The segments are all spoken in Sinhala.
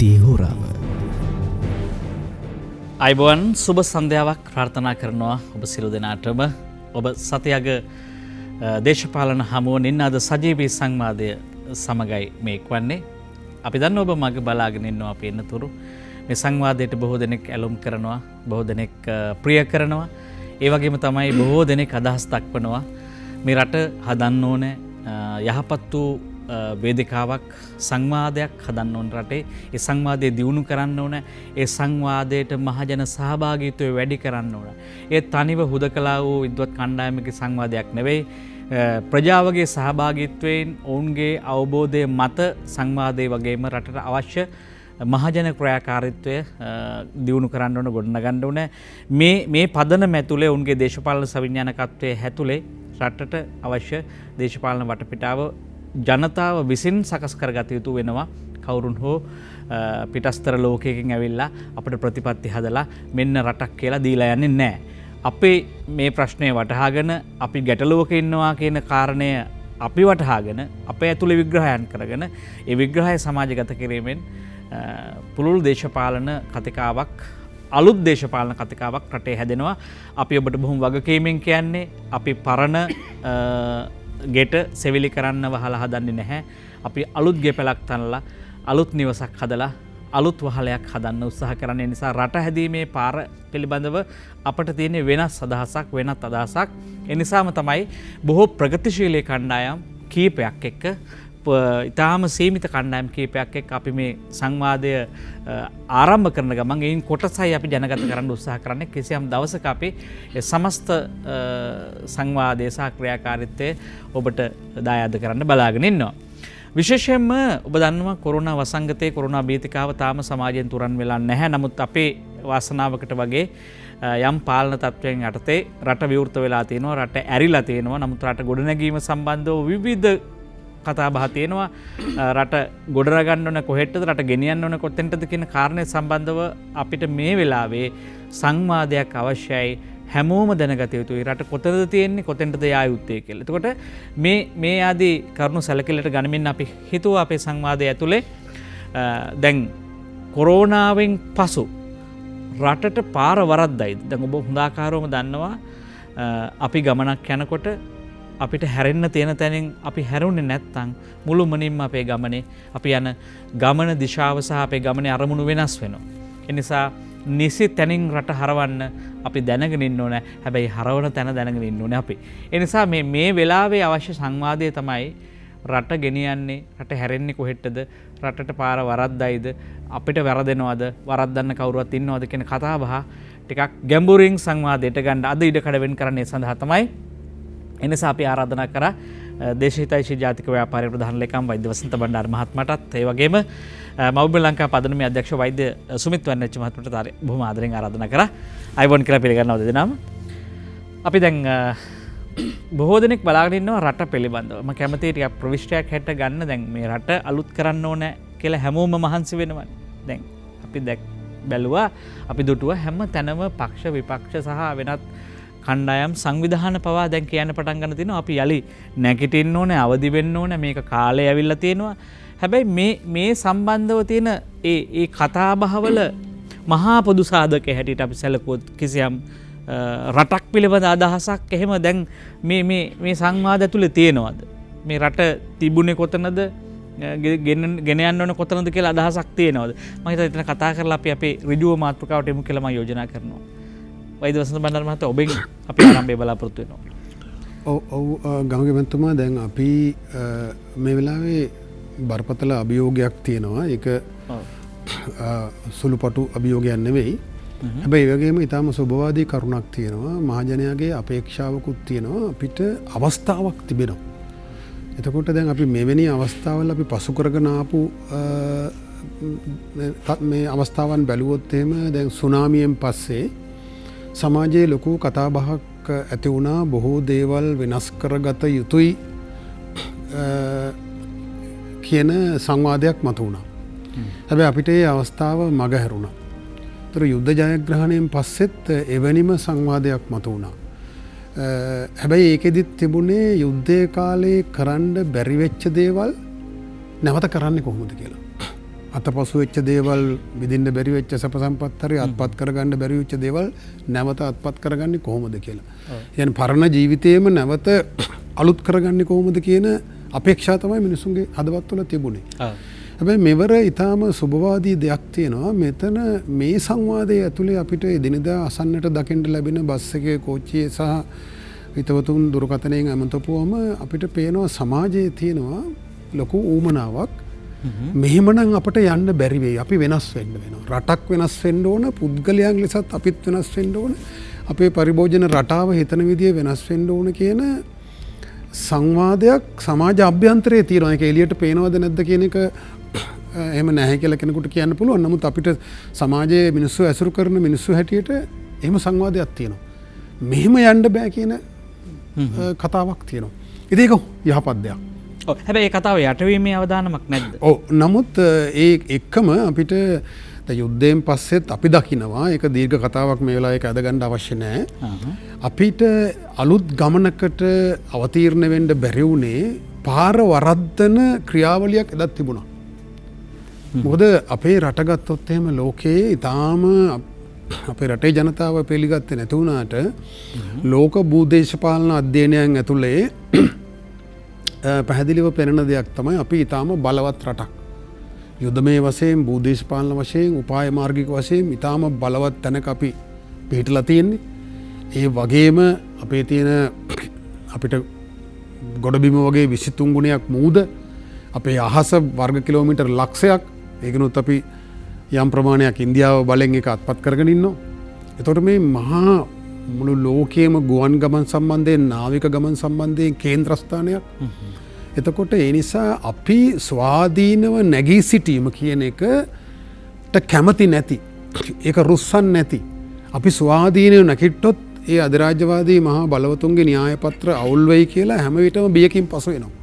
රටේ හොරාව. අයිබෝන් සුබ සන්ධ්‍යාවක් ප්‍රාර්ථනා කරනවා ඔබ සියලු දෙනාටම. ඔබ සතියක දේශපාලන හමුවනින් අද සජීවී සංවාදය සමගයි මේක් වන්නේ. අපි දන්න ඔබ මග බලාගෙන ඉන්නවා අපි එන්නතුරු. මේ සංවාදයට බොහෝ දෙනෙක් ඇලුම් කරනවා, බොහෝ දෙනෙක් ප්‍රිය කරනවා. ඒ වගේම තමයි බොහෝ දෙනෙක් අදහස් දක්වනවා මේ රට හදන්න ඕනේ යහපත් වූ වේදිකාවක්, සංවාදයක් හදන්න ඕන රටේ. ඒ සංවාදය දියුණු කරන්න ඕන. ඒ සංවාදයට මහජන සහභාගීත්වය වැඩි කරන්න ඕන. ඒ තනිව හුදකලා වූ විද්වත් කණ්ඩායමක සංවාදයක් නෙවෙයි. ප්‍රජාවගේ සහභාගීත්වයෙන් ඔවුන්ගේ අවබෝධය මත සංවාදය වගේම රටට අවශ්‍ය මහජන ක්‍රියාකාරීත්වය දියුණු කරන්න ඕන, ගොඩනගන්න ඕන. මේ පදනම ඇතුලේ උන්ගේ දේශපාලන සවිඥානිකත්වයේ හැතුලේ රටට අවශ්‍ය දේශපාලන වටපිටාව ජනතාව විසින් සකස් කරගත යුතු වෙනවා. කවුරුන් හෝ පිටස්තර ලෝකයකින් ඇවිල්ලා අපිට ප්‍රතිපත්ති හදලා මෙන්න රටක් කියලා දීලා යන්නේ නැහැ. අපේ මේ ප්‍රශ්නය වටහාගෙන අපි ගැටලුවක ඉන්නවා කියන කාරණය අපි වටහාගෙන අපේ ඇතුළේ විග්‍රහයන් කරගෙන ඒ විග්‍රහය සමාජගත කිරීමෙන් පුළුල් දේශපාලන කතිකාවක්, අලුත් දේශපාලන කතිකාවක් රටේ හැදෙනවා. අපි ඔබට බොහොම වගකීමෙන් කියන්නේ අපි පරණ ගෙට සෙවිලි කරන්න වහලා හදන්නේ නැහැ. අපි අලුත් ගෙපලක් තනලා අලුත් නිවසක් හදලා අලුත් වහලයක් හදන්න උත්සාහ කරන්නේ. නිසා රට හැදීමේ පාර පිළිබඳව අපට තියෙන වෙනස් අදහසක්, වෙනත් අදහසක්. ඒ නිසාම තමයි බොහෝ ප්‍රගතිශීලී කණ්ඩායම් කීපයක් එක්ක, ඉතාම සීමිත කණ්ඩායම් කීපයක් එක්ක අපි මේ සංවාදය ආරම්භ කරන ගමන් එයින් කොටසයි අපි ජනගත කරන්න උත්සාහ කරන්නේ. කිසියම් දවසක අපි සමස්ත සංවාදය සහ ක්‍රියාකාරීත්වය ඔබට දායාද කරන්න බලාගෙන ඉන්නවා. විශේෂයෙන්ම ඔබ දන්නවා කොරෝනා වසංගතයේ කොරෝනා බීතිකාව තාම සමාජයෙන් තුරන් වෙලා නැහැ. නමුත් අපේ වාසනාවකට වගේ යම් පාලන තත්ත්වයන් යටතේ රට විවෘත වෙලා තියෙනවා, රට ඇරිලා තියෙනවා. නමුත් රට ගොඩනැගීම සම්බන්ධව විවිධ කතා බහ තියෙනවා. රට ගොඩනගන්න ඕන කොහෙටද, රට ගෙනියන්න ඕන කොතෙන්ටද කියන කාරණේ සම්බන්ධව අපිට මේ වෙලාවේ සංවාදයක් අවශ්‍යයි. හැමෝම දැනගත යුතුයි රට කොතනද තියෙන්නේ, කොතෙන්ටද යා යුත්තේ කියලා. එතකොට මේ ආදී කරුණු සැලකිල්ලට ගනිමින් අපි හිතුවා අපේ සංවාදය ඇතුලේ දැන් කොරෝනාවෙන් පසු රටට පාර වරද්දයිද? දැන් ඔබ හොඳාකාරවම දන්නවා අපි ගමනක් යනකොට අපිට හැරෙන්න තියෙන තැනින් අපි හැරුණේ නැත්නම් මුළුමනින්ම අපේ ගමනේ අපි යන ගමන දිශාව සහ අපේ ගමනේ අරමුණු වෙනස් වෙනවා. ඒ නිසා නිසි තැනින් රට හරවන්න අපි දැනගෙන ඉන්න ඕනේ. හැබැයි හරවන තැන දැනගෙන ඉන්න ඕනේ අපි. ඒ නිසා මේ වෙලාවේ අවශ්‍ය සංවාදය තමයි රට ගෙනියන්නේ, රට හැරෙන්නේ කොහෙටද, රටට පාර වරද්දයිද, අපිට වැරදෙනවද, වරද්දන්න කවුරුවත් ඉන්නවද කියන කතා බහ ටිකක් ගැඹුරින් සංවාදයට ගන්න අද ඉඩකඩ වෙන් කරන්නේ සඳහා තමයි. එනිසා අපි ආරාධනා කරා දේශහිතයිෂී ජාතික ව්‍යාපාරයේ ප්‍රධාන ලේකම් වෛද්‍ය වසන්ත බණ්ඩාර මහත්මයාටත්, ඒ වගේම මව්බිම ලංකා පදනමේ අධ්‍යක්ෂ වෛද්‍ය සුමිත් වන්නච්චි මහත්මයාට බොහොම ආදරෙන් ආරාධනා කරා. අයිබෝන් කියලා පිළිගන්නවා දෙදෙනාම. අපි දැන් බොහෝ දෙනෙක් බලාගෙන ඉන්නවා රට පිළිබඳව. මම කැමතියි ටිකක් ප්‍රවිෂ්ටයක් හැට ගන්න. දැන් මේ රට අලුත් කරන්න ඕන කියලා හැමෝම මහන්සි වෙනවනේ. දැන් අපි බැලුවා, අපි දුටුවා හැම තැනම පක්ෂ විපක්ෂ සහ වෙනත් කණ්ඩායම් සංවිධාන පවා දැන් කියන්න පටන් ගන්න තියෙනවා අපි යලි නැගිටින්න ඕනේ, අවදි වෙන්න ඕනේ, මේක කාලය ඇවිල්ලා තියෙනවා. හැබැයි මේ සම්බන්ධව තියෙන ඒ කතාබහවල මහා පොදු සාධකයේ හැටියට අපි සැලකුවොත් කිසියම් රටක් පිළිබඳ අදහසක් එහෙම දැන් මේ සංවාද ඇතුලේ තියෙනවද? මේ රට තිබුණේ කොතනද, ගෙන යන්න ඕන කොතනද කියලා අදහසක් තියෙනවද? මම හිතා එතන කතා කරලා අපි අපේ ඍජුව මාතෘකාවට එමු කියලා මම යෝජනා කරනවා. වෛද්‍ය වසන්ත බණ්ඩාර මහතා ඔබෙන් අපි ආරම්භය බලාපොරොත්තු වෙනවා. ඔව් ගමගේ මන්තුමා, දැන් අපි මේ වෙලාවේ බරපතල අභියෝගයක් තියෙනවා. ඒක සුළුපටු අභියෝගයක් නෙවෙයි. හැබැයි ඒ වගේම ඊටාම සුබවාදී කරුණක් තියෙනවා. මහජනයාගේ අපේක්ෂාවකුත් තියෙනවා. අපිට අවස්ථාවක් තිබෙනවා. එතකොට දැන් අපි මෙවැනි අවස්ථාවල අපි පසු කරගෙන ආපු මේ අවස්ථාවන් බැලුවොත් එහෙම දැන් සුනාමියෙන් පස්සේ සමාජයේ ලොකු කතාබහක් ඇති වුණා. බොහෝ දේවල් වෙනස් කරගත යුතුයි කියන සංවාදයක් මතු වුණා. හැබැයි අපිට ඒ අවස්ථාව මගහැරුණා. ඒතර යුද්ධ ජයග්‍රහණයෙන් පස්සෙත් එවැනිම සංවාදයක් මතු වුණා. හැබැයි ඒකෙදිත් තිබුණේ යුද්ධයේ කාලේ කරන්න බැරි වෙච්ච දේවල් නැවත කරන්නේ කොහොමද කියලා. අතපසු වෙච්ච දේවල් විඳින්න බැරි වෙච්ච සැප සම්පත් හරි අත්පත් කරගන්න බැරි වෙච්ච දේවල් නැවත අත්පත් කරගන්නේ කොහොමද කියලා. يعني පරණ ජීවිතේම නැවත අලුත් කරගන්නේ කොහොමද කියන අපේක්ෂා තමයි මිනිසුන්ගේ හදවත් වල තිබුණේ. හැබැයි මෙවර ඊටාම සුබවාදී දෙයක් තියෙනවා. මෙතන මේ සංවාදයේ ඇතුලේ අපිට එදිනෙදා අසන්නට දකින්න ලැබෙන බස් එකේ කෝච්චියේ සහ හිතවතුන් දුරකථනයෙන් ඇමතපුවම අපිට පේනවා සමාජයේ තියෙනවා ලොකු ඌමනාවක්. මෙහෙමනම් අපට යන්න බැරි වෙයි. අපි වෙනස් වෙන්න වෙනවා. රටක් වෙනස් වෙන්න ඕන, පුද්ගලයන් ලෙසත් අපිත් වෙනස් වෙන්න ඕන. අපේ පරිභෝජන රටාව හිතන විදිය වෙනස් වෙන්න ඕන කියන සංවාදයක් සමාජ අභ්‍යන්තරයේ තියෙනවා. ඒක එළියට පේනවද නැද්ද කියන එක එහෙම නැහැ කියලා කෙනෙකුට කියන්න පුළුවන්. නමුත් අපිට සමාජයේ මිනිස්සු ඇසුරු කරන මිනිස්සු හැටියට එහෙම සංවාදයක් තියෙනවා. මෙහෙම යන්න බෑ කියන කතාවක් තියෙනවා. ඉතින් ඒක යහපත් දෙයක්. හැබැයි ඒ කතාව යටවීමේ අවදානමක් නැද්ද? ඔව්. නමුත් ඒ එක්කම අපිට යුද්ධයෙන් පස්සෙත් අපි දකිනවා ඒක දීර්ඝ කතාවක් මේ වෙලාවේ ඒක අදගන්න අවශ්‍ය නැහැ. අපිට අලුත් ගමනකට අවතීර්ණ වෙන්න බැරි වුණේ පාර වරද්දන ක්‍රියාවලියක් එදත් තිබුණා. මොකද අපේ රට ගත්තොත් එහෙම ලෝකයේ ඊටාම අපේ රටේ ජනතාව පිළිගත්තේ නැති වුණාට ලෝක භූදේශපාලන අධ්‍යයනයන් ඇතුලේ පැහැදිලිව පෙනෙන දෙයක් තමයි අපි ඊටාම බලවත් රටක්. යුද්ධමය වශයෙන් භූදේශපාලන වශයෙන් උපාය මාර්ගික වශයෙන් ඊටාම බලවත් තැනක අපි පිහිටලා තියෙන්නේ. ඒ වගේම අපේ තියෙන අපිට ගොඩබිම වගේ 23 ගුණයක් මූද අපේ අහස වර්ග කිලෝමීටර් ලක්ෂයක් ඒකනොත් අපි යම් ප්‍රමාණයක් ඉන්දියාව බලෙන් එක අත්පත් කරගෙන ඉන්නවා. එතකොට මේ මහා මුළු ලෝකයේම ගුවන් ගමන් සම්බන්ධයෙන් නාවික ගමන් සම්බන්ධයෙන් කේන්ද්‍රස්ථානයක්. එතකොට ඒ නිසා අපි ස්වාධීනව නැගී සිටීම කියන එකට කැමති නැති. ඒක රුස්සන් නැති. අපි ස්වාධීනව නැගිට්ටොත් ඒ අධිරාජ්‍යවාදී මහා බලවතුන්ගේ න්‍යාය පත්‍ර අවුල් වෙයි කියලා හැම විටම බියකින් පසු වෙනවා.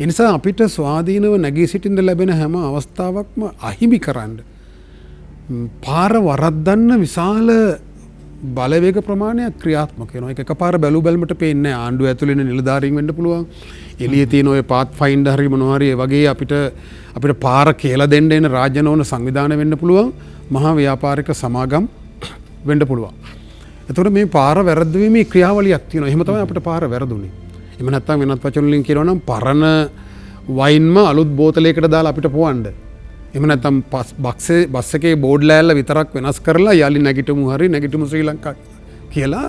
ඒ නිසා අපිට ස්වාධීනව නැගී සිටින්න ලැබෙන හැම අවස්ථාවක්ම අහිමි කරන්න පාර වරද්දන්න විශාල බලවේග ප්‍රමාණයක් ක්‍රියාත්මක වෙනවා. ඒක එකපාර බැලු බැලමට පේන්නේ නැහැ. ආණ්ඩුව ඇතුළේ ඉන්න නිලධාරීන් වෙන්න පුළුවන්. එළියේ තියෙන ඔය පාත් ෆයින්ඩර් හරි මොනවා හරි ඒ වගේ අපිට පාර කියලා දෙන්න එන රාජ්‍ය නොවන සංවිධාන වෙන්න පුළුවන්. මහා ව්‍යාපාරික සමාගම් වෙන්න පුළුවන්. එතකොට මේ පාර වැරද්දීමේ ක්‍රියාවලියක් තියෙනවා. එහෙම තමයි අපිට පාර වැරදුනේ. එහෙම නැත්නම් වෙනත් වචන වලින් කියනවා නම් පරණ වයින්ම අලුත් බෝතලයකට දාලා අපිට පොවන්න. එහෙම නැත්නම් බස් එකේ බෝඩ් ලෑල්ල විතරක් වෙනස් කරලා යලි නැගිටමු ශ්‍රී ලංකා කියලා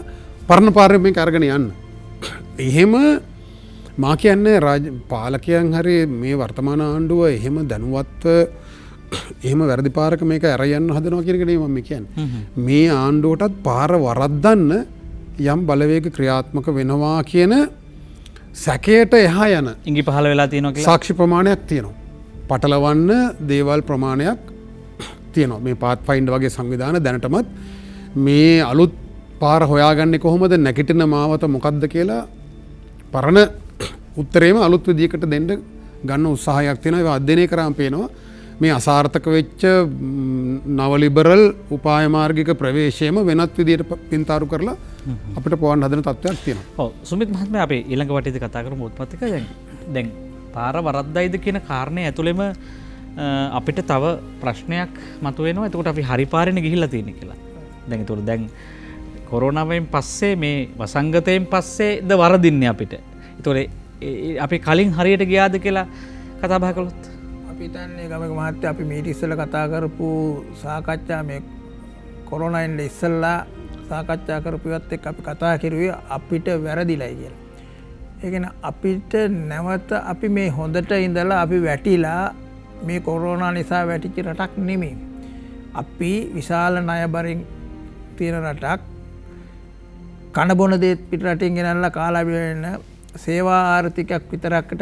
පරණ පාරේ මේක අරගෙන යන්න. එහෙම මා කියන්නේ පාලකයන් හරි මේ වර්තමාන ආණ්ඩුව එහෙම දැනුවත්ව එහෙම වැරදි පාරක මේක ඇර යන්න හදනවා කියන එක නෙමෙයි මම කියන්නේ. මේ ආණ්ඩුවටත් පාර වරද්දන්න යම් බලවේග ක්‍රියාත්මක වෙනවා කියන සැකයට එහා යන ඉඟි පහළ වෙලා තියෙනවා කියලා සාක්ෂි ප්‍රමාණයක් තියෙනවා. පටලවන්න දේවල් ප්‍රමාණයක් තියෙනවා. මේ පාත් ෆයින්ඩර් වගේ සංවිධාන දැනටමත් මේ අලුත් පාර හොයාගන්නේ කොහොමද නැගිටින මාවත මොකක්ද කියලා පරණ උත්තරේම අලුත් විදියකට දෙන්න ගන්න උත්සාහයක් තියෙනවා. ඒක අධ්‍යයනය කරාම පේනවා මේ අසාර්ථක වෙච්ච නව ලිබරල් උපාය මාර්ගික ප්‍රවේශයම වෙනත් විදියට පින්තාරු කරලා අපිට පොවන්න හදන තත්ත්වයක් තියෙනවා. ඔව් සුමිත් මහත්මයා අපි ඊළඟ වටේදී කතා කරමු උත්පත්තික දැන් පාර වරද්දයිද කියන කාරණේ ඇතුළෙම අපිට තව ප්‍රශ්නයක් මතුවෙනවා. එතකොට අපි හරි පාරේනේ ගිහිල්ලා තියෙන්නේ කියලා. දැන් කොරෝනාවෙන් පස්සේ මේ වසංගතයෙන් පස්සේද වරදින්නේ අපිට. එතකොට අපි කලින් හරියට ගියාද කියලා කතා බහ කළොත් අපි හිතන්නේ ගමක මහත්තයා අපි මීට ඉස්සෙල්ලා කතා කරපු සාකච්ඡා මේ කොරෝනාෙන් ඉස්සෙල්ලා සාකච්ඡා කරපුවත් එක්ක අපි කතා කරුවේ අපිට වැරදිලයි කියලා. ඒ කියන්නේ අපිට නැවත අපි මේ හොඳට ඉඳලා අපි වැටිලා මේ කොරෝනා නිසා වැටිච්ච රටක් නෙමෙයි. අපි විශාල ණයබරින් තියෙන රටක්. කන බොන දේත් පිට රටින් ගෙනල්ලා කාලා බිවෙන සේවා ආර්ථිකයක් විතරකට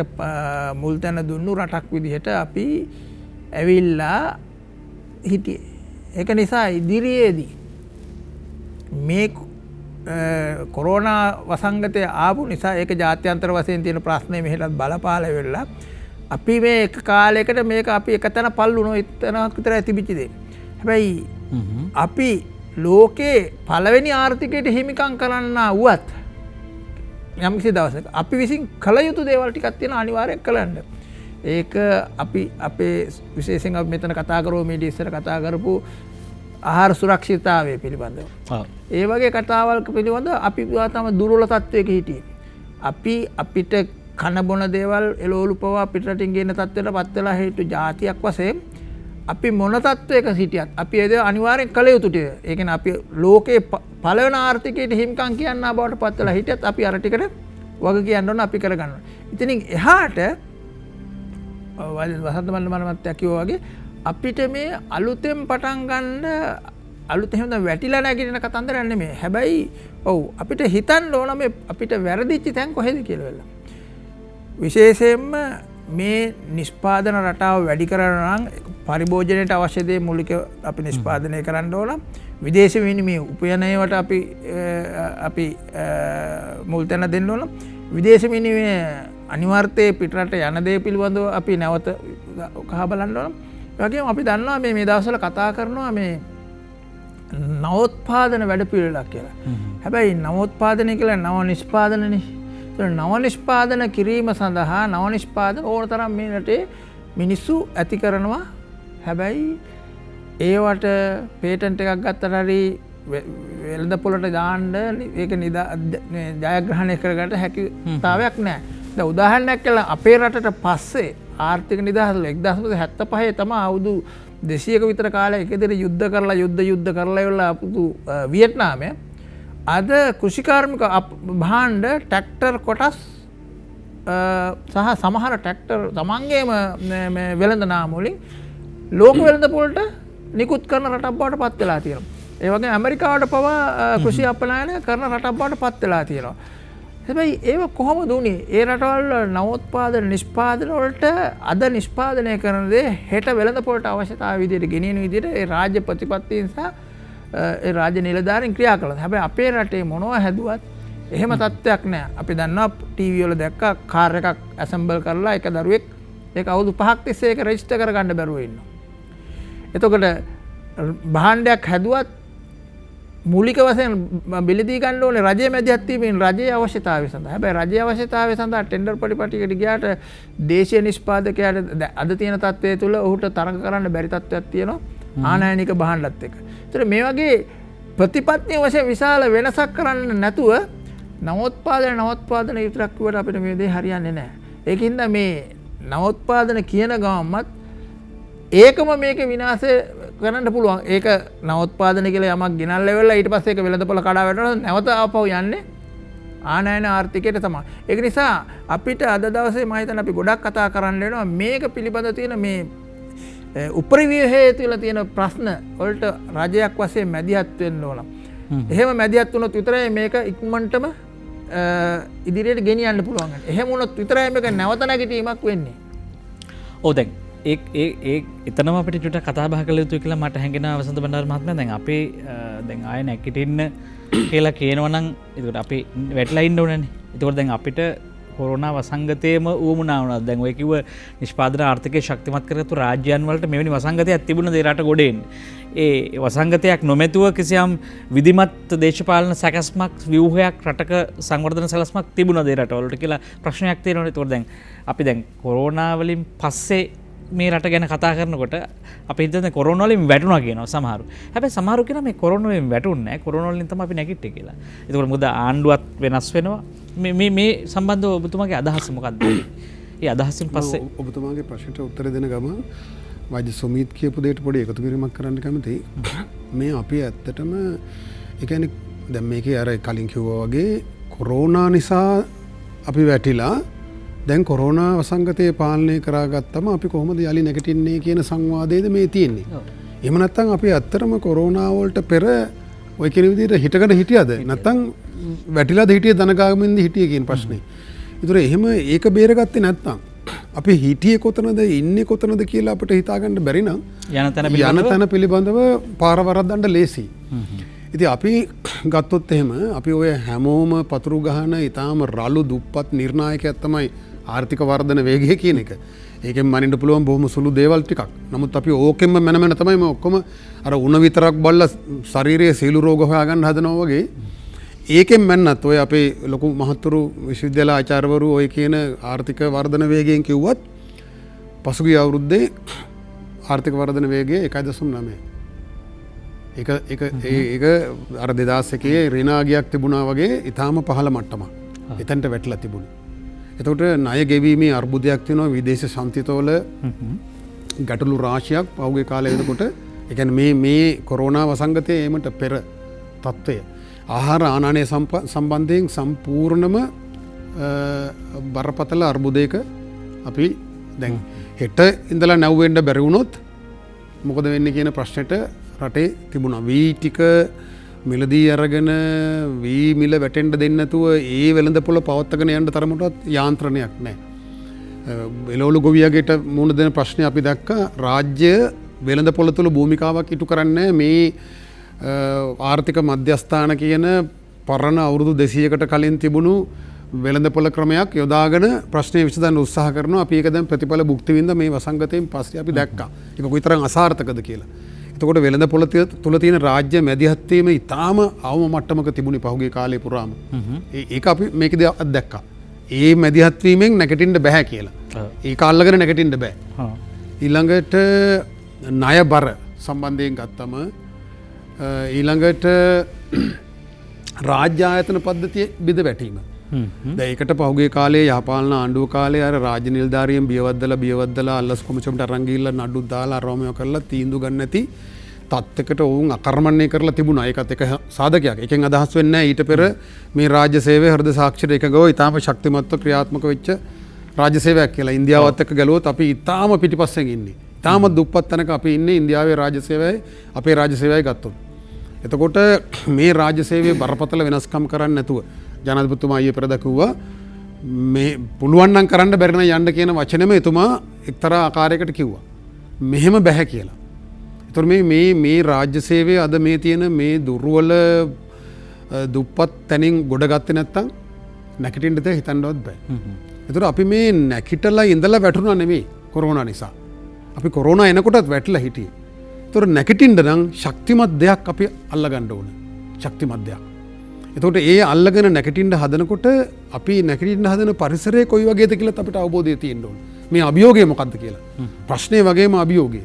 මුල් තැන දුන්නු රටක් විදිහට අපි ඇවිල්ලා හිටියේ. ඒක නිසා ඉදිරියේදී මේ කොරෝනා වසංගතය ආපු නිසා ඒක ජාත්‍යන්තර වශයෙන් තියෙන ප්‍රශ්නේ මෙහෙලත් බලපාල වෙලා අපි මේ එක කාලයකට මේක අපි එකතැන පල්ලුණෝ එතනක් විතරයි තිබිච්ච දේ. හැබැයි අපි ලෝකේ පළවෙනි ආර්ථිකයට හිමිකම් කරන්න වුවත් යම්කිසි දවසක අපි විසින් කළ යුතු දේවල් ටිකක් තියෙන අනිවාර්යයෙන් කළන්න. ඒක අපි අපේ විශේෂයෙන් අපි මෙතන කතා කරමු මීඩියා ඉස්සර කතා කරපු ආහාර සුරක්ෂිතතාවය පිළිබඳව. ඒ වගේ කතාවල් පිළිබඳව අපි තම දුර්වල තත්වයක හිටියේ. අපිට කන බොන දේවල් එළවලු පවා පිටරටින් ගෙන තත්ත්වයට පත් වෙලා හිටු ජාතියක් වශයෙන් අපි මොන තත්වයක සිටියත් අපි ඒ දේ අනිවාර්යෙන් කළ යුතු ටික. ඒ කියන්නේ අපි ලෝකේ පළවෙනි ආර්ථිකයට හිමිකම් කියනා බවට පත් වෙලා හිටියත් අපි අර ටිකට වග කියන්න ඕන අපි කරගන්න ඕන. ඉතින් එහාට වසන්ත මණ්ඩල කිව්වා වගේ අපිට මේ අලුතෙන් පටන් ගන්න අලුත් එහෙම වැටිලා නැගිටින කතන්දරයක් නෙමෙයි. හැබැයි ඔව් අපිට හිතන්න ඕන මේ අපිට වැරදිච්ච තැන් කොහෙද කියලා වෙලා. විශේෂයෙන්ම මේ නිෂ්පාදන රටාව වැඩි කරනවා නම් පරිභෝජනයට අවශ්‍ය දේ මූලික අපි නිෂ්පාදනය කරන්න ඕන. විදේශ විනිමය උපයනයවට අපි මුල් තැන දෙන්න ඕන. විදේශ විනිමය අනිවාර්යයෙන් පිටරට යන දේ පිළිබඳව අපි නැවත කහ බලන්න ඕන. ඒ වගේම අපි දන්නවා මේ දවස්වල කතා කරනවා මේ නවෝත්පාදන වැඩපිළිවෙලක් කියලා. හැබැයි නවෝත්පාදනය කියලා නව නිෂ්පාදනනේ. නව නිෂ්පාදන කිරීම සඳහා නව නිෂ්පාදන ඕන තරම් මේ රටේ මිනිස්සු ඇති කරනවා. හැබැයි ඒවට පේටන්ට් එකක් ගත්තට හරි වෙළඳ පොළට දාන්න ඒක ජයග්‍රහණය කරගන්න හැකියාවක් නැහැ. දැන් උදාහරණයක් කියලා අපේ රටට පස්සේ ආර්ථික නිදහස 1975 තමයි අවුරුදු 200ක විතර කාලයක් එකදින යුද්ධ කරලා ඉවරලා වියට්නාමයේ අද කෘෂිකාර්මික භාණ්ඩ ට්‍රැක්ටර් කොටස් සහ සමහර ට්‍රැක්ටර් තමන්ගේම වෙළඳ නාම වලින් ලෝක වෙළඳ පොළට නිකුත් කරන රටක් බවට පත් වෙලා තියෙනවා. ඒ වගේම ඇමරිකාවට පවා කෘෂි අපනයන කරන රටක් බවට පත් වෙලා තියෙනවා. හැබැයි ඒව කොහොමද උනේ? ඒ රටවල නවෝත්පාදන නිෂ්පාදන වලට අද නිෂ්පාදනය කරන දේ හෙට වෙළඳ පොළට අවශ්‍යතාවය විදිහට ගෙනියන විදිහට ඒ රාජ්‍ය ප්‍රතිපත්තීන් සහ ඒ රාජ්‍ය නිලධාරීන් ක්‍රියා කළා. හැබැයි අපේ රටේ මොනවා හැදුවත් එහෙම තත්ත්වයක් නැහැ. අපි දන්නවා ටීවී වල දැක්කා කාර් එකක් ඇසෙම්බල් කරලා එක දරුවෙක් ඒක අවුරුදු 5ක් තිස්සේ ඒක රෙජිස්ටර් කරගන්න බැරුව ඉන්නවා. එතකොට භාණ්ඩයක් හැදුවත් මූලික වශයෙන් බිලදී ගන්න ඕනේ රජයේ මැදිහත් වීමෙන් රජයේ අවශ්‍යතාවය සඳහා. හැබැයි රජයේ අවශ්‍යතාවය සඳහා ටෙන්ඩර් පරිපාටියකට ගියාට දේශීය නිෂ්පාදකයාට අද තියෙන තත්ත්වය තුළ ඔහුට තරඟ කරන්න බැරි තත්ත්වයක් තියෙනවා ආනයනික භාණ්ඩත් එක්ක. ඒතර මේ වගේ ප්‍රතිපත්තිය වශයෙන් විශාල වෙනසක් කරන්න නැතුව නවෝත්පාදන විතරක් කිව්වට අපිට මේ දේ හරියන්නේ නැහැ. ඒකින්ද මේ නවෝත්පාදන කියන ගමන්මත් ඒකම මේක විනාශ කරන්න පුළුවන්. ඒක නවෝත්පාදන කියලා යමක් ගෙනල්ලා වෙලා ඊට පස්සේ ඒක වෙළඳපොළ කඩා වැටෙනවා නැවත ආපහු යන්නේ ආනයන ආර්ථිකයට තමයි. ඒක නිසා අපිට අද දවසේ මම හිතන්නේ අපි ගොඩක් කතා කරන්න වෙනවා මේක පිළිබඳ තියෙන මේ උපරිව්‍යුහයේ තුළ තියෙන ප්‍රශ්න වලට රජයක් වශයෙන් මැදිහත් වෙන්න ඕන. එහෙම මැදිහත් වුණොත් විතරයි මේක ඉක්මනටම ඉදිරියට ගෙනියන්න පුළුවන්. එහෙම වුණොත් විතරයි මේක නැවත නැගිටීමක් වෙන්නේ. ඔව් දැන් ඒ එතනම අපිට චුට්ටක් කතා බහ කළ යුතුයි කියලා මට හැඟෙනවා වසන්ත බණ්ඩාර මහත්මයා. දැන් අපේ දැන් ආයෙ නැගිටින්න කියලා කියනවා නම් ඒකට අපි වැටලා ඉන්න ඕනනේ. ඒකෝර දැන් අපිට කොරෝනා වසංගතයේම ඌමුණා වුණා. දැන් ඔය කිව්ව නිෂ්පාදන ආර්ථිකය ශක්තිමත් කරගත්තු රාජ්‍යයන් වලට මෙවැනි වසංගතයක් තිබුණද ඒ රට ගොඩේන්. ඒ වසංගතයක් නොමැතුව කිසියම් විධිමත් දේශපාලන සැකස්මක් ව්‍යුහයක් රටක සංවර්ධන සැලැස්මක් තිබුණද ඒ රටවලට කියලා ප්‍රශ්නයක් තියෙනවනේ. ඒතකොට දැන් අපි දැන් කොරෝනා වලින් පස්සේ මේ රට ගැන කතා කරනකොට අපි හිතන්නේ කොරෝනා වලින් වැටුණා කියනවා සමහරු. හැබැයි සමහරු කියනවා මේ කොරෝනා වලින් වැටුන්නේ නැහැ. කොරෝනා වලින් තමයි අපි නැගිට්ටේ කියලා. ඒකෝර මොකද ආණ්ඩුවත් වෙනස් වෙනවා. මේ සම්බන්ධව ඔබතුමාගේ අදහස මොකක්ද? ඒ අදහසින් පස්සේ ඔබතුමාගේ ප්‍රශ්නට උත්තර දෙන ගම වෛද්‍ය සුමීත් කියපු දෙයට පොඩි එකතු කිරීමක් කරන්න කැමතියි. මේ අපි ඇත්තටම ඒ කියන්නේ දැන් මේකේ අර කලින් කිව්වා වගේ කොරෝනා නිසා අපි වැටිලා දැන් කොරෝනා වසංගතය පාලනය කරගත්තම අපි කොහොමද යලි නැගිටින්නේ කියන සංවාදයේද මේ තියෙන්නේ. එහෙම නැත්නම් අපි ඇත්තටම කොරෝනා වලට පෙර ඔය කියන විදිහට හිටගෙන හිටියද නැත්නම් වැටිලාද හිටියේ ධනගාමින්ද හිටියේ කියන ප්‍රශ්නේ. ඒතර එහෙම ඒක බේරගත්තේ නැත්නම් අපි හිටියේ කොතනද ඉන්නේ කොතනද කියලා අපිට හිතාගන්න බැරි නම් යන තැන පිළිබඳව පාර වරද්දන්න ලේසි. ඉතින් අපි ගත්තොත් එහෙම අපි ඔය හැමෝම පතුරු ගහන ඊටාම රළු දුප්පත් නිර්ණායකයක් තමයි ආර්ථික වර්ධන වේගය කියන එක. ඒකෙන් මනින්න පුළුවන් බොහොම සුළු දේවල් ටිකක්. නමුත් අපි ඕකෙන්ම මැන තමයි මේ ඔක්කොම අර උණ විතරක් බලලා ශරීරයේ සීළු රෝග හොයාගන්න හදනවා වගේ. ඒකෙන් මැන්නත් ඔය අපේ ලොකු මහත්තුරු විශ්වවිද්‍යාල ආචාර්යවරු ඔය කියන ආර්ථික වර්ධන වේගයෙන් කිව්වත් පසුගිය අවුරුද්දේ ආර්ථික වර්ධන වේගය 1.9. ඒක අර 2001 ඍණාගයක් තිබුණා වගේ ඊටාම පහළ මට්ටමක්. එතනට වැටලා තිබුණේ. එතකොට ණය ගෙවීමේ අර්බුදයක් තියෙනවා විදේශ සංචිතවල ගැටලු රාශියක් පහුගිය කාලේ වෙනකොට. ඒ කියන්නේ මේ කොරෝනා වසංගතයේ එමට පෙර තත්ත්වය ආහාර ආනයනය සම්බන්ධයෙන් සම්පූර්ණම බරපතල අර්බුදයක අපි දැන් හෙට ඉඳලා නැව්වෙන්න බැරි වුණොත් මොකද වෙන්නේ කියන ප්‍රශ්නෙට රටේ තිබුණා. වී ටික මිලදී අරගෙන වී මිල වැටෙන්න දෙන්නේ නැතුව ඒ වෙළඳපොළ පවත්වාගෙන යන්න තරමටවත් යාන්ත්‍රණයක් නැහැ. එළවලු ගොවියගෙට මුහුණ දෙන ප්‍රශ්නේ අපි දැක්කා. රාජ්‍ය වෙළඳපොළ තුල භූමිකාවක් ඉටු කරන්නේ මේ ආර්ථික මධ්‍යස්ථාන කියන පරණ අවුරුදු 200කට කලින් තිබුණු වෙළඳපොළ ක්‍රමයක් යොදාගෙන ප්‍රශ්නේ විසඳන්න උත්සාහ කරනවා. අපි ඒක දැන් ප්‍රතිඵල භුක්ති විඳ මේ වසංගතයෙන් පස්සේ අපි දැක්කා. ඒක කොයිතරම් අසාර්ථකද කියලා. එතකොට වෙළඳපොළ තුල තියෙන රාජ්‍ය මැදිහත් වීම ඉතාම අවම මට්ටමක තිබුණේ පහුගිය කාලේ පුරාම. ඒක අපි මේකදී අත්දැක්කා. ඒ මැදිහත් වීමෙන් නැගිටින්න බෑ කියලා. ඒක අල්ලගෙන නැගිටින්න බෑ. ඊළඟට ණය බර සම්බන්ධයෙන් ගත්තම ඊළඟට රාජ්‍ය ආයතන පද්ධතිය බිඳ වැටීම. ඒකට පහුගිය කාලේ යහපාලන ආණ්ඩුව කාලේ අර රාජ්‍ය නිලධාරියන් බියවද්දලා අල්ලස් කොමිසමට අරන් ගිහිල්ලා නඩු දාලා අරවම කරලා තීන්දුව ගන්න නැති තත්ත්වයකට වුන් අකර්මණය කරලා තිබුණා. ඒකත් එක සාධකයක්. එකෙන් අදහස් වෙන්නේ නැහැ ඊට පෙර මේ රාජ්‍ය සේවය හෘද සාක්ෂියට එකගව ඉතාම ශක්තිමත්ව ක්‍රියාත්මක වෙච්ච රාජ්‍ය සේවයක් කියලා. ඉන්දියාවත් එක්ක ගැලුවොත් අපි ඉතාම පිටිපස්සෙන් ඉන්නේ. ඉතාම දුප්පත් තැනක අපි ඉන්නේ ඉන්දියාවේ රාජ්‍ය සේවයයි අපේ රාජ්‍ය සේවයයි ගත්තොත්. එතකොට මේ රාජ්‍ය සේවයේ බරපතල වෙනස්කම් කරන්න නැතුව ජනාධිපතිතුමා ඊයේ පෙරදා කිව්වා මේ පුළුවන් නම් කරන්න බැරි නම් යන්න කියන වචනේම එතුමා එක්තරා ආකාරයකට කිව්වා. මෙහෙම බැහැ කියලා. ඒතර මේ රාජ්‍ය සේවයේ අද මේ තියෙන මේ දුර්වල දුප්පත් තැනින් ගොඩ ගත්තේ නැත්තම් නැගිටින්න දෙයක් හිතන්නවත් බෑ. ඒතර අපි මේ නැගිටලා ඉඳලා වැටුණා නෙමෙයි කොරෝනා නිසා. අපි කොරෝනා එනකොටත් වැටලා හිටියේ. ඒතර නැගිටින්න නම් ශක්තිමත් දෙයක් අපි අල්ලගන්න ඕන. ශක්තිමත් දෙයක්. එතකොට ඒ අල්ලගෙන නැගිටින්න හදනකොට අපි නැගිටින්න හදන පරිසරය කොයි වගේද කියලා අපිට අවබෝධය තියෙන්න ඕන. මේ අභියෝගය මොකක්ද කියලා. ප්‍රශ්නේ වගේම අභියෝගය.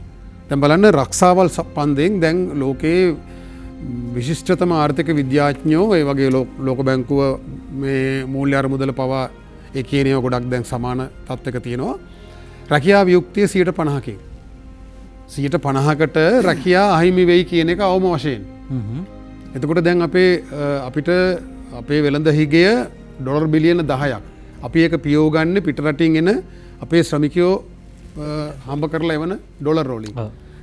දැන් බලන්න රක්ෂාවල් සම්බන්ධයෙන් දැන් ලෝකයේ විශිෂ්ටතම ආර්ථික විද්‍යාඥයෝ ඒ වගේ ලෝක බැංකුව මේ මූල්‍ය අරමුදල පවා ඒ කියන ඒවා ගොඩක් දැන් සමාන තත්ත්වයක තියෙනවා. රැකියා වියුක්තිය 50%කින් 50%කට රැකියා අහිමි වෙයි කියන එක අවම වශයෙන්. එතකොට දැන් අපිට අපේ වෙළඳ හිගය ඩොලර් බිලියන 10ක්. අපි ඒක පියෝ ගන්න පිටරටින් එන අපේ ශ්‍රමිකයෝ හම්බ කරලා එවන ඩොලර් වලින්.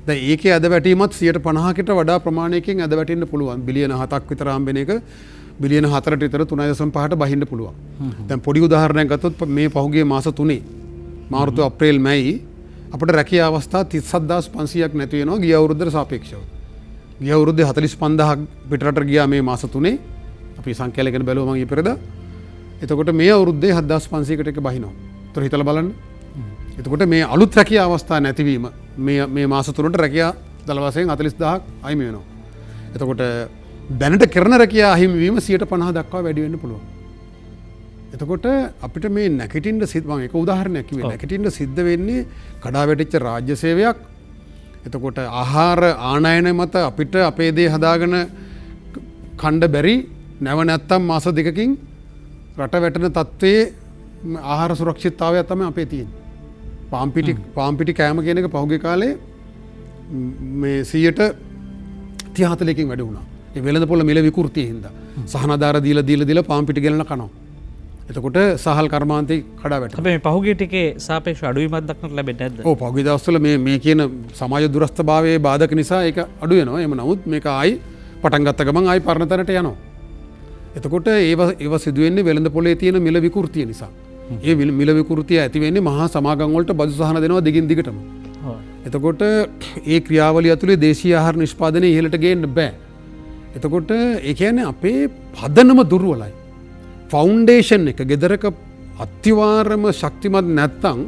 දැන් ඒකේ අද වැටීමත් 50%කට වඩා ප්‍රමාණයකින් අද වැටෙන්න පුළුවන්. බිලියන 7ක් විතර හම්බෙන එක බිලියන 4ට විතර 3.5ට බහින්න පුළුවන්. දැන් පොඩි උදාහරණයක් ගත්තොත් මේ පහුගිය මාස 3 මාර්තු අප්‍රේල් මැයි අපිට රැකියා අවස්ථා 37500ක් නැති වෙනවා ගිය අවුරුද්දට සාපේක්ෂව. ගිය අවුරුද්දේ 45000ක් පිටරට ගියා මේ මාස 3 අපි සංඛ්‍යාලයකට බැලුවා මම ඊ පෙරදා. එතකොට මේ අවුරුද්දේ 7500කට එක බහිනවා. ඒතර හිතලා බලන්න. එතකොට මේ අලුත් රැකියා අවස්ථා නැතිවීම මේ මාස 3ට රැකියා දල වශයෙන් 40000ක් අහිමි වෙනවා. එතකොට දැනට කරන රැකියා අහිමි වීම 50% දක්වා වැඩි වෙන්න පුළුවන්. එතකොට අපිට මේ නැගිටින්න මම එක උදාහරණයක් කිව්වේ නැගිටින්න සිද්ධ වෙන්නේ කඩා වැටිච්ච රාජ්‍ය සේවයක්. එතකොට ආහාර ආනයන මත අපිට අපේ දේ හදාගෙන කණ්ඩ බැරි නැව නැත්තම් මාස දෙකකින් රට වැටෙන තත්ත්වයේ ආහාර සුරක්ෂිතතාවය තමයි අපේ තියෙන්නේ. පාම් පිටි කෑම කියන එක පහුගිය කාලේ මේ 30-40කින් වැඩි වුණා. ඒ වෙළඳපොළ මිල විකෘතිය හින්දා සහනාධාර දීලා පාම් පිටි ගෙලන කනවා. එතකොට සහල් කර්මාන්තේ කඩා වැටෙනවා. හැබැයි මේ පහුගිය ටිකේ සාපේක්ෂව අඩුවීමක් දක්නට ලැබෙන්නේ නැද්ද? ඔව් පහුගිය දවස්වල මේ කියන සමාජ දුරස්ථභාවයේ බාධක නිසා ඒක අඩු වෙනවා. එහෙම නමුත් මේක ආයි පටන් ගත්ත ගමන් ආයි පරණ තැනට යනවා. එතකොට ඒව සිදු වෙන්නේ වෙළඳ පොලේ තියෙන මිල විකෘතිය නිසා. ඒ මිල විකෘතිය ඇති වෙන්නේ මහා සමාගම් වලට බදු සහන දෙනවා දිගින් දිගටම. එතකොට ඒ ක්‍රියාවලිය ඇතුලේ දේශීය ආහාර නිෂ්පාදනය ඉහළට ගේන්න බෑ. එතකොට ඒ කියන්නේ අපේ පදනම දුර්වලයි. ෆවුන්ඩේෂන් එක ගෙදරක අත්‍යවාරම ශක්තිමත් නැත්තම්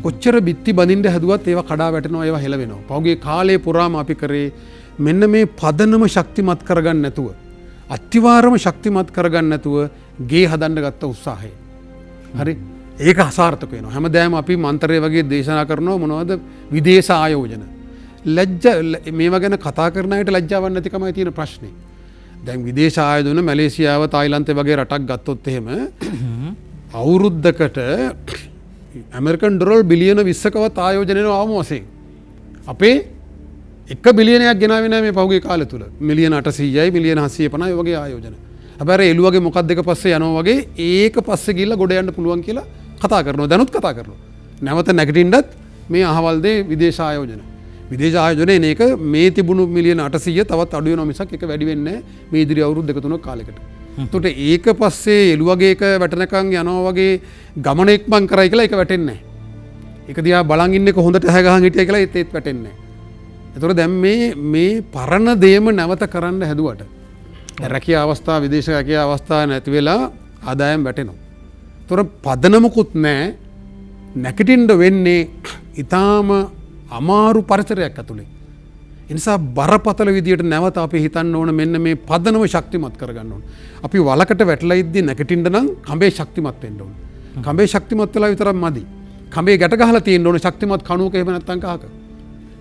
කොච්චර බිත්ති බඳින්න හැදුවත් ඒවා කඩා වැටෙනවා ඒවා හෙල වෙනවා. පහුගිය කාලේ පුරාම අපි කරේ මෙන්න මේ පදනම ශක්තිමත් කරගන්න නැතුව අත්‍යවාරම ශක්තිමත් කරගන්න නැතුව ගේ හදන්න ගත්ත උත්සාහය. හරි ඒක අසාර්ථක වෙනවා. හැමදාම අපි මන්ත්‍රය වගේ දේශනා කරනවා මොනවද විදේශ ආයෝජන. මේවා ගැන කතා කරන අයට ලැජ්ජාවක් නැතිකමයි තියෙන ප්‍රශ්නේ. දැන් විදේශ ආයෝජන මැලේසියාව තායිලන්තය වගේ රටක් ගත්තොත් එහෙම අවුරුද්දකට ඇමරිකන් ඩොලර් බිලියන 20කවත් ආයෝජනය වෙනවා අවම වශයෙන්. අපේ 1 බිලියනයක් ගෙනාවේ නැහැ මේ පහුගිය කාලය තුල. මිලියන 800යි මිලියන 750යි වගේ ආයෝජන. හැබැයි එළුවගේ මොකක් දෙක පස්සේ යනවා වගේ ඒක පස්සේ ගිහිල්ලා ගොඩ යන්න පුළුවන් කියලා කතා කරනවා. දැනුත් කතා කරනවා. නැවත නැගිටින්නත් මේ අහවල් දේ විදේශ ආයෝජන. විදේශ ආයෝජන එන එක මේ තිබුණු මිලියන 800 තවත් අඩු වෙනවා මිසක් ඒක වැඩි වෙන්නේ නැහැ මේ ඉදිරි අවුරුදු දෙක තුනක කාලයකට. එතකොට ඒක පස්සේ එළුවගේ එක වැටෙනකන් යනවා වගේ ගමන ඉක්මන් කරයි කියලා ඒක වැටෙන්නේ නැහැ. ඒක දිහා බලන් ඉන්න එක හොඳට ඇහැ ගහන් හිටියා කියලා ඒත් වැටෙන්නේ නැහැ. එතකොට දැන් මේ පරණ දේම නැවත කරන්න හැදුවට රැකියා අවස්ථා විදේශ රැකියා අවස්ථා නැති වෙලා ආදායම් වැටෙනවා. එතකොට පදනමකුත් නැහැ. නැගිටින්න වෙන්නේ ඊටාම අමාරු පරිසරයක් ඇතුලේ. ඒ නිසා බරපතල විදියට නැවත අපි හිතන්න ඕන මෙන්න මේ පදනම ශක්තිමත් කරගන්න ඕන. අපි වලකට වැටලා ඉද්දි නැගිටින්න නම් කඹේ ශක්තිමත් වෙන්න ඕන. කඹේ ශක්තිමත් වෙලා විතරක් මදි. කඹේ ගැට ගහලා තියෙන්න ඕන ශක්තිමත් කණුවක එහෙම නැත්නම් කහක.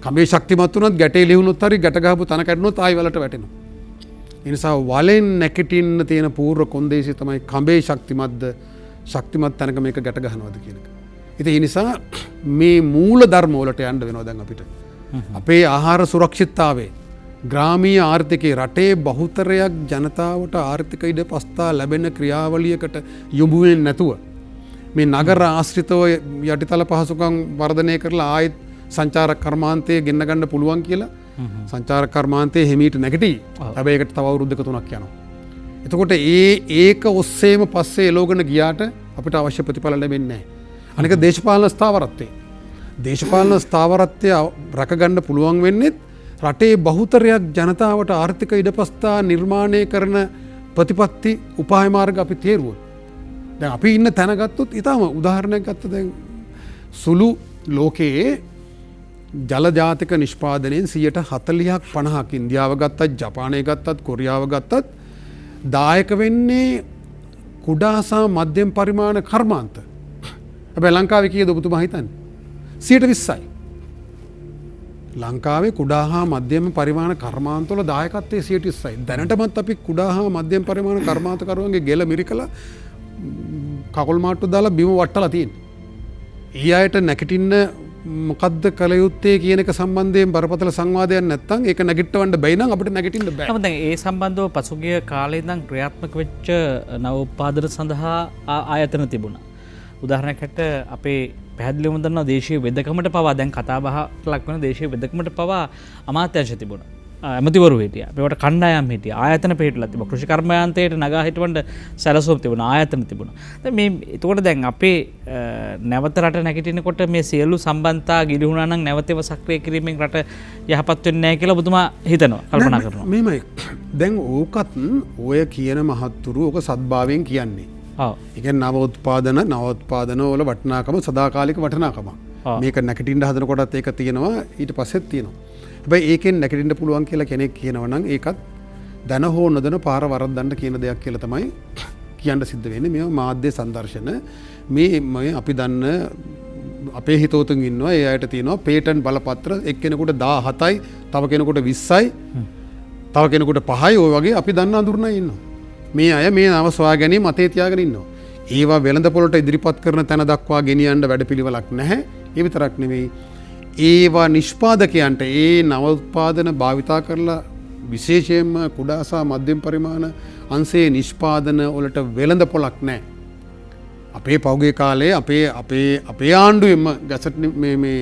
කඹේ ශක්තිමත් වුණත් ගැටේ ලිහුණොත් හරි ගැට ගහපු තන කැඩුණොත් ආයි වලට වැටෙනවා. ඒ නිසා වලෙන් නැගිටින්න තියෙන පූර්ව කොන්දේසිය තමයි කඹේ ශක්තිමත් තැනක මේක ගැට ගහනවාද කියන එක. ඉතින් ඒ නිසා මේ මූල ධර්ම වලට යන්න වෙනවා දැන් අපිට. අපේ ආහාර සුරක්ෂිතතාවය ග්‍රාමීය ආර්ථිකයේ රටේ බහුතරයක් ජනතාවට ආර්ථික ඉඩපස්ථා ලැබෙන ක්‍රියාවලියකට යොමු වෙන්නේ නැතුව මේ නගර ආශ්‍රිතව යටිතල පහසුකම් වර්ධනය කරලා ආයෙත් සංචාරක කර්මාන්තයේ ගෙන්න ගන්න පුළුවන් කියලා සංචාරක කර්මාන්තයේ හිමීට නැගිටි. හැබැයි ඒකට තව අවුරුදු දෙක තුනක් යනවා. එතකොට ඒක ඔස්සේම පස්සේ එලෝගෙන ගියාට අපිට අවශ්‍ය ප්‍රතිඵල ලැබෙන්නේ නැහැ. අනික දේශපාලන ස්ථාවරත්වය. දේශපාලන ස්ථාවරත්වය රැකගන්න පුළුවන් වෙන්නේ රටේ බහුතරයක් ජනතාවට ආර්ථික ඉඩපස්ථා නිර්මාණය කරන ප්‍රතිපත්ති උපාය මාර්ග අපි තේරුවොත්. දැන් අපි ඉන්න තැන ගත්තොත් ඊටම උදාහරණයක් ගත්ත දැන් සුළු ලෝකයේ ජල ජාතික නිෂ්පාදනයෙන් 40%ක් 50ක් ඉන්දියාව ගත්තත් ජපානය ගත්තත් කොරියාව ගත්තත් දායක වෙන්නේ කුඩා සහ මධ්‍යම පරිමාණ කර්මාන්ත. හැබැයි ලංකාවේ කීයද ඔබතුමා හිතන්නේ? 20%යි. ලංකාවේ කුඩා හා මධ්‍යම පරිමාණ කර්මාන්තවල දායකත්වයේ 20%යි. දැනටමත් අපි කුඩා හා මධ්‍යම පරිමාණ කර්මාන්තකරුවන්ගේ ගෙල මිරිකලා කකුල් මාට්ටු දාලා බිම වට්ටලා තියෙනවා. ඊ අයට නැගිටින්න මොකද්ද කළ යුත්තේ කියන එක සම්බන්ධයෙන් බරපතල සංවාදයක් නැත්නම් ඒක නැගිටවන්න බැයි නම් අපිට නැගිටින්න බෑ. නමුත් දැන් ඒ සම්බන්ධව පසුගිය කාලේ ඉඳන් ක්‍රියාත්මක වෙච්ච නව උත්පාදන සඳහා ආයතන තිබුණා. උදාහරණයක් හැට අපේ පැහැදිලිවම දන්නවා දේශීය වෙදකමට පවා දැන් කතාබහට ලක් වෙන දේශීය වෙදකමට පවා අමාත්‍යාංශ තිබුණා. ඇමතිවරු හිටියා. මේවට කණ්ඩායම් හිටියා. ආයතන පිටලා තිබුණා. කෘෂි කර්මාන්තයට නගා හිටවන්න සැලසුම් තිබුණා. ආයතන තිබුණා. දැන් මේ එතකොට දැන් අපේ නැවත රට නැගිටිනකොට මේ සියලු සම්බන්ධතා ගිලිහුණා නම් නැවතව සක්‍රිය කිරීමෙන් රට යහපත් වෙන්නේ නැහැ කියලා ඔබතුමා හිතනවා. කල්පනා කරනවා. මේමයි. දැන් ඕකත් ඔය කියන මහත්තුරු ඕක සත්භාවයෙන් කියන්නේ. එක නවෝත්පාදන වල වටනාකම සදාකාලික වටනාකම මේක නැකටින්ට හදන කොටත් ඒක තියෙනවා ඊට පස්සෙත් තියෙනවා. හැබැයි ඒකෙන් නැකටින්ට පුළුවන් කියලා කෙනෙක් කියනවා නම් ඒකත් දන හෝ නොදන පාර වරද්දන්න කියන දෙයක් කියලා තමයි කියන්න සිද්ධ වෙන්නේ. මේ මාධ්‍ය සංදර්ශන මේ අපි දන්න අපේ හිතවතුන් ඉන්නවා ඒ අයට තියෙනවා පේටන්ට් බලපත්‍ර එක්කෙනෙකුට 17යි තව කෙනෙකුට 20යි තව කෙනෙකුට 5යි ඔය වගේ අපි දන්න අඳුරණයි ඉන්නවා. මේ අය මේ නව සොයා ගැනීම මතේ තියාගෙන ඉන්නවා. ඒවා වෙළඳ පොළට ඉදිරිපත් කරන තැන දක්වා ගෙනියන්න වැඩපිළිවෙලක් නැහැ. ඒ විතරක් නෙවෙයි. ඒවා නිෂ්පාදකයන්ට ඒ නව උත්පාදන භාවිතා කරලා විශේෂයෙන්ම කුඩා සහ මධ්‍යම පරිමාණ අංශයේ නිෂ්පාදන වලට වෙළඳ පොළක් නැහැ. අපේ පෞගේ කාලේ අපේ ආණ්ඩුවෙම ගැසට් මේ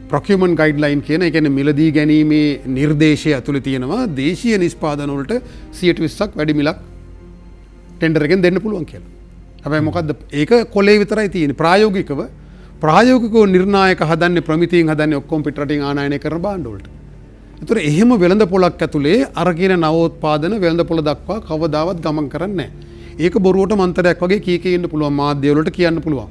procurement guideline කියන ඒ කියන්නේ මිලදී ගැනීමේ නිර්දේශය ඇතුළේ තියෙනවා දේශීය නිෂ්පාදන වලට 120ක් වැඩි මිලක් ටෙන්ඩර් එකෙන් දෙන්න පුළුවන් කියලා. හැබැයි මොකද්ද ඒක කොලේ විතරයි තියෙන්නේ ප්‍රායෝගිකව නිර්ණායක හදන්නේ ප්‍රමිතියෙන් හදන්නේ ඔක්කොම පිටරටින් ආනයනය කරන භාණ්ඩ වලට. ඒතර එහෙම වෙළඳ පොලක් ඇතුලේ අර කියන නවෝත්පාදන වෙළඳ පොල දක්වා කවදාවත් ගමන් කරන්නේ නැහැ. ඒක බොරුවට මන්තරයක් වගේ කීකේ ඉන්න පුළුවන් මාධ්‍ය වලට කියන්න පුළුවන්.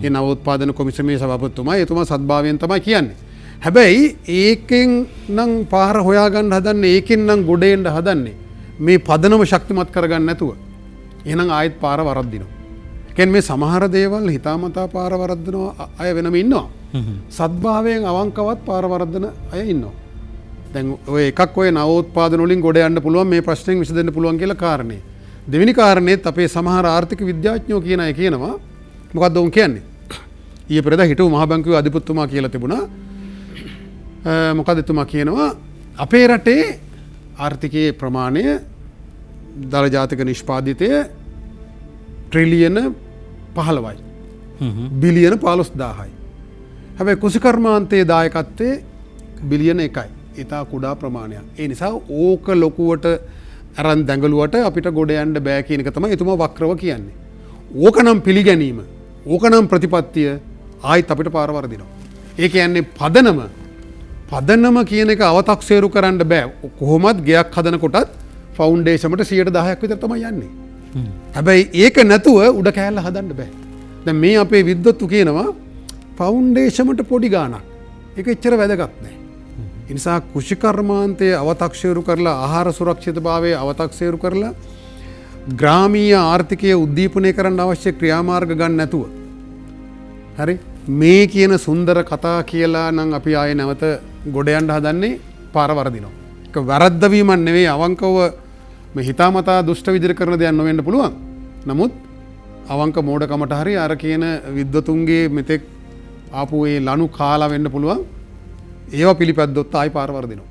ඒ නවෝත්පාදන කොමිසමේ සභාපතිතුමා එතුමා සත්භාවයෙන් තමයි කියන්නේ. හැබැයි ඒකෙන් නම් පාර හොයාගන්න හදන්නේ ඒකෙන් නම් ගොඩ එන්න හදන්නේ මේ පදනම ශක්තිමත් කරගන්න නැතුව. එහෙනම් ආයෙත් පාර වරද්දිනවා. කෙන් මේ සමහර දේවල් හිතාමතා පාර වරද්දනවා අය වෙනම ඉන්නවා. සද්භාවයෙන් අවංකවත් පාර වරද්දන අය ඉන්නවා. දැන් ඔය එකක් ඔය නවෝත්පාදන වලින් ගොඩ යන්න පුළුවන් මේ ප්‍රශ්නෙන් විසඳෙන්න පුළුවන් කියලා කාරණේ. දෙවෙනි කාරණේත් අපේ සමහර ආර්ථික විද්‍යාඥයෝ කියන අය කියනවා මොකද්ද උන් කියන්නේ? ඊයේ පෙරේදා හිටපු මහ බැංකුවේ අධිපතිතුමා කියලා තිබුණා. මොකද එතුමා කියනවා අපේ රටේ ආර්ථිකයේ ප්‍රමාණය දළ ජාතික නිෂ්පාදිතය ට්‍රිලියන 15යි. බිලියන 15000යි. හැබැයි කුසිකර්මාන්තයේ දායකත්වයේ බිලියන 1යි. ඉතා කුඩා ප්‍රමාණයක්. ඒ නිසා ඕක ලොකුවට අරන් දැඟලුවට අපිට ගොඩ යන්න බෑ කියන එක තමයි එතුමා වක්‍රව කියන්නේ. ඕකනම් පිළිගැනීම, ඕකනම් ප්‍රතිපත්තිය ආයිත් අපිට පාර වරදිනවා. ඒ කියන්නේ පදනම කියන එක අවතක්සේරු කරන්න බෑ. කොහොමත් ගයක් හදනකොටත් ෆවුන්ඩේෂන්ට 10% විතර තමයි යන්නේ. හැබැයි ඒක නැතුව උඩ කෑල්ල හදන්න බෑ. දැන් මේ අපේ විද්වත්තු කියනවා ෆවුන්ඩේෂන්ට පොඩි ගාණක්. ඒක එච්චර වැදගත් නෑ. ඒ නිසා කුෂිකර්මාන්තයේ අවතක්සේරු කරලා ආහාර සුරක්ෂිතභාවය අවතක්සේරු කරලා ග්‍රාමීය ආර්ථිකය උද්දීපනය කරන්න අවශ්‍ය ක්‍රියාමාර්ග ගන්න නැතුව හරි මේ කියන සුන්දර කතා කියලා නම් අපි ආයේ නැවත ගොඩ යන්න හදන්නේ පාර වරදිනවා. ඒක වැරද්දවීමක් නෙවෙයි අවංකව මේ හිතාමතා දුෂ්ට විදිහට කරන දෙයක් නොවෙන්න පුළුවන්. නමුත් අවංක මෝඩකමට හරි අර කියන විද්වතුන්ගේ මෙතෙක් ආපු ඒ ලනු කාලා වෙන්න පුළුවන්. ඒවා පිළිපැද්දොත් ආයි පාර වරදිනවා.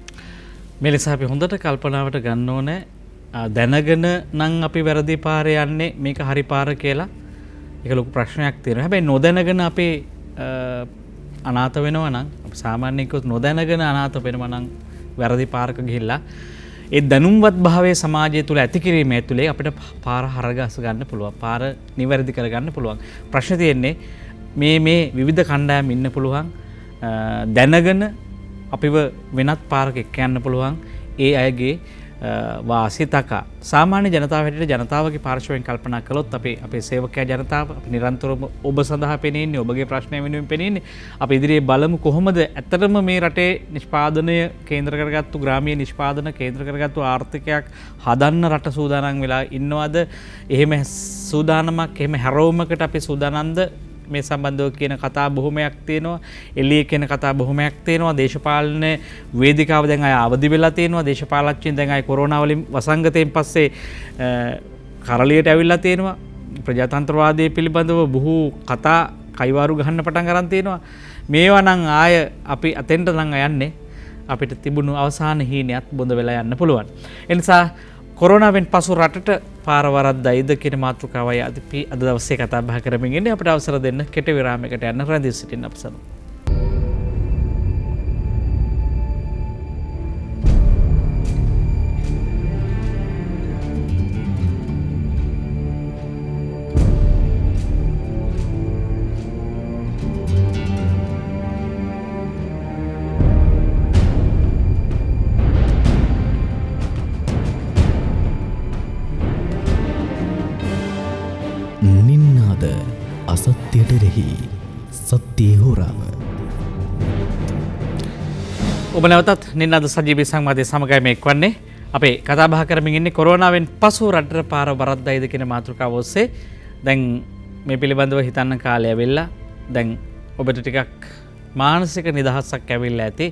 මේ ලෙස අපි හොඳට කල්පනාවට ගන්න ඕනේ දැනගෙන නම් අපි වැරදි පාරේ යන්නේ මේක හරි පාර කියලා. ඒක ලොකු ප්‍රශ්නයක් තියෙනවා. හැබැයි නොදැනගෙන අපේ අනාථ වෙනවා නම් අපි සාමාන්‍යයෙන් කිව්වොත් නොදැනගෙන අනාථ වෙනවා නම් වැරදි පාරක ගිහිල්ලා ඒ දැනුම්වත් භාවයේ සමාජය තුළ ඇති කිරීම ඇතුලේ අපිට පාර හරගස ගන්න පුළුවන්. පාර නිවැරදි කරගන්න පුළුවන්. ප්‍රශ්නේ තියෙන්නේ මේ විවිධ කණ්ඩායම් ඉන්න පුළුවන් දැනගෙන අපිව වෙනත් පාරක එක්ක යන්න පුළුවන් ඒ අයගේ වාසිතකා සාමාන්‍ය ජනතාව හැටියට ජනතාවගේ පාර්ශවයෙන් කල්පනා කළොත් අපේ සේවකයා ජනතාව අපි නිරන්තරව ඔබ සඳහා පෙනෙන්නේ ඔබගේ ප්‍රශ්නය වෙනුවෙන් පෙනෙන්නේ අපි ඉදිරියේ බලමු කොහොමද ඇත්තටම මේ රටේ නිෂ්පාදනය කේන්ද්‍ර කරගත්තු ග්‍රාමීය නිෂ්පාදන කේන්ද්‍ර කරගත්තු ආර්ථිකයක් හදන්න රට සූදානම් වෙලා ඉන්නවද එහෙම සූදානමක් එහෙම හැරවුමකට අපි සූදානම්ද මේ සම්බන්ධව කියන කතා බොහොමයක් තියෙනවා එළියේ කියන කතා බොහොමයක් තියෙනවා දේශපාලන වේදිකාව දැන් අය අවදි වෙලා තියෙනවා දේශපාලඥයන් දැන් අය කොරෝනා වලින් වසංගතයෙන් පස්සේ කරලියට ඇවිල්ලා තියෙනවා ප්‍රජාතන්ත්‍රවාදයේ පිළිබඳව බොහෝ කතා කයිවාරු ගහන්න පටන් ගන්න තියෙනවා මේවා නම් ආය අපි අතෙන්ට නම් යන්නේ අපිට තිබුණු අවසාන හීනයත් බොඳ වෙලා යන්න පුළුවන් ඒ නිසා කොරෝනාවෙන් පසු රටට පාර වරද්දයිද කියන මාතෘකාවයි අපි අද දවසේ කතා බහ කරමින් ඉන්නේ අපිට අවසර දෙන්න කෙටි විරාමයකට යන්න රැඳී සිටින්න අපසම. සත්‍යයේ හොරාව ඔබ නැවතත් නින්නාද සජීවී සංවාදයේ සමගයි මේ එක්වන්නේ අපේ කතා බහ කරමින් ඉන්නේ කොරෝනාවෙන් පසු රටට පාර වරද්දයිද කියන මාතෘකාව ඔස්සේ දැන් මේ පිළිබඳව හිතන්න කාලය ඇවිල්ලා දැන් ඔබට ටිකක් මානසික නිදහසක් ඇවිල්ලා ඇති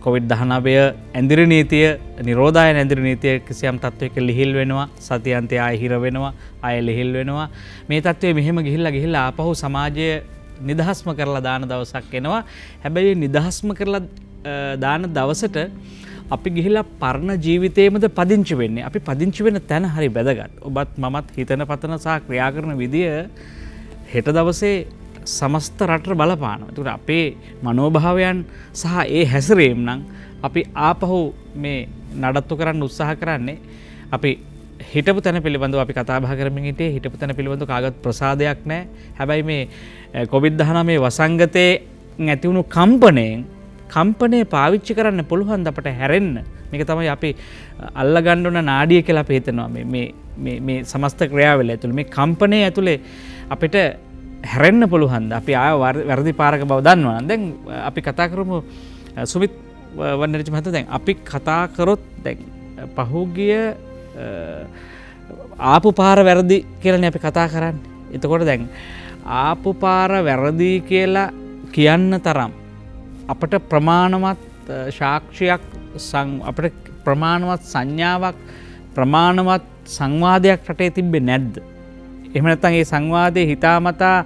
COVID-19 ඇඳිරි නීතිය නිරෝධායන ඇඳිරි නීතිය කිසියම් තත්වයක ලිහිල් වෙනවා සතියන්තය ආය හිර වෙනවා ආය ලිහිල් වෙනවා මේ තත්වයේ මෙහෙම ගිහිල්ලා ආපහු සමාජය නිදහස්ම කරලා දාන දවසක් එනවා හැබැයි නිදහස්ම කරලා දාන දවසට අපි ගිහිල්ලා පරණ ජීවිතේමද පදිංචි වෙන්නේ අපි පදිංචි වෙන තැන හරි වැදගත් ඔබත් මමත් හිතන පතන සහ ක්‍රියා කරන විදිය හෙට දවසේ සමස්ත රටට බලපානවා. ඒකට අපේ මනෝභාවයන් සහ ඒ හැසිරීම නම් අපි ආපහු මේ නඩත්තු කරන්න උත්සාහ කරන්නේ අපි හිටපු තැන පිළිබඳව අපි කතා බහ කරමින් හිටියේ හිටපු තැන පිළිබඳව කාගවත් ප්‍රසාදයක් නැහැ. හැබැයි මේ COVID-19 වසංගතයේ ඇති වුණු කම්පණය පාවිච්චි කරන්න පුළුවන් ද අපට හැරෙන්න. මේක තමයි අපි අල්ලගන්න ඕන නාඩිය කියලා අපි හිතනවා මේ සමස්ත ක්‍රියාවලිය ඇතුළේ මේ කම්පණය ඇතුලේ අපිට හැරෙන්න පුළුවන්ද අපි ආය වැරදි පාරක බව දන්නවා නම් දැන් අපි කතා කරමු සුමිත් වන්නරිච මහතා දැන් අපි කතා කරොත් දැන් පහුගිය ආපු පාර වැරදි කියලානේ අපි කතා කරන්නේ. එතකොට දැන් ආපු පාර වැරදි කියලා කියන්න තරම් අපට ප්‍රමාණවත් සාක්ෂියක් අපට ප්‍රමාණවත් සංඥාවක් ප්‍රමාණවත් සංවාදයක් රටේ තිබ්බේ නැද්ද? එහෙම නැත්නම් ඒ සංවාදයේ හිතාමතා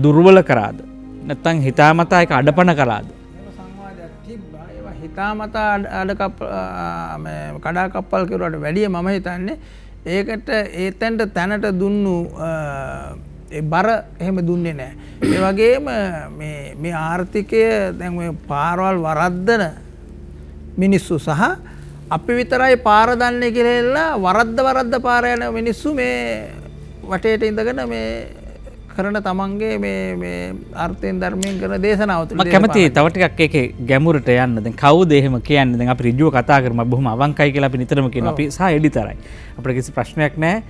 දුර්වල කරාද? නැත්නම් හිතාමතා ඒක අඩපණ කළාද? සංවාදයක් තිබ්බා. ඒවා හිතාමතා කඩාකප්පල් කෙරුවට වැඩිය මම හිතන්නේ ඒකට ඒතැන්ට තැනට දුන්නු බර එහෙම දුන්නේ නැහැ. ඒ වගේම මේ ආර්ථිකය දැන් මේ පාරවල් වරද්දන මිනිස්සු සහ අපි විතරයි පාර දන්නේ කියලා වරද්ද පාර යන මිනිස්සු මේ වටේට ඉඳගෙන මේ කරන තමන්ගේ මේ අර්ථයෙන් ධර්මයෙන් කරන දේශනාව තුළ මම කැමතියි තව ටිකක් ඒකේ ගැඹුරට යන්න. දැන් කවුද එහෙම කියන්නේ? දැන් අපි ඍජුව කතා කරමු. බොහොම අවංකයි කියලා අපි නිතරම කියනවා. අපි සහ එඩිතරයි. අපිට කිසි ප්‍රශ්නයක් නැහැ.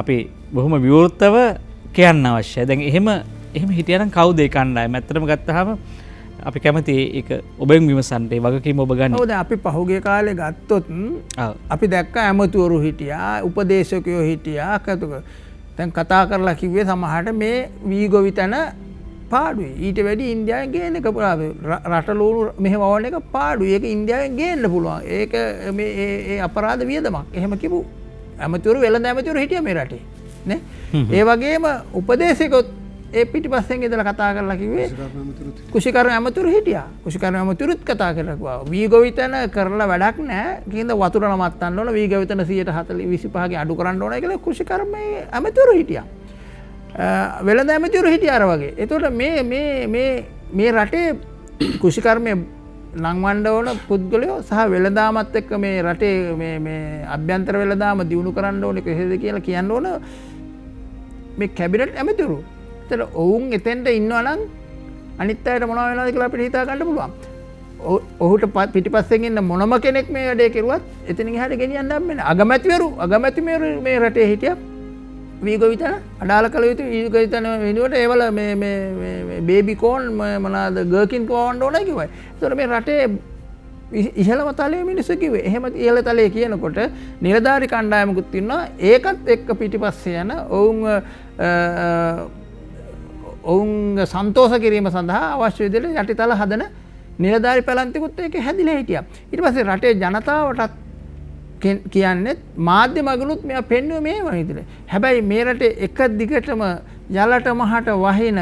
අපි බොහොම විවෘතව කියන්න අවශ්‍යයි. දැන් එහෙම හිටියනම් කවුද ඒ කණ්ඩායම? ඇත්තටම ගත්තාම අපි කැමති ඒක ඔබෙන් විමසන්න. ඒ වගකීම ඔබ ගන්න. ඔව් දැන් අපි පහුගිය කාලේ ගත්තොත් අපි දැක්ක ඇමතිවරු හිටියා, උපදේශකයෝ හිටියා. දැන් කතා කරලා කිව්වේ සමහරට මේ වී ගොවිතැන පාඩුයි. ඊට වැඩි ඉන්දියාවෙන් ගේන්න එක රටලූරු මෙහෙම වවන එක පාඩුයි. ඒක ඉන්දියාවෙන් ගේන්න පුළුවන්. ඒක මේ ඒ අපරාධ වියදමක්. එහෙම කිව්ව ඇමතිවරු වෙළඳ ඇමතිවරු හිටියා මේ රටේ. නේ? ඒ වගේම උපදේශකයොත් ඒ පිටිපස්සෙන් ඉඳලා කතා කරලා කිව්වේ කුෂිකර්ම ඇමතුරු හිටියා. කුෂිකර්ම ඇමතුරුත් කතා කරලා කිව්වා වී ගොවිතැන කරලා වැඩක් නැහැ. කින්ද වතුර නමත්තන්න ඕන වී ගොවිතැන 125 ගේ අඩු කරන්න ඕන කියලා කුෂිකර්ම ඇමතුරු හිටියා. වෙළඳ ඇමතුරු හිටියා අර වගේ. ඒතකොට මේ රටේ කුෂිකර්මයේ නංවන්න ඕන පුද්ගලයෝ සහ වෙළඳාමත් එක්ක මේ රටේ මේ අභ්‍යන්තර වෙළඳාම දියුණු කරන්න ඕනේ කොහෙද කියලා කියන්න ඕන මේ කැබිනට් ඇමතුරු. එතන ඔවුන් එතෙන්ට ඉන්නවා නම් අනිත් අයට මොනව වෙනවද කියලා අපිට හිතා ගන්න පුළුවන්. ඔහුට පිටිපස්සෙන් ඉන්න මොනම කෙනෙක් මේ වැඩේ කෙරුවත් එතනින් එහාට ගෙනියන්න හම්බෙන්නේ. අගමැතිවරු මේ රටේ හිටියා. වී ගොවිතැන අඩාල කළ යුතු වී ගොවිතැන වෙනුවට ඒවල මේ බේබි කෝන් මොනවාද ගර්කින් කවන්න ඕනයි කිව්වා. ඒතකොට මේ රටේ ඉහළම තලයේ මිනිස්සු කිව්වේ. එහෙම ඉහළ තලයේ කියනකොට නිලධාරි කණ්ඩායමකුත් ඉන්නවා. ඒකත් එක්ක පිටිපස්සේ යන ඔවුන් සන්තෝෂ කිරීම සඳහා අවශ්‍ය විදිහට යටිතල හදන නිලධාරි පැලැන්තිකුත් ඒකේ හැදිලා හිටියා. ඊට පස්සේ රටේ ජනතාවටත් කියන්නේ මාධ්‍ය මගලුත් මෙයා පෙන්වුවේ මේ වගේ. හැබැයි මේ රටේ එක දිගටම යලට මහට වහින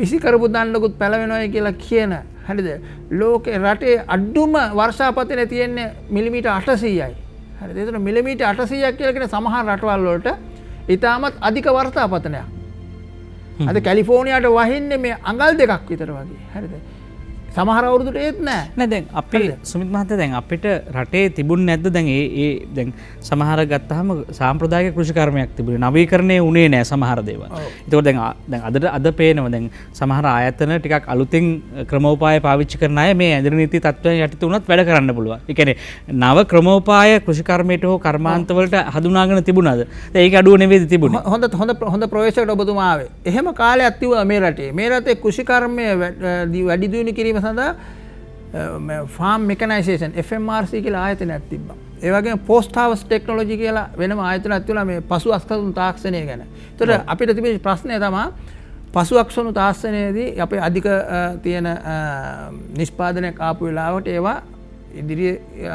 විසි කරපු දණ්ඩකුත් පැලවෙනවයි කියලා කියන හරිද? ලෝකේ රටේ අඩුම වර්ෂාපතන තියෙන්නේ මිලිමීටර් 800යි. හරිද? ඒතර මිලිමීටර් 800ක් කියලා කියන සමහර රටවල් වලට ඉතාමත් අධික වර්ෂාපතනයක්. අද කැලිෆෝනියාට වහින්නේ මේ අඟල් 2ක් විතර වගේ. හරිද? සමහර අවුරුදුට ඒත් නෑ. නෑ දැන් අපි සුමිත් මහත්තයා දැන් අපිට රටේ තිබුණ නැද්ද දැන් ඒ දැන් සමහර ගත්තාම සාම්ප්‍රදායික කෘෂිකර්මයක් තිබුණේ නවීකරණය වුණේ නෑ සමහර දේවල්. ඒකෝට දැන් අද පේනවා දැන් සමහර ආයතන ටිකක් අලුතින් ක්‍රමෝපාය පාවිච්චි කරන අය මේ ඇඳිරි නීති තත්ත්වයන් යටතේ උනත් වැඩ කරන්න පුළුවන්. ඒ කියන්නේ නව ක්‍රමෝපාය කෘෂිකර්මයට හෝ කර්මාන්ත වලට හඳුනාගෙන තිබුණාද? දැන් ඒක අඩුව නෙවෙයිද තිබුණේ? හොඳ ප්‍රවේශකට ඔබතුමා ආවේ. එහෙම කාලයක් තිබුණා මේ රටේ. මේ රටේ කෘෂිකර්මය වැඩි දියුණු කිරීම සඳහා ෆාම් මෙකනයිසේෂන් FMRC කියලා ආයතනයක් තිබ්බා. ඒ වගේම පෝස්ට් හාවස්ට් ටෙක්නොලොජි කියලා වෙනම ආයතනයක් තිබුණා මේ පසු අස්කසුන් තාක්ෂණය ගැන. ඒතර අපිට තිබෙන ප්‍රශ්නය තමයි පසු අස්කසුන් තාක්ෂණයේදී අපේ අධික තියෙන නිෂ්පාදනයක් ආපු වෙලාවට ඒවා ඉදිරියේ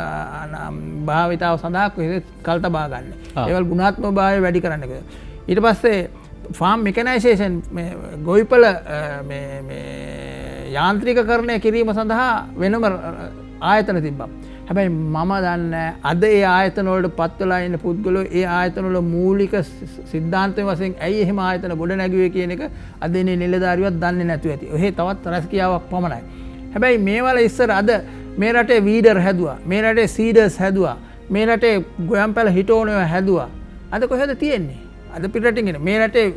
භාවිතාව සඳහා කොහෙද කල් තබා ගන්න. ඒවල ගුණාත්මක භාවය වැඩි කරන්න කියලා. ඊට පස්සේ ෆාම් මෙකනයිසේෂන් මේ ගොවිපළ යාන්ත්‍රිකකරණය කිරීම සඳහා වෙනම ආයතන තිබ්බා. හැබැයි මම දන්නේ අද ඒ ආයතන වලට පත් වෙලා ඉන්න පුද්ගලයෝ ඒ ආයතන වල මූලික સિદ્ધාන්තය වශයෙන් ඇයි එහෙම ආයතන ගොඩ නැගුවේ කියන එක අද ඉන්නේ නිලධාරියවත් දන්නේ නැතුව ඇති. ඔහේ තවත් රැස්කියාවක් පමණයි. හැබැයි මේවල ඉස්සර අද මේ රටේ වීඩර් හැදුවා. මේ රටේ සීඩර්ස් හැදුවා. මේ රටේ ගොයම් පැල හිටෝනෝ හැදුවා. අද කොහෙද තියෙන්නේ? අද පිටරටින් එන මේ රටේ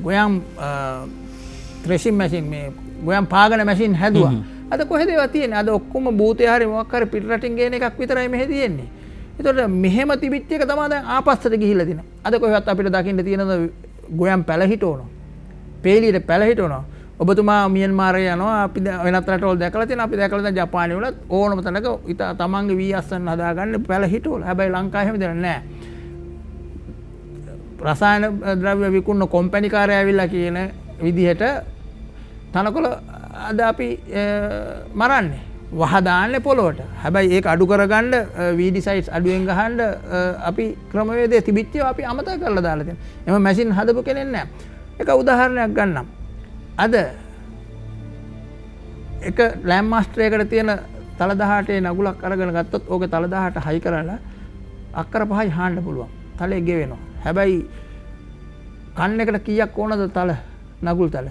ගොයම් ත්‍රෙෂින් මැෂින් මේ ගොයම් පාගන මැෂින් හැදුවා. අද කොහෙද ඒවා තියෙන්නේ? අද ඔක්කොම භූතය හරි මොකක් හරි පිටරටින් ගේන එකක් විතරයි මෙහෙ තියෙන්නේ. ඒතකොට මෙහෙම තිබිච්ච එක තමයි දැන් ආපස්සට ගිහිල්ලා තියෙන්නේ. අද කොහෙවත් අපිට දකින්න තියෙනද ගොයම් පැල හිටවනවා. පේලියට පැල හිටවනවා. ඔබතුමා මියන්මාරේ යනවා අපි වෙනත් රටවල් දැකලා තියෙනවා. අපි දැකලා දැන් ජපානයේ වලත් ඕනම තැනක තමන්ගේ වී අස්සන්න හදාගන්න පැල හිටවල. හැබැයි ලංකාවේ එහෙම දෙයක් නැහැ. රසායන ද්‍රව්‍ය විකුණන කොම්පැනිකාරය ඇවිල්ලා කියන විදිහට තනකොළ අද අපි මරන්නේ වහදාන්නේ පොළොවට. හැබැයි ඒක අඩු කරගන්න වීඩිසයිඩ්ස් අඩුවෙන් ගහන්න අපි ක්‍රමවේදය තිබිච්චව අපි අමතක කරලා දාලා තියෙනවා. එම මැෂින් හදපු කෙනෙක් නැහැ. එක උදාහරණයක් ගන්නම්. අද එක ලෑම් මාස්ටර් එකකට තියෙන තල 18 නගුලක් අරගෙන ගත්තොත් ඕකේ තල 18 හයි කරලා අක්කර 5යි හාන්න පුළුවන්. තලේ ගෙවෙනවා. හැබැයි කන් එකට කීයක් ඕනද තල නගුල් තල?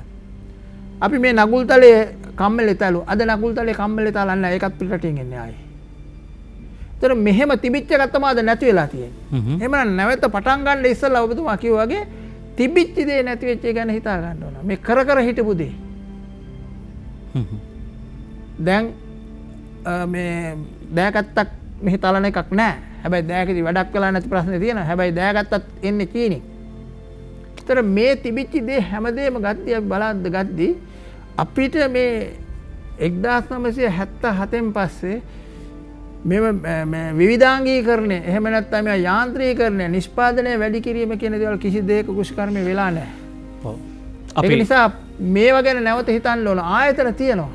අපි මේ නගුල් තලයේ කම්මලේ තලු අද නගුල් තලයේ කම්මලේ තලන්න ඒකත් පිටරටින් එන්නේ ආයේ. ඒතර මෙහෙම තිබිච්ච එකක් තමයි අද නැති වෙලා තියෙන්නේ. එහෙමනම් නැවත පටන් ගන්න ඉස්සෙල්ලා ඔබතුමා කිව්වා වගේ තිබිච්ච දේ නැති වෙච්ච එක ගැන හිතා ගන්න ඕන. මේ කර කර හිටපු දේ. දැන් මේ දෑකත්තක් මෙහි තලන එකක් නැහැ. හැබැයි දෑකදී වැඩක් කළා නැති ප්‍රශ්නේ තියෙනවා. හැබැයි දෑකත්තත් එන්නේ චීනෙන්. ඒතර මේ තිබිච්ච දේ හැමදේම ගද්දී අපි බලද්ද ගද්දී අපිට මේ 1977න් පස්සේ මේ විවිධාංගීකරණය එහෙම නැත්නම් මේ යාන්ත්‍රීකරණය නිෂ්පාදනය වැඩි කිරීම කියන දේවල් කිසි දෙයක කුෂ්කර්මය වෙලා නැහැ. ඔව්. ඒක නිසා මේවා ගැන නැවත හිතන්න ඕන. ආයතන තියෙනවා.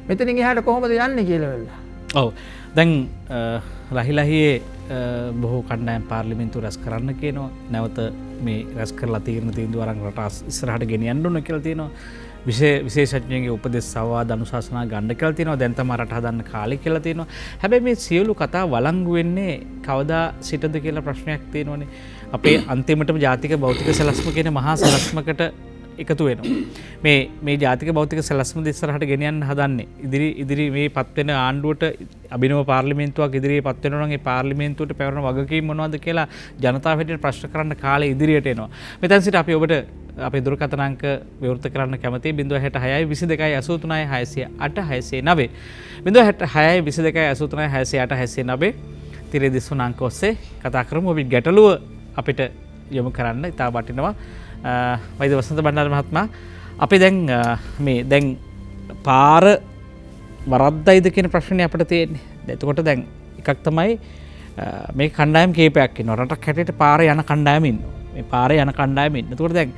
මෙතනින් එහාට කොහොමද යන්නේ කියලා වෙලා. ඔව්. දැන් ලහිලහියේ බොහෝ කණ්ඩායම් පාර්ලිමේන්තුව රැස් කරන්න කියනවා. නැවත මේ රැස් කරලා තියෙන තීන්දුව අරන් රට ඉස්සරහට ගෙනියන්න ඕන කියලා තියෙනවා. විශේෂඥයන්ගේ උපදෙස් සවාද අනුශාසනා ගන්න කියලා තියෙනවා. දැන් තමයි රට හදන්න කාලේ කියලා තියෙනවා. හැබැයි මේ සියලු කතා වළංගු වෙන්නේ කවදා සිටද කියලා ප්‍රශ්නයක් තියෙනවනේ. අපේ අන්තිමටම ජාතික භෞතික සැලැස්ම කියන මහා සැලැස්මකට එකතු වෙනවා. මේ ජාතික භෞතික සැලැස්ම ඉස්සරහට ගෙනියන්න හදන්නේ. ඉදිරි මේ පත්වෙන ආණ්ඩුවට අභිනව පාර්ලිමේන්තුවක් ඉදිරියේ පත් වෙනවා නම් ඒ පාර්ලිමේන්තුවට පැවරෙන වගකීම් මොනවද කියලා ජනතාව හැටියට ප්‍රශ්න කරන්න කාලේ ඉදිරියට එනවා. මෙතන සිට අපි ඔබට අපේ දුරකථන අංක විවෘත කරන්න කැමතියි 066 22 83 608 609 066 22 83 608 609 තිරේ දිස්වන අංක ඔස්සේ කතා කරමු. අපි ගැටලුව අපිට යොමු කරන්න ඉතා වටිනවා. වෛද්‍ය වසන්ත බණ්ඩාර මහත්මයා අපි දැන් පාර වරද්දයිද කියන ප්‍රශ්නේ අපිට තියෙන්නේ. එතකොට දැන් එකක් තමයි මේ කණ්ඩායම් කීපයක් ඉන්නවා. රටක් හැටියට පාරේ යන කණ්ඩායම ඉන්නවා. මේ පාරේ යන කණ්ඩායම ඉන්න. එතකොට දැන්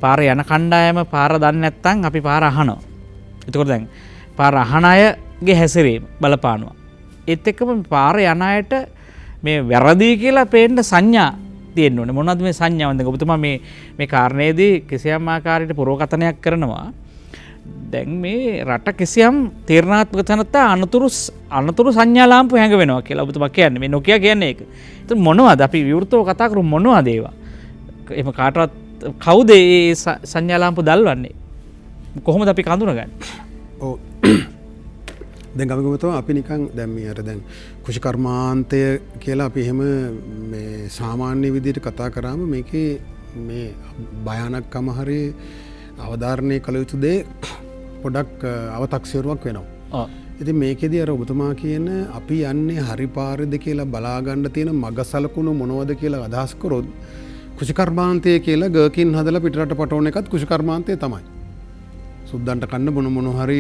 පාරේ යන කණ්ඩායම පාර දන්නේ නැත්නම් අපි පාර අහනවා. එතකොට දැන් පාර අහන අයගේ හැසිරීම බලපානවා. ඒත් එක්කම පාරේ යන අයට මේ වැරදි කියලා පේන්න සංඥා තියෙන්න ඕනේ. මොනවද මේ සංඥාවන්? දැන් ඔබතුමා මේ කාරණේදී කිසියම් ආකාරයකට පුරෝකථනයක් කරනවා. දැන් මේ රට කිසියම් තීරණාත්මක තැනත්තා අනතුරු සංඥා ලාම්පු හැඟ වෙනවා කියලා ඔබතුමා කියන්නේ. මේ නොකිය කියන්නේ ඒක. ඒත් මොනවද අපි විවෘතව කතා කරමු මොනවද ඒවා? එහෙම කාටවත් කවුද මේ සංඥා ලාම්පු දැල්වන්නේ? කොහොමද අපි හඳුනගන්නේ? ඔව්. දැන් ගමගමතම අපි නිකන් දැන් මේ අර දැන් කුෂිකර්මාන්තය කියලා අපි එහෙම මේ සාමාන්‍ය විදිහට කතා කරාම මේකේ මේ භයානකම හරි අවධාරණය කළ යුතු දේ පොඩක් අව탁සිරුවක් වෙනවා. ඉතින් මේකෙදී අර ඔබතුමා කියන අපි යන්නේ හරි පාරද කියලා බලා ගන්න තියෙන මග සලකුණු මොනවද කියලා අදහස් කරොත් කුෂිකර්මාන්තය කියලා ගර්කින් හදලා පිටරට පටවන එකත් කුෂිකර්මාන්තය තමයි. සුද්දන්ට කන්න මොන හරි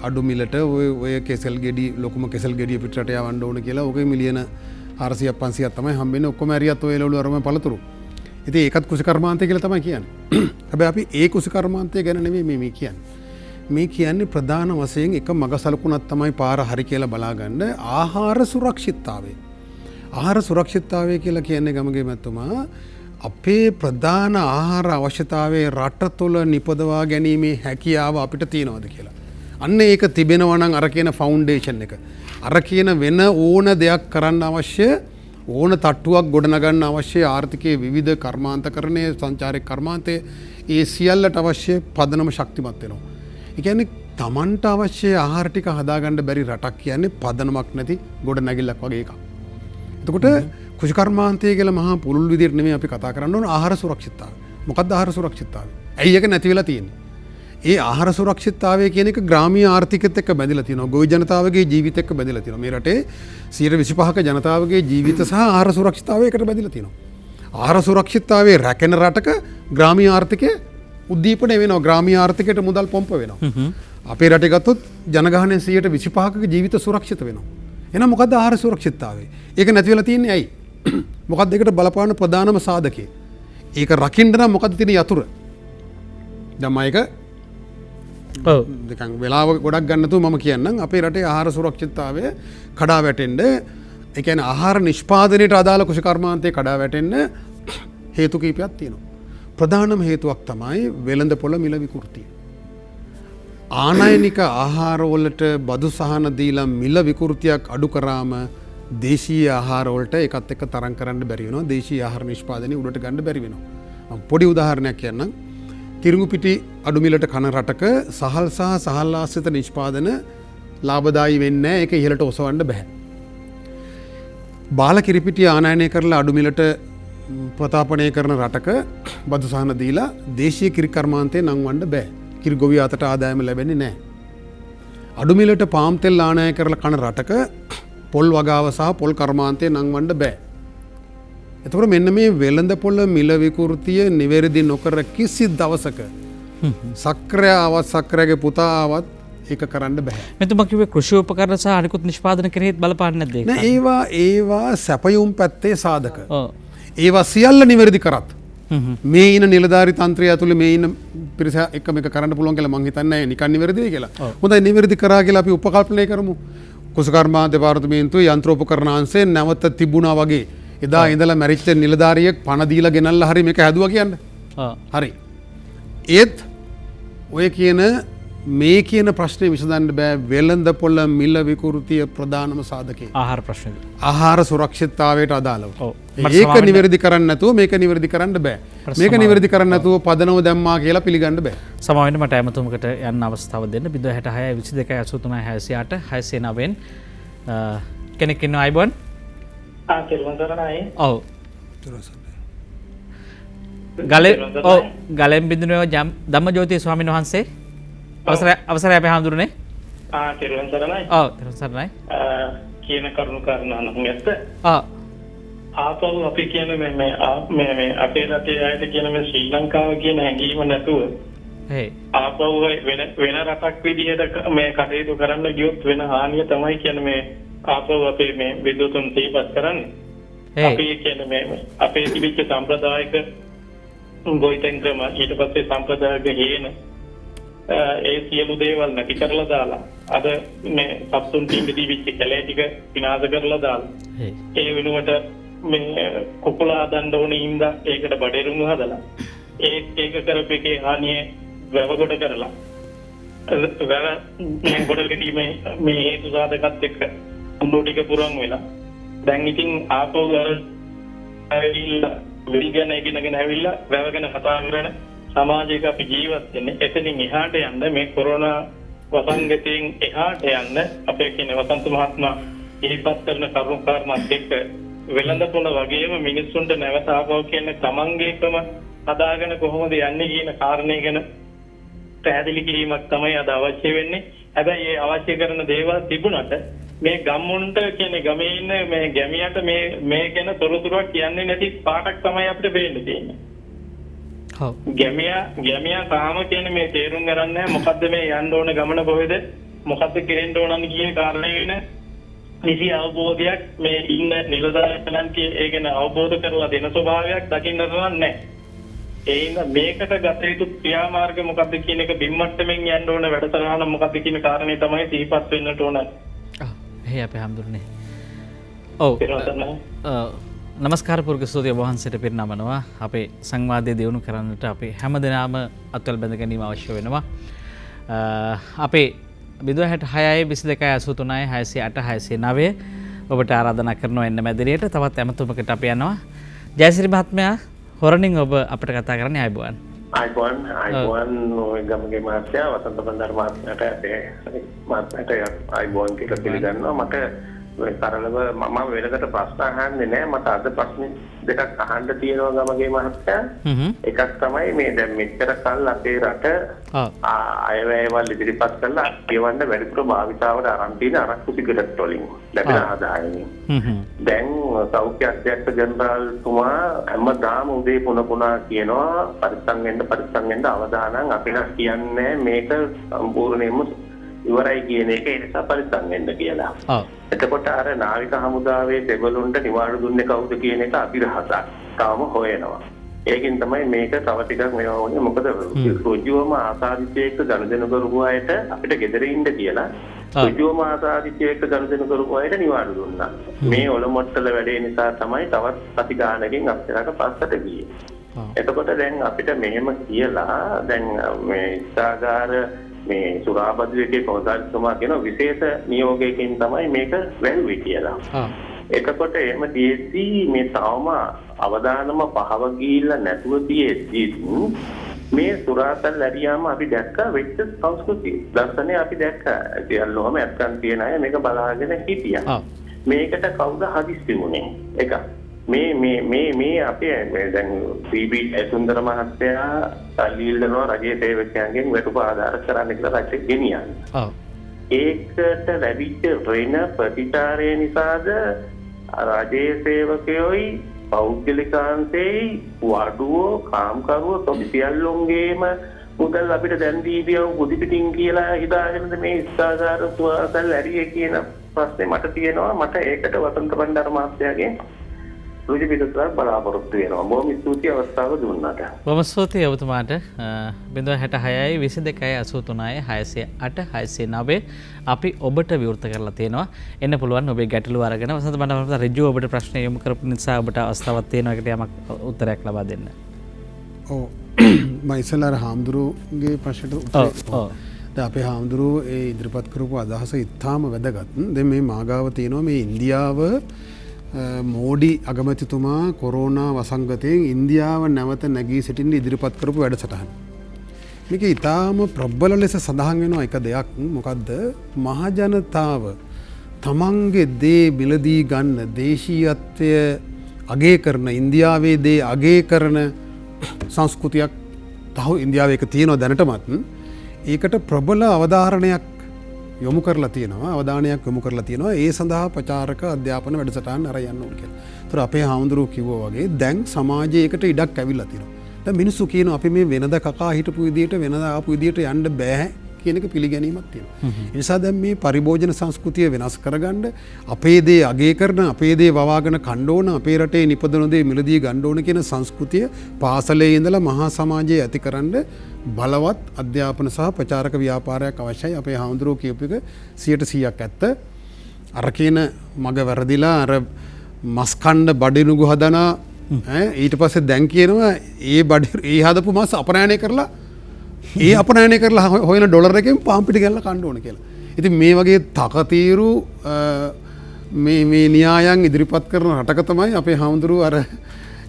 අඩු මිලට ඔය කෙසල් ගෙඩි ලොකුම කෙසල් ගෙඩිය පිටරට යවන්න ඕන කියලා ඔකේ මිලියන 400ක් 500ක් තමයි හම්බෙන්නේ. ඔක්කොම ඇරියත් ඔය එළවලු අරම පළතුරු. ඉතින් ඒකත් කුෂිකර්මාන්තය කියලා තමයි කියන්නේ. හැබැයි අපි ඒ කුෂිකර්මාන්තය ගැන නෙමෙයි මේ කියන්නේ. මේ කියන්නේ ප්‍රධාන වශයෙන් එක මග සලකුණක් තමයි පාර හරි කියලා බලාගන්න ආහාර සුරක්ෂිතතාවය. ආහාර සුරක්ෂිතතාවය කියලා කියන්නේ ගමගේ මැතුමා අපේ ප්‍රධාන ආහාර අවශ්‍යතාවයේ රට තුළ නිපදවා ගැනීමේ හැකියාව අපිට තියෙනවද කියලා. අන්න ඒක තිබෙනවා නම් අර කියන ෆවුන්ඩේෂන් එක. අර කියන වෙන ඕන දෙයක් කරන්න අවශ්‍ය ඕන තට්ටුවක් ගොඩනගන්න අවශ්‍ය ආර්ථිකයේ විවිධ කර්මාන්තකරණය සංචාරක කර්මාන්තයේ ඒ සියල්ලට අවශ්‍ය පදනම ශක්තිමත් වෙනවා. ඒ කියන්නේ Tamanට අවශ්‍ය ආහාර ටික හදාගන්න බැරි රටක් කියන්නේ පදනමක් නැති ගොඩනැගිල්ලක් වගේ එකක්. එතකොට කුෂිකර්මාන්තය කියලා මහා පුළුල් විදිහට නෙමෙයි අපි කතා කරන්න ඕන ආහාර සුරක්ෂිතතාවය. මොකක්ද ආහාර සුරක්ෂිතතාවය? ඇයි ඒක නැති වෙලා තියෙන්නේ? ඒ ආහාර සුරක්ෂිතතාවය කියන එක ග්‍රාමීය ආර්ථිකෙත් එක්ක බැඳිලා තියෙනවා. ගොවි ජනතාවගේ ජීවිතෙත් එක්ක බැඳිලා තියෙනවා. මේ රටේ 25% ජනතාවගේ ජීවිත සහ ආහාර සුරක්ෂිතතාවය එකට බැඳිලා තියෙනවා. ආහාර සුරක්ෂිතතාවයේ රැකෙන රටක ග්‍රාමීය ආර්ථිකය උද්දීපනය වෙනවා. ග්‍රාමීය ආර්ථිකයට මුදල් පොම්ප වෙනවා. අපේ රටේ ගත්තොත් ජනගහනයෙන් 25%ක ජීවිත සුරක්ෂිත වෙනවා. එහෙනම් මොකද්ද ආහාර සුරක්ෂිතතාවය? ඒක නැති වෙලා තියෙන්නේ ඇයි? මොකක්ද ඒකට බලපාන ප්‍රධානම සාධකය? ඒක රකින්න නම් මොකද තියෙන යතුරු? දැන් මම ඒක ඔව්. දෙකන් වෙලාව ගොඩක් ගන්නතු මම කියන්නම් අපේ රටේ ආහාර සුරක්ෂිතතාවය කඩා වැටෙන්න ඒ කියන්නේ ආහාර නිෂ්පාදනයට අදාළ කුෂිකර්මාන්තයේ කඩා වැටෙන්න හේතු කීපයක් තියෙනවා. ප්‍රධානම හේතුවක් තමයි වෙළඳපොළ මිල විකෘතිය. ආනයනික ආහාරවලට බදු සහන දීලා මිල විකෘතියක් අඩු කරාම දේශීය ආහාරවලට එකත් එක්ක තරම් කරන්න බැරි වෙනවා. දේශීය ආහාර නිෂ්පාදනය උඩට ගන්න බැරි වෙනවා. මම පොඩි උදාහරණයක් කියන්නම්. තිරිඟු පිටි අඩු මිලට කන රටක සහල් සහ සහල් ආශ්‍රිත නිෂ්පාදන ලාභදායී වෙන්නේ නැහැ. ඒක ඉහළට ඔසවන්න බෑ. බාල කිරිපිටි ආනයනය කරලා අඩු මිලට ප්‍රතාපනය කරන රටක බදු සහන දීලා දේශීය කිරි කර්මාන්තේ නංවන්න බෑ. කිරි ගොවිය අතට ආදායම ලැබෙන්නේ නැහැ. අඩු මිලට පාම් තෙල් ආනයනය කරලා කන රටක පොල් වගාව සහ පොල් කර්මාන්තේ නංවන්න බෑ. එතකොට මෙන්න මේ වෙළඳපොළ මිල විකෘතිය නිවැරදි නොකර කිසි දවසක සක්‍රය ආවත් සක්‍රයගේ පුතා ආවත් ඒක කරන්න බෑ. මෙතුමා කිව්වේ කෘෂි උපකරණ සහ අනිකුත් නිෂ්පාදන කෙරෙහිත් බලපාන්නේ නැද්ද ඒක? නෑ ඒවා සැපයුම් පැත්තේ සාධක. ඔව්. ඒවා සියල්ල නිවැරදි කරත් මේ ඉන නිලධාරි තන්ත්‍රය ඇතුළේ මේ ඉන්න පිරිස එක මේක කරන්න පුළුවන් කියලා මං හිතන්නේ නිකන් නිවැරදියි කියලා. හොඳයි නිවැරදි කරා කියලා අපි උපකල්පනය කරමු. කුසකර්මාන්ත දෙපාර්තමේන්තුවේ යන්ත්‍රෝපකරණ අංශය නැවත තිබුණා වගේ එදා ඉඳලා මැරිච්ච නිලධාරියෙක් පණ දීලා ගෙනල්ලා හරි මේක හැදුවා කියන්නේ. හරි. ඒත් ඔය කියන මේ කියන ප්‍රශ්නේ විසඳන්න බෑ වෙළඳපොළ මිල විකෘතිය ප්‍රධානම සාධකේ. ආහාර ප්‍රශ්නේ. ආහාර සුරක්ෂිතතාවයට අදාළව. ඔව්. ඒක නිවැරදි කරන්න නැතුව මේක නිවැරදි කරන්න බෑ. මේක නිවැරදි කරන්න නැතුව පදනම දැම්මා කියලා පිළිගන්න බෑ. සමාවෙන්න මට ඇමතුමකට යන්න අවස්ථාව දෙන්න 066 22 83 68 609 කෙනෙක් ඉන්නවා අයබෝන්. ඔව්. ගලෙන් බිඳුනේ ධම්මජෝති ස්වාමීන් වහන්සේ අවසරයි අපේ හාමුදුරනේ. තෙරුවන් සරණයි. ඔව් තෙරුවන් සරණයි. කියන කරුණු කාරණා නම් ඇත්ත. ආපහු අපි කියන මේ අපේ රටේ අයට කියන මේ ශ්‍රී ලංකාව කියන හැඟීම නැතුව ආපහු වෙන රටක් විදිහට මේ කටයුතු කරන්න ගියොත් වෙන හානිය තමයි කියන මේ ආපහු අපේ මේ විද්‍යුතුන් තීපස් කරන්නේ. අපි කියන මේ අපේ තිබිච්ච සම්ප්‍රදායික ගොවිතැන් ක්‍රම ඊට පස්සේ සම්ප්‍රදායික හේන ඒ සියලු දේවල් නැති කරලා දාලා අද මේ සතුන් ටිකදී විච්ච කැලේ ටික විනාශ කරලා දාලා ඒ වෙනුවට මේ කුකුලා දඬ ඕනේ ඉඳලා ඒකට බඩේරුම් හදලා ඒක කරපේකේ හානිය වැවගොඩ කරලා වැව මේ ගොඩගැටීමේ මේ හේතු සාධකත් එක්ක උණු ටික පුරන් වෙලා දැන් ඉතින් ආපහු ඇවිල්ලා විගණ ඉගෙනගෙන ඇවිල්ලා වැව ගැන කතා කරන සමාජයක අපි ජීවත් වෙන්නේ. එතනින් එහාට යන්න මේ කොරෝනා වසංගතයෙන් එහාට යන්න අපේ කියන වසන්ත මහත්මයා ඉහිපත් කරන කරුණු කාරණාත් එක්ක වෙළඳපොළ වගේම මිනිස්සුන්ට නැවත ආපහු කියන තමන්ගේකම හදාගෙන කොහොමද යන්නේ කියන කාරණේ ගැන පැහැදිලි කිරීමක් තමයි අද අවශ්‍ය වෙන්නේ. හැබැයි ඒ අවශ්‍ය කරන දේවල් තිබුණාට මේ ගම්මුන්ට කියන්නේ ගමේ ඉන්න මේ ගැමියට මේ ගැන තොරතුරුවක් කියන්නේ නැති පාටක් තමයි අපිට වෙන්න තියෙන්නේ. ඔව්. ගැමියා තාම කියන්නේ මේ තේරුම් ගන්න නැහැ මොකද්ද මේ යන්න ඕන ගමන කොහෙද මොකද්ද කෙරෙන්න ඕනන්නේ කියන කාරණේ වෙන නිසි අවබෝධයක් මේ ඉන්න නිලධාරීන් ඒ ගැන අවබෝධ කරලා දෙන ස්වභාවයක් දකින්න නැහැ. ඒ ඉන්න මේකට ගත යුතු ක්‍රියාමාර්ග මොකද්ද කියන එක බිම්මට්ටමින් යන්න ඕන වැඩසටහන මොකද්ද කියන කාරණේ තමයි සිහිපත් වෙන්නට ඕන. එහෙයි අපේ හාමුදුරනේ. ඔව්. නමස්කාර පුරුක ස්තුතිය වහන්සේට පිරිනමනවා. අපේ සංවාදයේ දියුණු කරන්නට අපි හැමදෙනාම අත්වල බැඳ ගැනීම අවශ්‍ය වෙනවා. අපේ 066 22 83 608 609 ඔබට ආරාධනා කරනවා එන්න මැදිරියට. තවත් ඇමතුමකට අපි යනවා. ජයසිරි මහත්මයා හොරණින් ඔබ අපිට කතා කරන්නේ අයබෝන්. අයිබෝන් ඔය ගමගේ මහත්තයා වසන්ත බණ්ඩාර මහත්මයාට අපේ මහත්මයාට අයිබෝන් කියලා පිළිගන්නවා. මට සරලව මම වෙනකට ප්‍රශ්න අහන්නේ නැහැ. මට අද ප්‍රශ්න දෙකක් අහන්න තියෙනවා ගමගේ මහත්තයා. එකක් තමයි මේ දැන් මෙච්චර කල් අපේ රට අයවැයවල් ඉදිරිපත් කරලා කියවන්න වැඩිපුර භාවිතාවට අරන් තියෙන අරක්කු සිගරට් වලින් ලැබෙන ආදායමින්. දැන් සෞඛ්‍ය අධ්‍යක්ෂ ජනරාල්තුමා හැමදාම උදේ පුන කියනවා පරිස්සම් වෙන්න අවදානම් අපි නම් කියන්නේ මේක සම්පූර්ණයෙන්ම ඉවරයි කියන එක ඒ නිසා පරිස්සම් වෙන්න කියලා. එතකොට අර නාවික හමුදාවේ දෙවලුන්ට නිවාඩු දුන්නේ කවුද කියන එක අභිරහසක් තාම හොයනවා. ඒකින් තමයි මේක තව ටිකක් මේවා වුණේ. මොකද ඍජුවම ආසාදිතයක ගනුදෙනු කරපු අයට අපිට ගෙදර ඉන්න කියලා ඍජුවම ආසාදිතයක ගනුදෙනු කරපු අයට නිවාඩු දුන්නා. මේ ඔලොමොට්ටල වැඩේ නිසා තමයි තවත් සති ගානකින් අපිට පස්සට ගියේ. එතකොට දැන් අපිට මෙහෙම කියලා දැන් මේ ඉස්තාගාර මේ සුරාබදු එකේ කොහොමදතුමා කියන විශේෂ නියෝගයකින් තමයි මේක වැළුවේ කියලා. එතකොට එහෙම තියෙද්දී මේ තවම අවදානම පහව ගිහිල්ලා නැතුව තියෙද්දී මේ සුරාතල් ඇරියාම අපි දැක්කා වෙච්ච සංස්කෘතිය. දර්ශනය අපි දැක්කා. සියල්ලෝම ඇත්තන් තියන අය මේක බලාගෙන හිටියා. මේකට කවුද හදිස්සි වුනේ? එක මේ අපේ දැන් පීබී සුන්දර මහත්තයා සල්ලිල්ලනවා රජයේ සේවකයන්ගෙන් වැටුප ආධාර කරන්න කියලා රජෙක් ගෙනියන්නේ. ඒකට ලැබිච්ච ඍණ ප්‍රතිචාරය නිසාද රජයේ සේවකයෝයි පෞද්ගලිකාන්තේ වඩුවෝ කාම්කරුවෝ තොපි සියල්ලොන්ගේම මුදල් අපිට දැන් දීපියව බුදි පිටින් කියලා හිතාගෙනද මේ ඉස්තාගාර සුවාසල් ඇරියේ කියන ප්‍රශ්නේ මට තියෙනවා. මට ඒකට වසන්ත බණ්ඩාර මහත්තයාගෙන් රුජි පිටුතුරක් බලාපොරොත්තු වෙනවා. බොහොම ස්තුතියි අවස්ථාව දුන්නාට. බොහොම ස්තුතියි ඔබතුමාට. 066යි 22යි 83යි 608 609 අපි ඔබට විවෘත කරලා තියෙනවා. එන්න පුළුවන් ඔබේ ගැටලුව අරගෙන වසන්ත බණ්ඩාර මහතා ඍජුව ඔබට ප්‍රශ්න යොමු කරපු නිසා ඔබට අවස්ථාවක් තියෙනවා ඒකට යමක් උත්තරයක් ලබා දෙන්න. ඔව් මම ඉස්සෙල්ලා හාමුදුරුවෝගේ ප්‍රශ්නට උත්තරේ අපේ හාමුදුරුවෝ ඒ ඉදිරිපත් කරපු අදහස ඉතාම වැදගත්. දැන් මේ මාගාව තියෙනවා මේ ඉන්දියාව මෝඩි අගමැතිතුමා කොරෝනා වසංගතයෙන් ඉන්දියාව නැවත නැගී සිටින්න ඉදිරිපත් කරපු වැඩසටහන. මේක ඉතාම ප්‍රබල ලෙස සඳහන් වෙනවා එක දෙයක්. මොකද්ද? මහජනතාව තමන්ගේ දේ මිලදී ගන්න දේශීයත්වය අගය කරන ඉන්දියාවේ දේ අගය කරන සංස්කෘතියක් තව ඉන්දියාවේ එක තියෙනවා දැනටමත්. ඒකට ප්‍රබල අවධාරණයක් යොමු කරලා තියෙනවා අවධානයක් යොමු කරලා තියෙනවා ඒ සඳහා ප්‍රචාරක අධ්‍යාපන වැඩසටහන් අර යන්න ඕන කියලා. ඒතර අපේ හාමුදුරුවෝ කිව්වා වගේ දැන් සමාජයකට ඉඩක් ඇවිල්ලා තියෙනවා. දැන් මිනිස්සු කියනවා අපි මේ වෙනද කකා හිටපු විදියට වෙනද ආපු විදියට යන්න බෑ කියන එක පිළිගැනීමක් තියෙනවා. ඒ නිසා දැන් මේ පරිභෝජන සංස්කෘතිය වෙනස් කරගන්න අපේ දේ අගය කරන අපේ දේ වවාගෙන කන්න ඕන අපේ රටේ නිපදවන දේ මිලදී ගන්න ඕන කියන සංස්කෘතිය පාසලේ ඉඳලා මහා සමාජයේ ඇතිකරන්න බලවත් අධ්‍යාපන සහ ප්‍රචාරක ව්‍යාපාරයක් අවශ්‍යයි. අපේ හාමුදුරුවෝ කියපු එක 100%ක් ඇත්ත. අර කියන මග වැරදිලා අර මස් කණ්ඩ බඩිනුගු හදනා ඊට පස්සේ දැන් කියනවා ඒ හදපු මස් අපනයනය කරලා ඒ අපනයනය කරලා හොයන ඩොලර් එකෙන් පාන් පිටි ගල්ලා කන්න ඕන කියලා. ඉතින් මේ වගේ තකතිරු මේ න්‍යායන් ඉදිරිපත් කරන රටක තමයි අපේ හාමුදුරුවෝ අර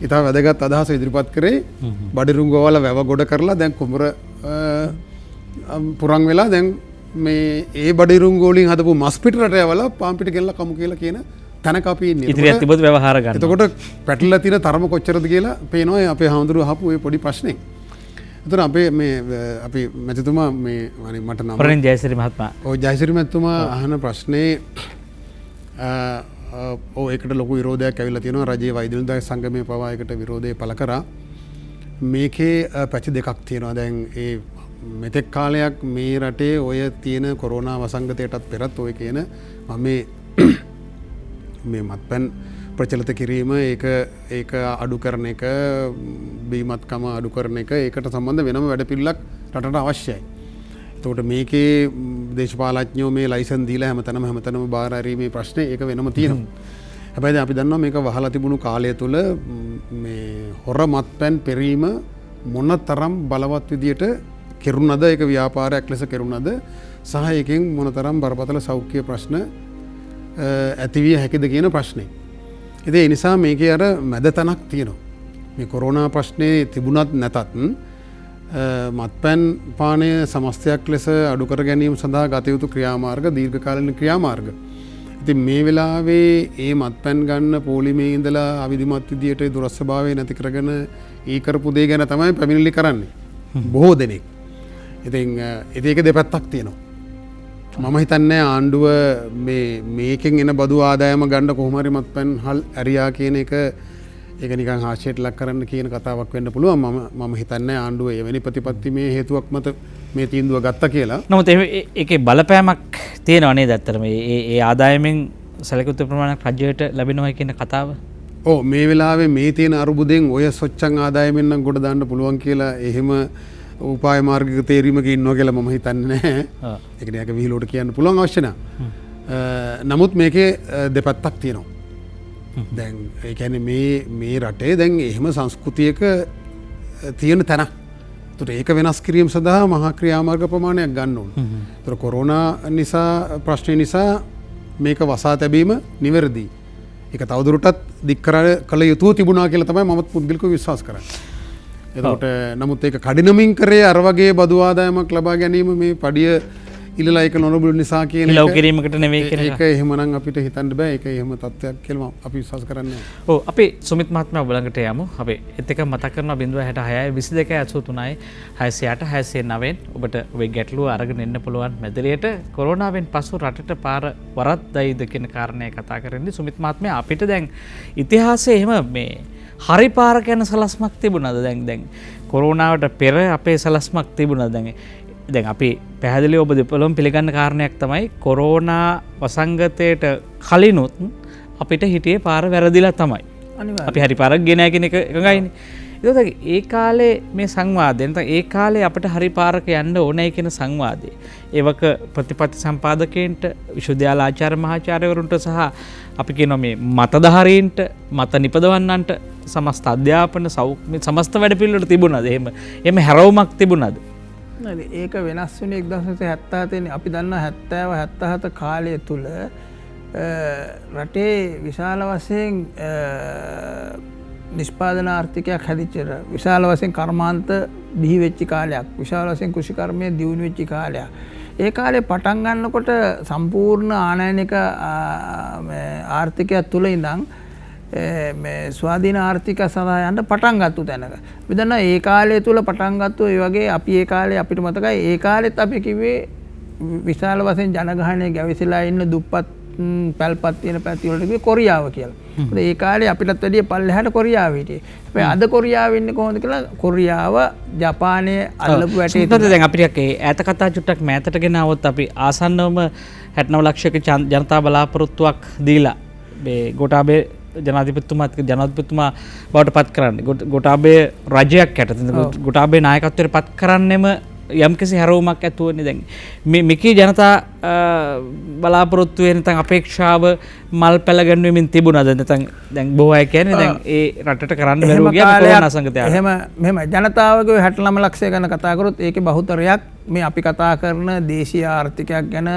ඉතා වැදගත් අදහස ඉදිරිපත් කරේ. බඩිරුංගවල වැව ගොඩ කරලා දැන් කුඹර පුරන් වෙලා දැන් මේ ඒ බඩිරුංගෝලින් හදපු මස් පිට රට යවලා පාන් පිට ගෙනලා කමු කියලා කියන තැනක අපි ඉන්නේ. ඉදිරියට තිබුත් ව්‍යවහාර ගන්න. එතකොට පැටලලා තියෙන තරම කොච්චරද කියලා පේනවා අපේ හාමුදුරුවෝ අහපු ওই පොඩි ප්‍රශ්නේ. එතන අපේ මේ අපි මැතිතුමා මේ මට නම පරණ ජයසිරි මහත්මයා. ඔව් ජයසිරි මැතිතුමා අහන ප්‍රශ්නේ ඒකට ලොකු විරෝධයක් ඇවිල්ලා තියෙනවා. රජයේ වෛද්‍ය නිලධාරී සංගමයේ පවා ඒකට විරෝධය පළ කරා. මේකේ පැති දෙකක් තියෙනවා. දැන් ඒ මෙතෙක් කාලයක් මේ රටේ ඔය තියෙන කොරෝනා වසංගතයටත් පෙරත් ඔය කියන මේ මත්පැන් ප්‍රචලිත කිරීම ඒක අඩු කරන එක බීමත්කම අඩු කරන එක ඒකට සම්බන්ධ වෙනම වැඩපිළිවෙලක් රටට අවශ්‍යයි. එතකොට මේකේ දේශපාලඥයෝ මේ ලයිසන් දීලා හැමතැනම බාර ඇරීමේ ප්‍රශ්නේ ඒක වෙනම තියෙනවා. හැබැයි අපි දන්නවා මේක වහලා තිබුණු කාලය තුල මේ හොර මත්පැන් පෙරීම මොනතරම් බලවත් විදියට කෙරුණාද ඒක ව්‍යාපාරයක් ලෙස කෙරුණාද සහ ඒකෙන් මොනතරම් බරපතල සෞඛ්‍ය ප්‍රශ්න ඇතිවිය හැකිද කියන ප්‍රශ්නේ. ඉතින් ඒ නිසා මේකේ අර මැද තැනක් තියෙනවා. මේ කොරෝනා ප්‍රශ්නේ තිබුණත් නැතත් මත්පැන් පානය සමස්තයක් ලෙස අඩු කර ගැනීම සඳහා ගත යුතු ක්‍රියාමාර්ග දීර්ඝකාලීන ක්‍රියාමාර්ග. ඉතින් මේ වෙලාවේ ඒ මත්පැන් ගන්න පොලිමේ ඉඳලා අවිධිමත් විදියට දුරස්වභාවය නැති කරගෙන ඒ කරපු දේ ගැන තමයි පැමිණිලි කරන්නේ. බොහෝ දෙනෙක්. ඉතින් ඒක දෙපැත්තක් තියෙනවා. මම හිතන්නේ ආණ්ඩුව මේකෙන් එන බදු ආදායම ගන්න කොහොම හරි මත්පැන් හල් ඇරියා කියන එක ඒක නිකන් හාස්‍යයට ලක් කරන්න කියන කතාවක් වෙන්න පුළුවන්. මම හිතන්නේ ආණ්ඩුව එවැනි ප්‍රතිපත්ති මේ හේතුවක් මත මේ තීන්දුව ගත්තා කියලා. නමුත් ඒකේ බලපෑමක් තියෙනවා නේද ඇත්තටම? ඒ ආදායමෙන් සැලකුත් ප්‍රමාණයක් රජයට ලැබෙනවා කියන කතාව. ඕ මේ වෙලාවේ මේ තියෙන අරුබුදෙන් ඔය සොච්චන් ආදායමෙන් නම් ගොඩ දාන්න පුළුවන් කියලා එහෙම උපාය මාර්ගික තේරීමක ඉන්නවා කියලා මම හිතන්නේ නැහැ. ඒක නිකන් විහිළුවට කියන්න පුළුවන් අවශ්‍ය නැහැ. නමුත් මේකේ දෙපැත්තක් තියෙනවා. දැන් ඒ කියන්නේ මේ රටේ දැන් එහෙම සංස්කෘතියක තියෙන තැනක්. ඒතර ඒක වෙනස් කිරීම සඳහා මහා ක්‍රියාමාර්ග ප්‍රමාණයක් ගන්න ඕන. ඒතර කොරෝනා නිසා ප්‍රශ්නේ නිසා මේක වසා තැබීම නිවැරදි. ඒක තවදුරටත් දික් කළ යුතු තිබුණා කියලා තමයි මමත් පුද්ගලිකව විශ්වාස කරන්නේ. එතකොට නමුත් ඒක කඩිනමින් කරේ අර වගේ බදු ආදායමක් ලබා ගැනීම මේ පඩිය ඉල්ලලා ඒක නොලබු නිසා කියන ලොව කිරීමකට නෙවෙයි කියලා. ඒක එහෙමනම් අපිට හිතන්න බෑ. ඒක එහෙම තත්ත්වයක් කියලා අපි විශ්වාස කරන්නේ නැහැ. ඔව් අපි සුමිත් මහත්මයා ඔබ ළඟට යමු. අපි ඒත් එක මතක් කරනවා 066 22 83 608 609 ඔබට ඔබේ ගැටලුව අරගෙන එන්න පුළුවන් මැදිරියට. කොරෝනාවෙන් පසු රටට පාර වරද්දයිද කියන කාරණය කතා කරන්නේ සුමිත් මහත්මයා. අපිට දැන් ඉතිහාසයේ එහෙම මේ හරි පාරක යන සලස්මක් තිබුණාද? දැන් කොරෝනාවට පෙර අපේ සලස්මක් තිබුණාද? දැන් අපි පැහැදිලිව ඔබ දෙපළම පිළිගන්න කාරණයක් තමයි කොරෝනා වසංගතයට කලිනුත් අපිට හිටියේ පාර වැරදිලා තමයි. අපි හරි පාරක් ගේ නැහැ කියන එක එකගයිනේ. ඒකත් ඒ කාලේ මේ සංවාදය නැත්නම් ඒ කාලේ අපිට හරි පාරක යන්න ඕනේ කියන සංවාදය. ඒවක ප්‍රතිපත්ති සම්පාදකයන්ට විශ්වවිද්‍යාල ආචාර්ය මහාචාර්යවරුන්ට සහ අපි කියනවා මේ මතධාරීන්ට මත නිපදවන්නන්ට සමස්ත අධ්‍යාපන සෞඛ්‍ය සමස්ත වැඩපිළිවෙලට තිබුණාද? එහෙම හැරවුමක් තිබුණාද? ඒක වෙනස් වුණේ 1977 අපි දන්නා 70 77 කාලය තුල රටේ විශාල වශයෙන් නිෂ්පාදන ආර්ථිකයක් හැදිච්ච විශාල වශයෙන් කර්මාන්ත බිහි වෙච්ච කාලයක්, විශාල වශයෙන් කෘෂිකර්මය දියුණු වෙච්ච කාලයක්. ඒ කාලේ පටන් ගන්නකොට සම්පූර්ණ ආනයනික ආර්ථිකයක් තුල ඉඳන් මේ ස්වාධීන ආර්ථික සඳහා යන්න පටන් ගත්ත තැනක. අපි දන්නා ඒ කාලය තුල පටන් ගත්ත ඒ වගේ අපි ඒ කාලේ අපිට මතකයි ඒ කාලෙත් අපි කිව්වේ විශාල වශයෙන් ජනගහනය ගැවිසිලා ඉන්න දුප්පත් පැල්පත් තියෙන පැති වලට කිව්වේ කොරියාව කියලා. ඒ කාලේ අපිටත් වැඩිය පල්ලෙහාට කොරියාව හිටියේ. හැබැයි අද කොරියාව ඉන්නේ කොහොමද කියලා කොරියාව ජපානයේ අල්ලපු වැටේ දැන් අපිට ඈත කතා චුට්ටක් මෑතට ගෙන આવොත් අපි ආසන්නවම 69 ලක්ෂයක ජනතා බලාපොරොත්තුවක් දීලා මේ ගෝඨාභය ජනාධිපතිතුමා බවට පත් කරන්නේ. ගෝඨාභය රජයක් යටතේ ගෝඨාභය නායකත්වයට පත් කරන්නෙම යම්කිසි හැරවුමක් ඇතුවනේ. දැන් මේකේ ජනතා බලාපොරොත්තු වෙන නැත්නම් අපේක්ෂාව මල් පැල ගැන්වීමෙන් තිබුණාද? නැත්නම් දැන් බොහෝ අය කියන්නේ දැන් ඒ රටට කරන්න බැරුව ගියා කොරෝනා සංගතය. මෙහෙම ජනතාවගේ 69 ලක්ෂය ගැන කතා කරොත් ඒකේ බහුතරයක් මේ අපි කතා කරන දේශීය ආර්ථිකයක් ගැන,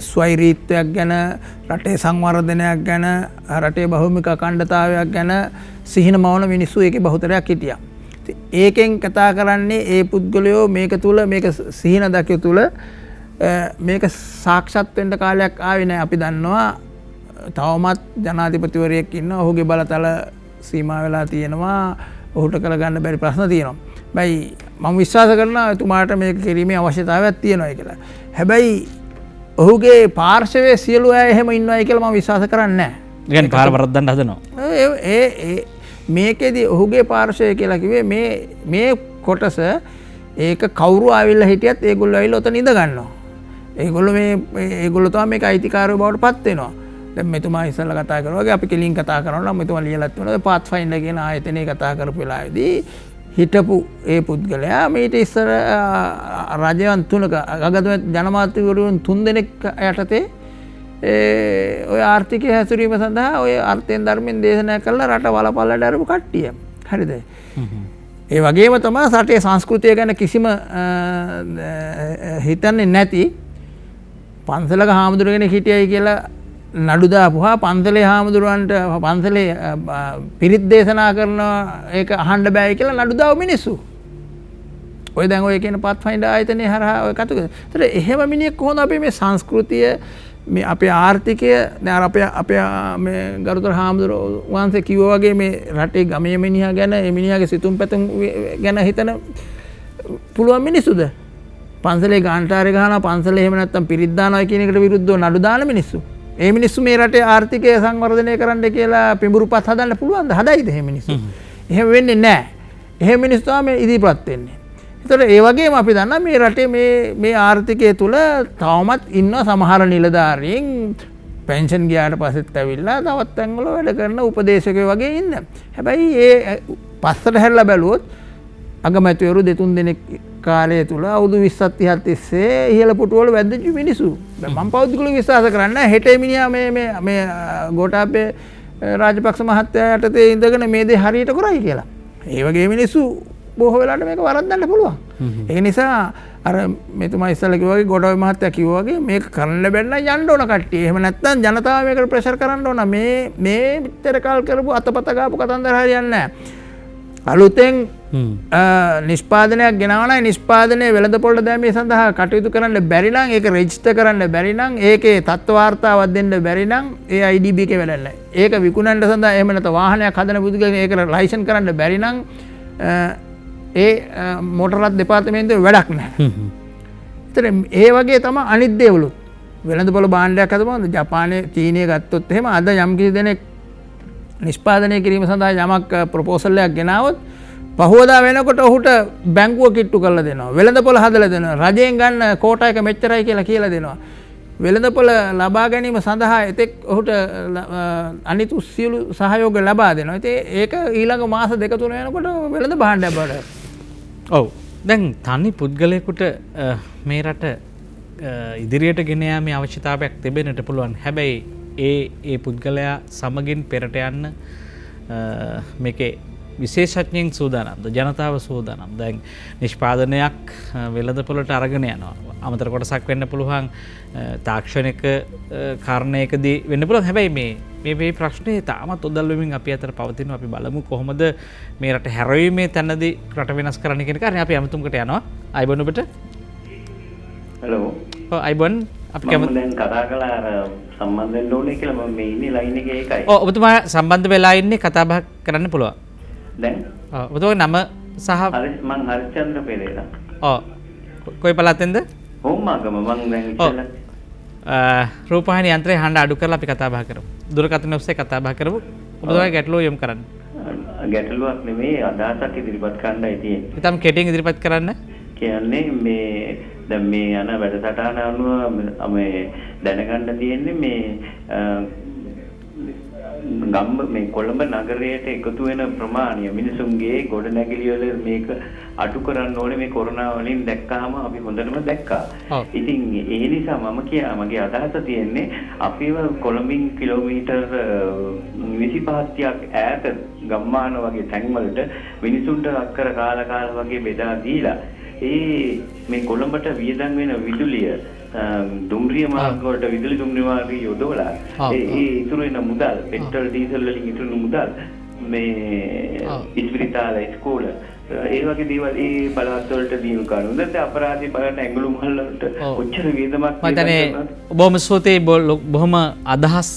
ස්වෛරීත්වයක් ගැන, රටේ සංවර්ධනයක් ගැන, රටේ බහුමික අඛණ්ඩතාවයක් ගැන සිහින මවන මිනිස්සු ඒකේ බහුතරයක් හිටියා. ඒකෙන් කතා කරන්නේ ඒ පුද්ගලයෝ මේක තුල මේක සිහින දකිය තුල මේක සාක්ෂාත් වෙන්න කාලයක් ආවේ නැහැ. අපි දන්නවා තවමත් ජනාධිපතිවරයෙක් ඉන්නවා. ඔහුගේ බලතල සීමා වෙලා තියෙනවා. ඔහුට කරගන්න බැරි ප්‍රශ්න තියෙනවා. හැබැයි මම විශ්වාස කරනවා එතුමාට මේක කිරීමේ අවශ්‍යතාවයක් තියෙනවා කියලා. හැබැයි ඔහුගේ පාර්ශවයේ සියලු අය එහෙම ඉන්නවයි කියලා මම විශ්වාස කරන්නේ නැහැ. يعني පාර වරද්දන්න හදනවා. මේකෙදී ඔහුගේ පාර්ශවය කියලා කිව්වේ මේ කොටස ඒක කවුරු ආවිල්ලා හිටියත් ඒගොල්ලෝ ඇවිල්ලා ඔතන ඉඳ ගන්නවා. ඒගොල්ලෝ තමයි මේක අයිතිකාරයෝ බවට පත් වෙනවා. දැන් මෙතුමා ඉස්සෙල්ලා කතා කරා වගේ අපි කෙලින් කතා කරනවා නම් මෙතුමා ලියලා තියෙනවා පාත්ෆයින්ඩර් කියන ආයතනයේ කතා කරපු වෙලාවේදී හිටපු ඒ පුද්ගලයා මේට ඉස්සර රජයන් තුනක අගමැති ජනමාධ්‍යවරුන් 3 දෙනෙක් යටතේ ඔය ආර්ථිකය හැසිරීම සඳහා ඔය අර්ථයෙන් ධර්මයෙන් දේශනා කරලා රට වලපල්ලට අරපු කට්ටිය. හරිද? ඒ වගේම තමයි රටේ සංස්කෘතිය ගැන කිසිම හිතන්නේ නැති පන්සලක හාමුදුරුවෝ හිටියයි කියලා නඩු දාපුවා පන්සලේ හාමුදුරුවන්ට පන්සලේ පිරිත් දේශනා කරන ඒක අහන්න බෑයි කියලා නඩු දාව මිනිස්සු. ඔය දැන් ඔය කියන පාත්ෆයින්ඩර් ආයතනයේ හරහා ඔය කතු. ඒතර එහෙම මිනිහෙක් කොහොමද අපි මේ සංස්කෘතිය මේ අපේ ආර්ථිකය දැන් අපේ මේ ගරුතර හාමුදුරුවෝ වහන්සේ කිව්වා වගේ මේ රටේ ගමේ මිනිහා ගැන ඒ මිනිහාගේ සිතුම් පැතුම් ගැන හිතන පුළුවන් මිනිස්සුද? පන්සලේ ගාන්ටාරේ ගහනවා පන්සලේ එහෙම නැත්තම් පිරිත් දානවා කියන එකට විරුද්ධව නඩු දාන මිනිස්සු. ඒ මිනිස්සු මේ රටේ ආර්ථිකය සංවර්ධනය කරන්න කියලා පිඹුරුපත් හදන්න පුළුවන්ද? හදයිද එහෙම මිනිස්සු? එහෙම වෙන්නේ නැහැ. එහෙම මිනිස්සු තමයි ඉදිරිපත් වෙන්නේ. ඒතර ඒ වගේම අපි දන්නා මේ රටේ මේ ආර්ථිකය තුල තවමත් ඉන්න සමහර නිලධාරීන් පෙන්ෂන් ගියාට පස්සෙත් ඇවිල්ලා තවත් තැන්වල වැඩ කරන උපදේශකයෝ වගේ ඉන්න. හැබැයි ඒ පස්සට හැරිලා බැලුවොත් අගමැතිවරු දෙතුන් දෙනෙක් කාලය තුල අවුරුදු 20ක් 30ක් තිස්සේ ඉහළ පුටුවල වැද්දච්ච මිනිස්සු. මම පෞද්ගලිකව විශ්වාස කරන්නේ හෙට මිනිහා මේ ගෝඨාභය රාජපක්ෂ මහත්තයා යටතේ ඉඳගෙන මේ දේ හරියට කරයි කියලා. ඒ වගේ මිනිස්සු බොහෝ වෙලාවට මේක වරද්දන්න පුළුවන්. ඒ නිසා අර මෙතුමා ඉස්සෙල්ලා කිව්වා වගේ ගොඩාවි මහත්තයා කිව්වා වගේ මේක කරන්න බැන්න යන්න ඕන කට්ටිය. එහෙම නැත්නම් ජනතාව මේකට ප්‍රෙෂර් කරන්න ඕන. මේ මෙච්චර කාල කරපු අතපත ගාපු කතන්දර හරියන්නේ නැහැ. අලුතෙන් නිෂ්පාදනයක් ගෙනවනයි නිෂ්පාදනය වෙළඳපොළට දැමීම සඳහා කටයුතු කරන්න බැරි නම් ඒක රෙජිස්ටර් කරන්න බැරි නම් ඒකේ තත්ත්ව වාර්තාවක් දෙන්න බැරි නම් ඒ IDB එකේ වැඩක් නැහැ. ඒක විකුණන්න සඳහා එහෙම නැත්නම් වාහනයක් හදන පුදුකෙන් ඒක ලයිසන් කරන්න බැරි නම් ඒ මෝටර් දෙපාර්තමේන්තුවේ වැඩක් නැහැ. ඒතර ඒ වගේ තමයි අනිත් දේවලුත්. වෙළඳපොළ භාණ්ඩයක් හදපුවම ජපානයේ චීනයේ ගත්තොත් එහෙම අද යම් කිසි දෙනෙක් නිෂ්පාදනය කිරීම සඳහා යමක් ප්‍රොපෝසල් එකක් ගෙනාවොත් පහුවදා වෙනකොට ඔහුට බැංකුව කිට්ටු කරලා දෙනවා. වෙළඳපොළ හදලා දෙනවා. රජයෙන් ගන්න කෝටා එක මෙච්චරයි කියලා දෙනවා. වෙළඳපොළ ලබා ගැනීම සඳහා එතෙක් ඔහුට අනිත් සියලු සහයෝග ලබා දෙනවා. ඉතින් ඒක ඊළඟ මාස දෙක තුන යනකොට වෙළඳ භාණ්ඩයක් බවට. ඔව්. දැන් තනි පුද්ගලයෙකුට මේ රට ඉදිරියට ගෙන යාමේ අවශ්‍යතාවයක් තිබෙන්නට පුළුවන්. හැබැයි ඒ පුද්ගලයා සමගින් පෙරට යන්න මේකේ විශේෂඥයෙන් සූදානම්ද ජනතාව සූදානම්. දැන් නිෂ්පාදනයක් වෙළඳපොළට අරගෙන යනවා. අමතර කොටසක් වෙන්න පුළුවන් තාක්ෂණික කාරණයකදී වෙන්න පුළුවන්. හැබැයි මේ ප්‍රශ්නේ තාමත් ඔදල් වෙමින් අපි අතර පවතිනවා. අපි බලමු කොහොමද මේ රට හැරවීමේ තැනදී රට වෙනස් කරන්න කියන කාරණේ. අපි අමතුමකට යනවා. අයිබෝන් ඔබට. හලෝ. ඔව් අයිබෝන් අපි මම දැන් කතා කළා අර සම්බන්ධ වෙන්න ඕනේ කියලා මම මේ ඉන්නේ ලයින් එකේ ඒකයි. ඔව් ඔබතුමා සම්බන්ධ වෙලා ඉන්නේ කතා බහ කරන්න පුළුවන්. දැන් ඔබතුමාගේ නම සහ මං හරිචන්ද්‍ර පෙරේරා. ඔව් කොයි පළාතෙන්ද? හොම්මාගම මං දැන් ඉස්සෙල්ලා රූපවාහිනී යන්ත්‍රය හඬ අඩු කරලා අපි කතා බහ කරමු. දුරකථන ඔස්සේ කතා බහ කරමු. ඔබතුමාගේ ගැටලුව යොමු කරන්න. ගැටලුවක් නෙමෙයි අදහසක් ඉදිරිපත් කරන්නයි තියෙන්නේ. ඉතින් කෙටියෙන් ඉදිරිපත් කරන්න. කියන්නේ මේ දැන් මේ යන වැඩසටහන අනුව මේ දැනගන්න තියෙන්නේ මේ මේ කොළඹ නගරයට එකතු වෙන ප්‍රමාණය මිනිසුන්ගේ ගොඩනැගිලි වල මේක අඩු කරන්න ඕනේ මේ කොරෝනා වලින් දැක්කාම අපි හොඳටම දැක්කා. ඉතින් ඒ නිසා මගේ අදහස තියෙන්නේ අපිව කොළඹින් කිලෝමීටර් 25ක් ඈත ගම්මාන වගේ තැන්වලට මිනිසුන්ට අක්කර කාලා වගේ බෙදා දීලා මේ කොළඹට වියදම් වෙන විදුලිය දුම්රිය මාර්ග වලට විදුලි දුම්රිය මාර්ගය යොදවලා ඒ ඉතුරු වෙන මුදල් පෙට්‍රල් ඩීසල් වලින් ඉතුරු වෙන මුදල් මේ ඉස්පිරිතාල ඉස්කෝල ඒ වගේ දේවල් ඒ පළාත් වලට දීමු කරනවා. දැන් අපරාධي බලන්න ඇඟලු මහල් වලට ඔච්චර වියදමක් මම හිතන්නේ බොහොම ස්තුතියි බොහොම අදහස්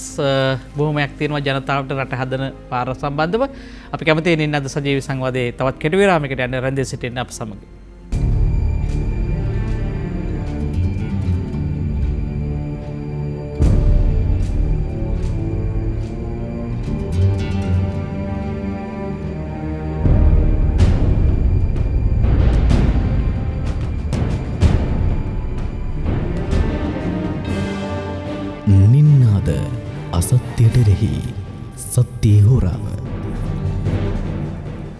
බොහොමයක් තියෙනවා ජනතාවට රට හදන පාර සම්බන්ධව. අපි කැමතියි නින්න අද සජීවී සංවාදයේ තවත් කෙටි විරාමයකට යන්න රැඳී සිටින්න අප සමග. නින්නාද අසත්‍යයට එරෙහි සත්‍යයේ හොරාව.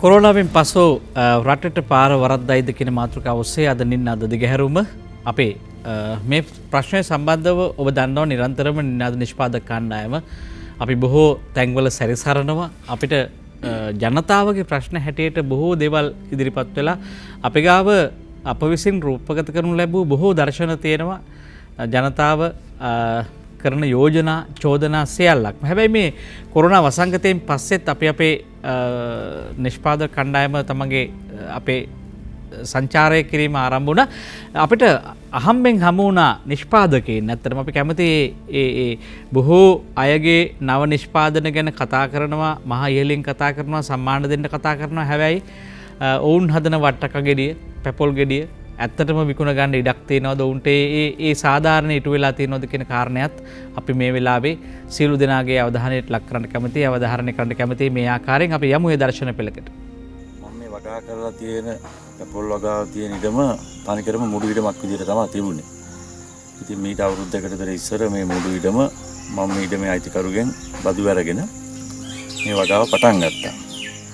කොරෝනාවෙන් පසු රටට පාර වරද්දයිද කියන මාතෘකාව ඔස්සේ අද නින්නාද දිගහැරුම අපේ මේ ප්‍රශ්නය සම්බන්ධව ඔබ දන්නවා නිරන්තරම නින්නාද නිෂ්පාදක කණ්ඩායම අපි බොහෝ තැන්වල සැරිසරනවා. අපිට ජනතාවගේ ප්‍රශ්න හැටියට බොහෝ දේවල් ඉදිරිපත් වෙලා අපි ගාව අප විසින් රූපගත කරනු ලැබූ බොහෝ දර්ශන තියෙනවා. ජනතාව කරන යෝජනා චෝදනා සියල්ලක්. හැබැයි මේ කොරෝනා වසංගතයෙන් පස්සෙත් අපේ නිෂ්පාදක කණ්ඩායම තමගේ අපේ සංචාරය කිරීම ආරම්භ වුණා. අපිට අහම්බෙන් හමු වුණා නිෂ්පාදකයන්. ඇත්තටම අපි කැමති ඒ බොහෝ අයගේ නව නිෂ්පාදන ගැන කතා කරනවා, මහා ඉහළින් කතා කරනවා, සම්මාන දෙන්න කතා කරනවා. හැබැයි ඔවුන් හදන වට්ටක ගෙඩිය, පැපොල් ගෙඩිය ඇත්තටම විකුණ ගන්න ඉඩක් තියෙනවද? උන්ට ඒ සාධාරණ ඉටු වෙලා තියෙනවද කියන කාරණයක් අපි මේ වෙලාවේ සියලු දෙනාගේ අවධානයට ලක් කරන්න කැමතියි, අවධාරණය කරන්න කැමතියි. මේ ආකාරයෙන් අපි යමු ඒ දර්ශන පෙළකට. මම මේ වගා කරලා තියෙන පැපොල් වගාව තියෙන ඉඩම තනිකරම මුඩු ඉඩමක් විදිහට තමයි තිබුණේ. ඉතින් මීට අවුරුද්දකට විතර ඉස්සර මේ මුඩු ඉඩම මම ඊඩමේ අයිතිකරුගෙන් බදු අරගෙන මේ වගාව පටන් ගත්තා.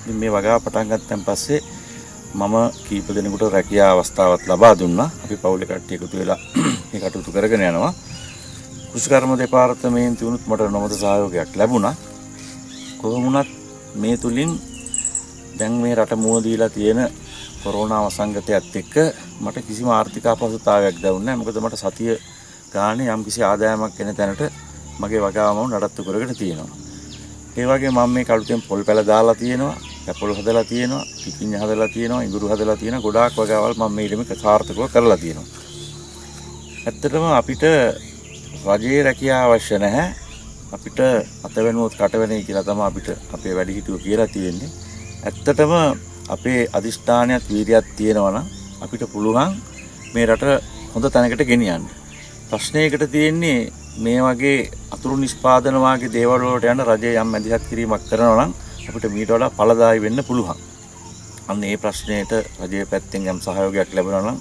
ඉතින් මේ වගාව පටන් ගත්තන් පස්සේ මම කීප දෙනෙකුට රැකියා අවස්ථාවක් ලබා දුන්නා. අපි පවුලේ කට්ටිය එකතු වෙලා මේ කටයුතු කරගෙන යනවා. කෘෂිකර්ම දෙපාර්තමේන්තුවනුත් මට නොමද සහයෝගයක් ලැබුණා. කොහොම වුණත් මේ තුලින් දැන් මේ රට මුව දීලා තියෙන කොරෝනා වසංගතයත් එක්ක මට කිසිම ආර්ථික අපහසුතාවයක් දැනුන්නේ නැහැ. මොකද මට සතිය ගානේ යම්කිසි ආදායමක් එන තැනට මගේ වගාවම නඩත්තු කරගෙන තියෙනවා. ඒ වගේ මම මේ කලුතෙන් පොල් පැල දාලා තියෙනවා, කැපොල් හදලා තියෙනවා, පිපිඤ්ඤ හදලා තියෙනවා, ඉඟුරු හදලා තියෙනවා. ගොඩාක් වගාවල් මම මේ ළමක සාර්ථකව කරලා තියෙනවා. ඇත්තටම අපිට රජයේ රැකියාව අවශ්‍ය නැහැ. අපිට අතවෙනුවොත් කටවෙනේ කියලා තමයි අපිට අපේ වැඩිහිටියෝ කියලා තියෙන්නේ. ඇත්තටම අපේ අදිෂ්ඨානයත් වීර්යයක් තියෙනවා නම් අපිට පුළුවන් මේ රට හොඳ තැනකට ගෙනියන්න. ප්‍රශ්නයකට තියෙන්නේ මේ වගේ අතුරු නිෂ්පාදන වාගේ දේවල් වලට යන රජය යම් මැදිහත් කිරීමක් කරනවා නම් අපිට මීට වඩා ඵලදායී වෙන්න පුළුවන්. අන්න ඒ ප්‍රශ්නයට රජයේ පැත්තෙන් යම් සහයෝගයක් ලැබුණා නම්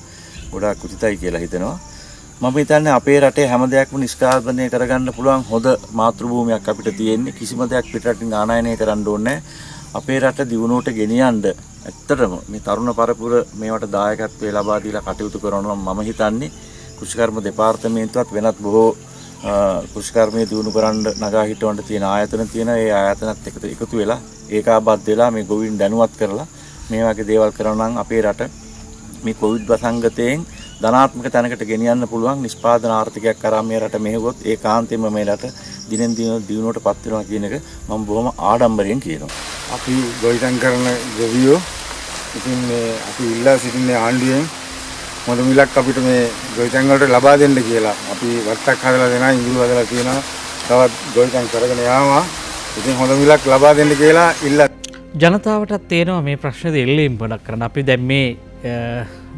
ගොඩාක් උචිතයි කියලා හිතනවා. මම හිතන්නේ අපේ රටේ හැම දෙයක්ම නිෂ්පාදනය කරගන්න පුළුවන් හොඳ මාතෘ භූමියක් අපිට තියෙන්නේ. කිසිම දෙයක් පිටරටින් ආනයනය කරන්න ඕනේ නැහැ. අපේ රට දියුණුවට ගෙනියන්න ඇත්තටම මේ තරුණ පරපුර මේවට දායකත්වයේ ලබා දීලා කටයුතු කරනවා නම් මම හිතන්නේ කෘෂිකර්ම දෙපාර්තමේන්තුවත් වෙනත් බොහෝ කෘෂිකර්මයේ දියුණු කරන්න නගා හිටවන්න තියෙන ආයතන තියෙන ඒ ආයතනත් එකතු වෙලා ඒකාබද්ධ වෙලා මේ ගොවින් දැනුවත් කරලා මේ වගේ දේවල් කරනවා නම් අපේ රට මේ කොවිඩ් වසංගතයෙන් ධනාත්මක තැනකට ගෙනියන්න පුළුවන් නිෂ්පාදන ආර්ථිකයක් කරා මේ රට මෙහෙවොත් ඒකාන්තයෙන්ම මේ රට දිනෙන් දින දියුණුවටපත් වෙනවා කියන එක මම බොහොම ආඩම්බරයෙන් කියනවා. අපි ගොවිතැන් කරන ගොවියෝ ඉතින් මේ අපි ඉල්ලා සිටින්නේ ආණ්ඩුවෙන් මොන මිලක් අපිට මේ ගොවිතැන් වලට ලබා දෙන්න කියලා. අපි වත්තක් හදලා දෙනවා, ඉඟුරු හදලා තියෙනවා, තවත් ගොවිතැන් කරගෙන යාවා. ඉතින් හොඳ මිලක් ලබා දෙන්න කියලා ඉල්ලා. ජනතාවටත් තේනවා මේ ප්‍රශ්නද එල්ලීම් ගොඩක් කරන. අපි දැන් මේ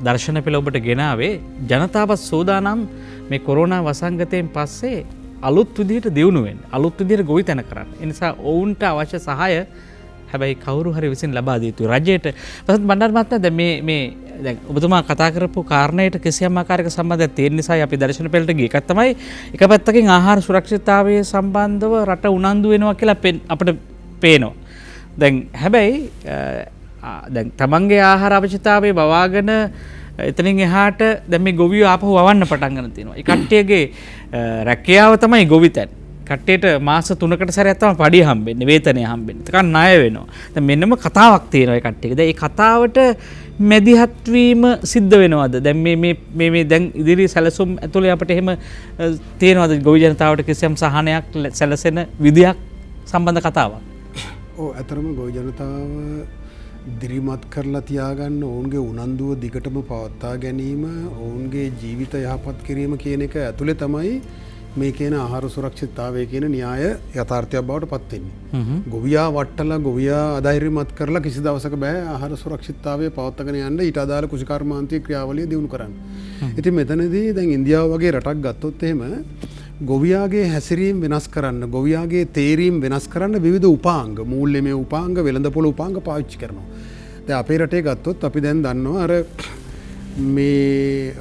දර්ශන පෙළ ඔබට ගෙනාවේ ජනතාවත් සෝදානම් මේ කොරෝනා වසංගතයෙන් පස්සේ අලුත් විදිහට දියුණු වෙන්න, අලුත් විදිහට ගොවිතැන කරන්න. ඒ නිසා ඔවුන්ට අවශ්‍ය සහාය හැබැයි කවුරු හරි විසින් ලබා දිය යුතුයි. රජයට වසන්ත බණ්ඩාර මහත්මයා දැන් මේ දැන් ඔබතුමා කතා කරපු කාරණයට කිසියම් ආකාරයක සම්බන්ධයක් තියෙන නිසා අපි දර්ශන පෙළට ගිය එකක් තමයි එක පැත්තකින් ආහාර සුරක්ෂිතතාවය සම්බන්ධව රට උනන්දු වෙනවා කියලා අපිට පේනවා. දැන් හැබැයි දැන් තමන්ගේ ආහාර අවශ්‍යතාවය බවාගෙන එතනින් එහාට දැන් මේ ගොවියෝ ආපහු වවන්න පටන් ගන්න තියෙනවා. ඒ කට්ටියගේ රැකියාව තමයි ගොවිතැන්. කට්ටියට මාස 3කට සැරයක් තමයි පඩිය හම්බෙන්නේ, වේතනය හම්බෙන්නේ. ඒක ණය වෙනවා. දැන් මෙන්නම කතාවක් තියෙනවා ඒ කට්ටියක. දැන් මේ කතාවට මැදිහත් වීම සිද්ධ වෙනවද? දැන් මේ දැන් ඉදිරි සැලසුම් ඇතුලේ අපිට එහෙම තියෙනවද ගොවි ජනතාවට කිසියම් සහනයක් සැලසෙන විදියක් සම්බන්ධ කතාවක්? ඔව් ඇතරම ගොවි ජනතාව දිරිමත් කරලා තියාගන්න, ඔවුන්ගේ උනන්දුව දිගටම පවත්වා ගැනීම, ඔවුන්ගේ ජීවිත යහපත් කිරීම කියන එක ඇතුලේ තමයි මේ කියන ආහාර සුරක්ෂිතතාවය කියන න්‍යාය යථාර්ථයක් බවට පත් වෙන්නේ. ගොවියා වට්ටලා ගොවියා අධෛර්යමත් කරලා කිසි දවසක බෑ ආහාර සුරක්ෂිතතාවය පවත්වාගෙන යන්න ඊට අදාළ කෘෂිකර්මාන්තීය ක්‍රියාවලිය දියුණු කරන්න. ඉතින් මෙතනදී දැන් ඉන්දියාව වගේ රටක් ගත්තොත් එහෙම ගොවියාගේ හැසිරීම වෙනස් කරන්න, ගොවියාගේ තේරීම් වෙනස් කරන්න විවිධ උපාංග, මූල්‍යමය උපාංග, වෙළඳපොළ උපාංග පාවිච්චි කරනවා. දැන් අපේ රටේ ගත්තොත් අපි දැන් දන්නවා අර මේ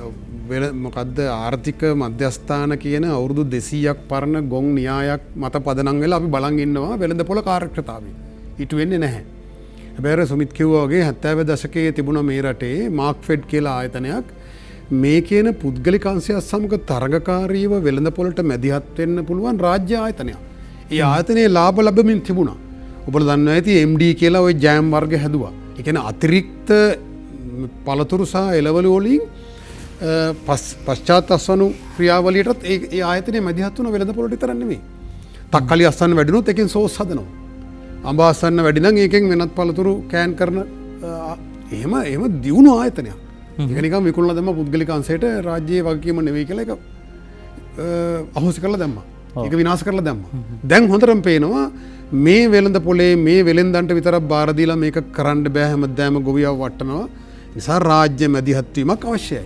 මොකද්ද ආර්ථික මධ්‍යස්ථාන කියන අවුරුදු 200ක් පරණ ගොන් න්‍යායක් මත පදනම් වෙලා අපි බලන් ඉන්නවා වෙළඳපොළ කාර්යක්ෂමතාවය. ඊට වෙන්නේ නැහැ. හැබැයි අර සුමිත් කිව්වා වගේ 70 දශකයේ තිබුණ මේ රටේ මාක්ෆෙඩ් කියලා ආයතනයක් මේ කියන පුද්ගලික අංශය සමග තරගකාරීව වෙළඳපොළට මැදිහත් වෙන්න පුළුවන් රාජ්‍ය ආයතනයක්. ඒ ආයතනයේ ලාභ ලැබෙමින් තිබුණා. ඔබලා දන්නවා ඇති MD කියලා ওই ජෑම් වර්ග හැදුවා. ඒ කියන්නේ අතිරික්ත පළතුරු සහ එළවලු වලින් පශ්චාත් අස්වනු ක්‍රියාවලියටත් ඒ ආයතනයේ මැදිහත් වුණ වෙළඳපොළට විතර නෙමෙයි. තක්කලි අස්වන්න වැඩිනොත් එකෙන් සෝස් හදනවා. අඹ අස්වන්න වැඩි නම් ඒකෙන් වෙනත් පළතුරු කෑන් කරන එහෙම දියුණු ආයතනයක්. ඒක නිකන් විකුණලා දැම්ම පුද්ගලික අංශයට රාජ්‍යයේ වගකීම නෙවෙයි කියලා ඒක අහෝසි කරලා දැම්මා. ඒක විනාශ කරලා දැම්මා. දැන් හොඳටම පේනවා මේ වෙළඳපොලේ මේ වෙළෙන්දන්ට විතරක් බාර දීලා මේක කරන්න බෑ, හැමදාම ගොවියව වටනවා. නිසා රාජ්‍ය මැදිහත් වීමක් අවශ්‍යයි.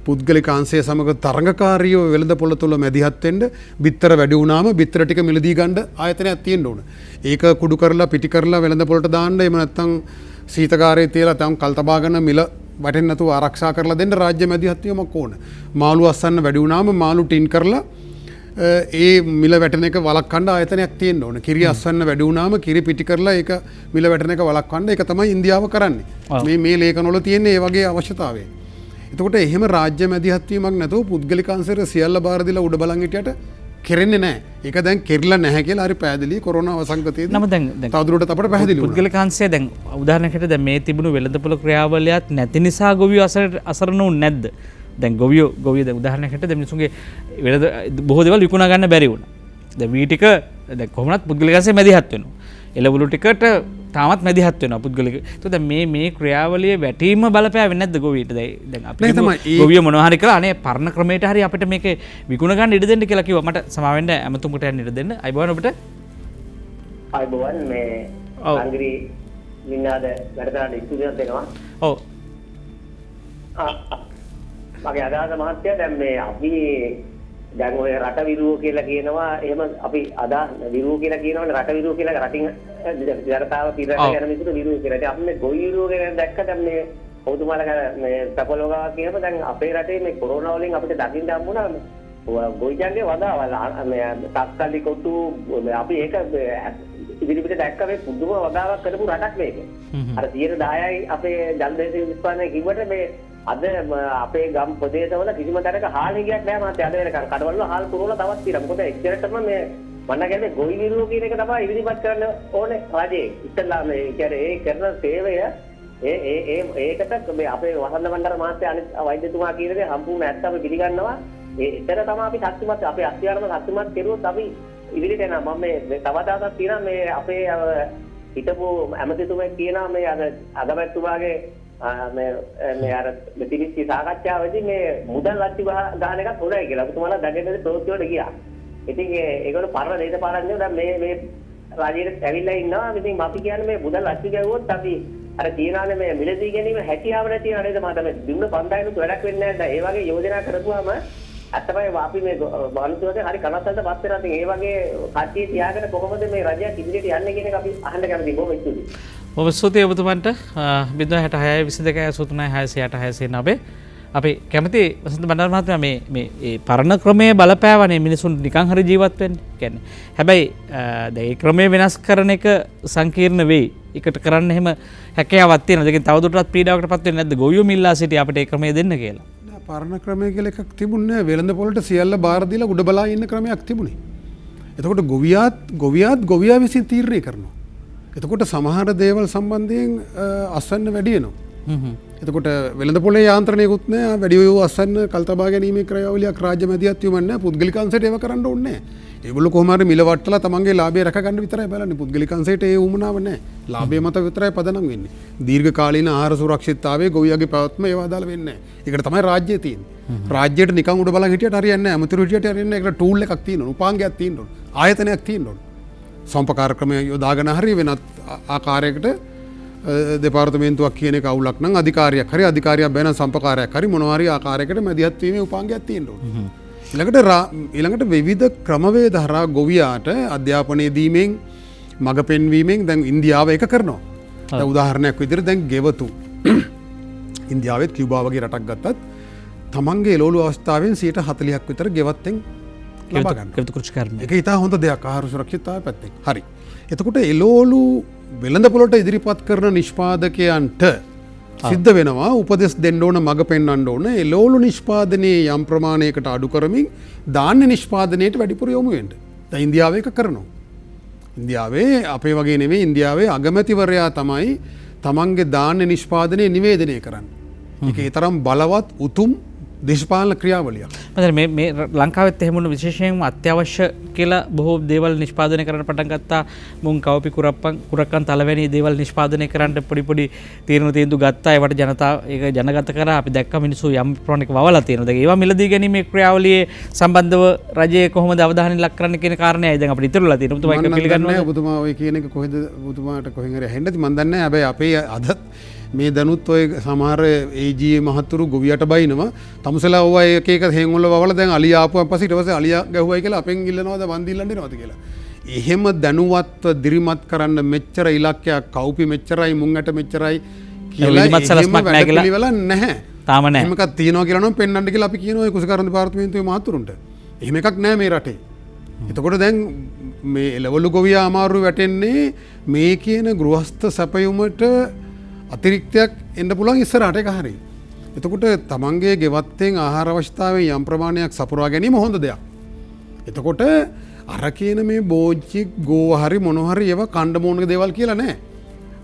පුද්ගලික අංශය සමග තරඟකාරීව වෙළඳපොළ තුල මැදිහත් වෙන්න, බිත්තර වැඩි වුණාම බිත්තර ටික මිලදී ගන්න ආයතනයක් තියෙන්න ඕන. ඒක කුඩු කරලා පිටි කරලා වෙළඳපොළට දාන්න, එහෙම නැත්නම් සීතකාරයේ තියලා තම කල් තබා ගන්න මිල වැටෙන්නේ නැතුව ආරක්ෂා කරලා දෙන්න රාජ්‍ය මැදිහත් වීමක් ඕන. මාළු අස්සන්න වැඩි වුණාම මාළු ටින් කරලා ඒ මිල වැටන එක වලක්වන්න ආයතනයක් තියෙන්න ඕන. කිරි අස්වන්න වැඩි වුණාම කිරි පිටි කරලා ඒක මිල වැටන එක වලක්වන්න ඒක තමයි ඉන්දියාව කරන්නේ. මේ ලේඛනවල තියෙන ඒ වගේ අවශ්‍යතාවය. එතකොට එහෙම රාජ්‍ය මැදිහත්වීමක් නැතුව පුද්ගලික අංශයට සියල්ල බාර දීලා උඩ බලන් හිටියට කෙරෙන්නේ නැහැ. ඒක දැන් කෙරිලා නැහැ කියලා හරි පැහැදිලි කොරෝනා වසංගතයේදී. නම දැන් තවදුරටත් අපිට පැහැදිලි වුණා. පුද්ගලික අංශය දැන් උදාහරණයකට දැන් මේ තිබුණු වෙළඳපොළ ක්‍රියාවලියත් නැති නිසා ගොවියෝ අසරණ වුනේ නැද්ද? දැන් ගොවියෝ දැන් උදාහරණයකට දැන් මිනිසුන්ගේ වෙළඳ බොහෝ දේවල් විකුණා ගන්න බැරි වුණා. දැන් වී ටික දැන් කොහොමවත් පුද්ගලික අංශය මැදිහත් වෙනවා. එළවලු ටිකට තාමත් මැදිහත් වෙනවා පුද්ගලික. ඒත් දැන් මේ ක්‍රියාවලියේ වැටීම බලපෑවෙන්නේ නැද්ද ගොවියට? දැන් අපි ගොවියෝ මොනවා හරි කළා අනේ පරණ ක්‍රමයට හරි අපිට මේක විකුණ ගන්න ඉඩ දෙන්න කියලා කිව්වා. මට සමාවෙන්න ඇමතුම්කට යන්න ඉඩ දෙන්න. අයිබෝන් අපිට. අයිබෝන් මේ අංග්‍රි නිනාද වැඩසටහන ඉස්තුදියක් දෙනවා. ඔව්. මගේ අදහස මහත්තයා දැන් මේ අපි දැන් ඔය රට විරුව කියලා කියනවා එහෙම අපි අදා විරුව කියලා කියනවනේ රට විරුව කියලා රටින් ජනතාව පිරට යන මිනිස්සු විරුව කියලා. ඉතින් අපි මේ ගොවි විරුව ගැන දැක්ක දැන් මේ ඔබතුමාලා මේ තපලෝගා කියනම දැන් අපේ රටේ මේ කොරෝනා වලින් අපිට දකින්න හම්බුණා ගොවියන්ගේ වදාවල් මේ තක්කලි කොටු අපි ඒක ඉදිරිපිට දැක්ක මේ පුදුම වදාවක් කරපු රටක් මේක. අර 10%යි අපේ ජනදේශීය උත්පාදනය කිව්වට මේ අද අපේ ගම් ප්‍රදේශවල කිසිම තැනක හාල් හිගයක් නැහැ මාත් අද වෙනකන් කඩවල වල හාල් පුරවලා තවත් තියෙනවා. මොකද එච්චරටම මේ මම කියන්නේ ගොවි විරුව කියන එක තමයි ඉදිරිපත් කරන්න ඕනේ රජේ. ඉස්සල්ලා මේ කියන්නේ ඒ කරන සේවය ඒකට මේ අපේ වසන්ත මණ්ඩල මාත්‍ය අනිත් වෛද්‍යතුමා කියන දේ සම්පූර්ණ ඇත්ත අපි පිළිගන්නවා. එතන තමයි අපි ශක්තිමත් අපේ අත්‍යාරම ශක්තිමත් කෙරුවොත් අපි ඉදිරියට යනවා. මම මේ තව දවසක් තියෙනවා මේ අපේ හිටපු ඇමතිතුමෙක් කියනවා මේ අගමැතිතුමාගේ මේ අර මෙතිවිච්ච සාකච්ඡාවේදී මේ මුදල් අච්චු ගන්න එකත් හොඳයි කියලා. ඔබතුමාලා දැනෙන්නේ ප්‍රවෘත්ති වලට ගියා. ඉතින් ඒගොල්ලෝ පරණ දේශපාලඥයෝ දැන් මේ රාජ්‍යයට ඇවිල්ලා ඉන්නවා. ඉතින් අපි කියන්නේ මේ මුදල් අච්චු ගැවුවොත් අපි අර තියනානේ මේ මිලදී ගැනීම හැකියාව නැති වෙනා නේද මම තමයි දුන්න 5000ට වැඩක් වෙන්නේ නැහැ. ඒ වගේ යෝජනා කරපුවාම අත්තමයි අපි මේ වන්තුවද හරි කනස්සල්ට පත් වෙනවා. ඉතින් ඒ වගේ කට්ටිය තියාගෙන කොහොමද මේ රජය ඉදිරියට යන්නේ කියන එක අපි අහන්න කැමතියි. බොහොම ස්තුතියි. ඔබ ස්තුතියි ඔබතුමන්ට 066 22 636 690 අපි කැමති වසන්ත බණ්ඩාර මහත්මයා මේ පරණ ක්‍රමයේ බලපෑවනේ මිනිසුන් නිකන් හරි ජීවත් වෙන්න. කියන්නේ හැබැයි දැන් ඒ ක්‍රමය වෙනස් කරන එක සංකීර්ණ වෙයි. එකට කරන්න එහෙම හැකියාවක් තියෙනවා. ඒකෙන් තවදුරටත් පීඩාවකටපත් වෙන්නේ නැද්ද? ගොවියෝ මිල්ලා සිටි අපිට ඒ ක්‍රමය දෙන්න කියලා. පරණ ක්‍රමය කියලා එකක් තිබුණේ නැහැ. වෙළඳ පොළට සියල්ල බාර දීලා උඩ බලා ඉන්න ක්‍රමයක් තිබුණේ. එතකොට ගොවියා විසින් තීරණය කරනවා. එතකොට සමහර දේවල් සම්බන්ධයෙන් අස්වැන්න වැඩි වෙනවා. එතකොට වෙළඳ පොලේ යාන්ත්‍රණයකුත් නැහැ. වැඩි වූ අස්වැන්න කල්තබා ගැනීමේ ක්‍රියාවලියක් රාජ්‍ය මැදිහත්වීමක් නැහැ. පුද්ගලික අංශයට ඒව කරන්න ඕනේ නැහැ. ඒගොල්ලෝ කොහොම හරි මිල වට්ටලා තමන්ගේ ලාභය රැක ගන්න විතරයි බලන්නේ. පුද්ගලික අංශයට ඒ උමනාව නැහැ. ලාභය මත විතරයි පදනම් වෙන්නේ. දීර්ඝ කාලීන ආහාර සුරක්ෂිතතාවයේ ගොවියාගේ පැවැත්ම ඒව අදාළ වෙන්නේ නැහැ. ඒකට තමයි රාජ්‍යය තියෙන්නේ. රාජ්‍යයට නිකන් උඩ බලන් හිටියට හරියන්නේ නැහැ. අමුතුරු හිටියට හරියන්නේ නැහැ. ඒකට ටූල් එකක් තියෙන්න ඕන. උපාංගයක් තියෙන්න ඕන. ආයතනයක් තියෙන්න ඕන. සම්පකාර ක්‍රමය යොදාගෙන හරි වෙනත් ආකාරයකට දෙපාර්තමේන්තුවක් කියන එක අවුලක් නම් අධිකාරියක් හරි අධිකාරියක් බැන සම්පකාරයක් හරි මොනවා හරි ආකාරයකට මැදිහත් වීමේ උපාංගයක් තියෙන්න ඕන. ඊළඟට විවිධ ක්‍රමවේද හරහා ගොවියාට අධ්‍යාපනය දීමෙන් මඟ පෙන්වීමෙන් දැන් ඉන්දියාව එක කරනවා. දැන් උදාහරණයක් විදිහට දැන් ගෙවතු ඉන්දියාවෙත් කියුබා වගේ රටක් ගත්තත් තමන්ගේ එළවලු අවස්ථාවෙන් 40% විතර ගෙවත්තෙන් ලබා ගන්න. ඒක ඉතා හොඳ දෙයක් ආහාර සුරක්ෂිතතාවය පැත්තෙන්. හරි. එතකොට එළවලු වෙළඳ පොළට ඉදිරිපත් කරන නිෂ්පාදකයන්ට සිද්ධ වෙනවා උපදෙස් දෙන්න ඕන මඟ පෙන්වන්න ඕන එළවලු නිෂ්පාදනයේ යම් ප්‍රමාණයකට අඩු කරමින් ධාන්‍ය නිෂ්පාදනයට වැඩිපුර යොමු වෙන්න. දැන් ඉන්දියාව ඒක කරනවා. ඉන්දියාවේ අපේ වගේ නෙමෙයි ඉන්දියාවේ අගමැතිවරයා තමයි තමන්ගේ ධාන්‍ය නිෂ්පාදනය නිවේදනය කරන්නේ. ඒක ඒ තරම් බලවත් උතුම් දේශපාලන ක්‍රියාවලියක්. මේ ලංකාවෙත් එහෙම වුණු විශේෂයෙන්ම අත්‍යවශ්‍ය කියලා බොහෝ දේවල් නිෂ්පාදනය කරන්න පටන් ගත්තා. මුං කවපි කුරක්කන් තලවැනි දේවල් නිෂ්පාදනය කරන්න පොඩි තීන්දුව ගත්තා. ඒවට ජනතාව ඒක ජනගත කරා. අපි දැක්ක මිනිස්සු යම් ප්‍රමාණයක වවලා තියෙනවා. දැන් ඒවා මිලදී ගැනීමේ ක්‍රියාවලියේ සම්බන්ධව රජය කොහොමද අවධානය ලක් කරන්න කියන කාරණේයි දැන් අපිට ඉතුරුලා තියෙනවා. ඔබතුමා ඒක පිළිගන්නවා. ඔබතුමා ඔය කියන එක කොහෙද ඔබතුමාට කොහෙන් හරි ඇහෙන්නද මන් දන්නේ නැහැ. හැබැයි අපේ අදත් මේ දනුත් ඔය සමහර ඒජී මහතුරු ගොවියට බයිනවා. තමුසලා ඔය එක එක හේන්වල වවලා දැන් අලියා ආපුවන් පස්සේ ඊට පස්සේ අලියා ගැහුවයි කියලා අපෙන් ඉල්ලනවාද වන් දීලා දෙනවද කියලා. එහෙම දැනුවත්ව දිරිමත් කරන්න මෙච්චර ඉලක්කයක් කවුපි මෙච්චරයි මුංගට මෙච්චරයි කියලා ඉලිමත් සලස්මක් නැහැ කියලා නැහැ. තාම නැහැ. එහෙම එකක් තියෙනවා කියලා නම් පෙන්වන්න කියලා අපි කියනවා ඒ කුසකාරණ දෙපාර්තමේන්තුවේ මහතුරුන්ට. එහෙම එකක් නෑ මේ රටේ. එතකොට දැන් මේ එළවලු ගොවියා අමාරු වැටෙන්නේ මේ කියන ගෘහස්ත සැපයුමට අතිරික්තයක් එන්න පුළුවන් ඉස්සරහට එක හරියි. එතකොට තමන්ගේ ගෙවත්තෙන් ආහාර අවශ්‍යතාවෙන් යම් ප්‍රමාණයක් සපුරා ගැනීම හොඳ දෙයක්. එතකොට අර කියන මේ බෝච්චි ගෝව හරි මොනහරි ඒවා කණ්ඩ මෝනක දේවල් කියලා නෑ.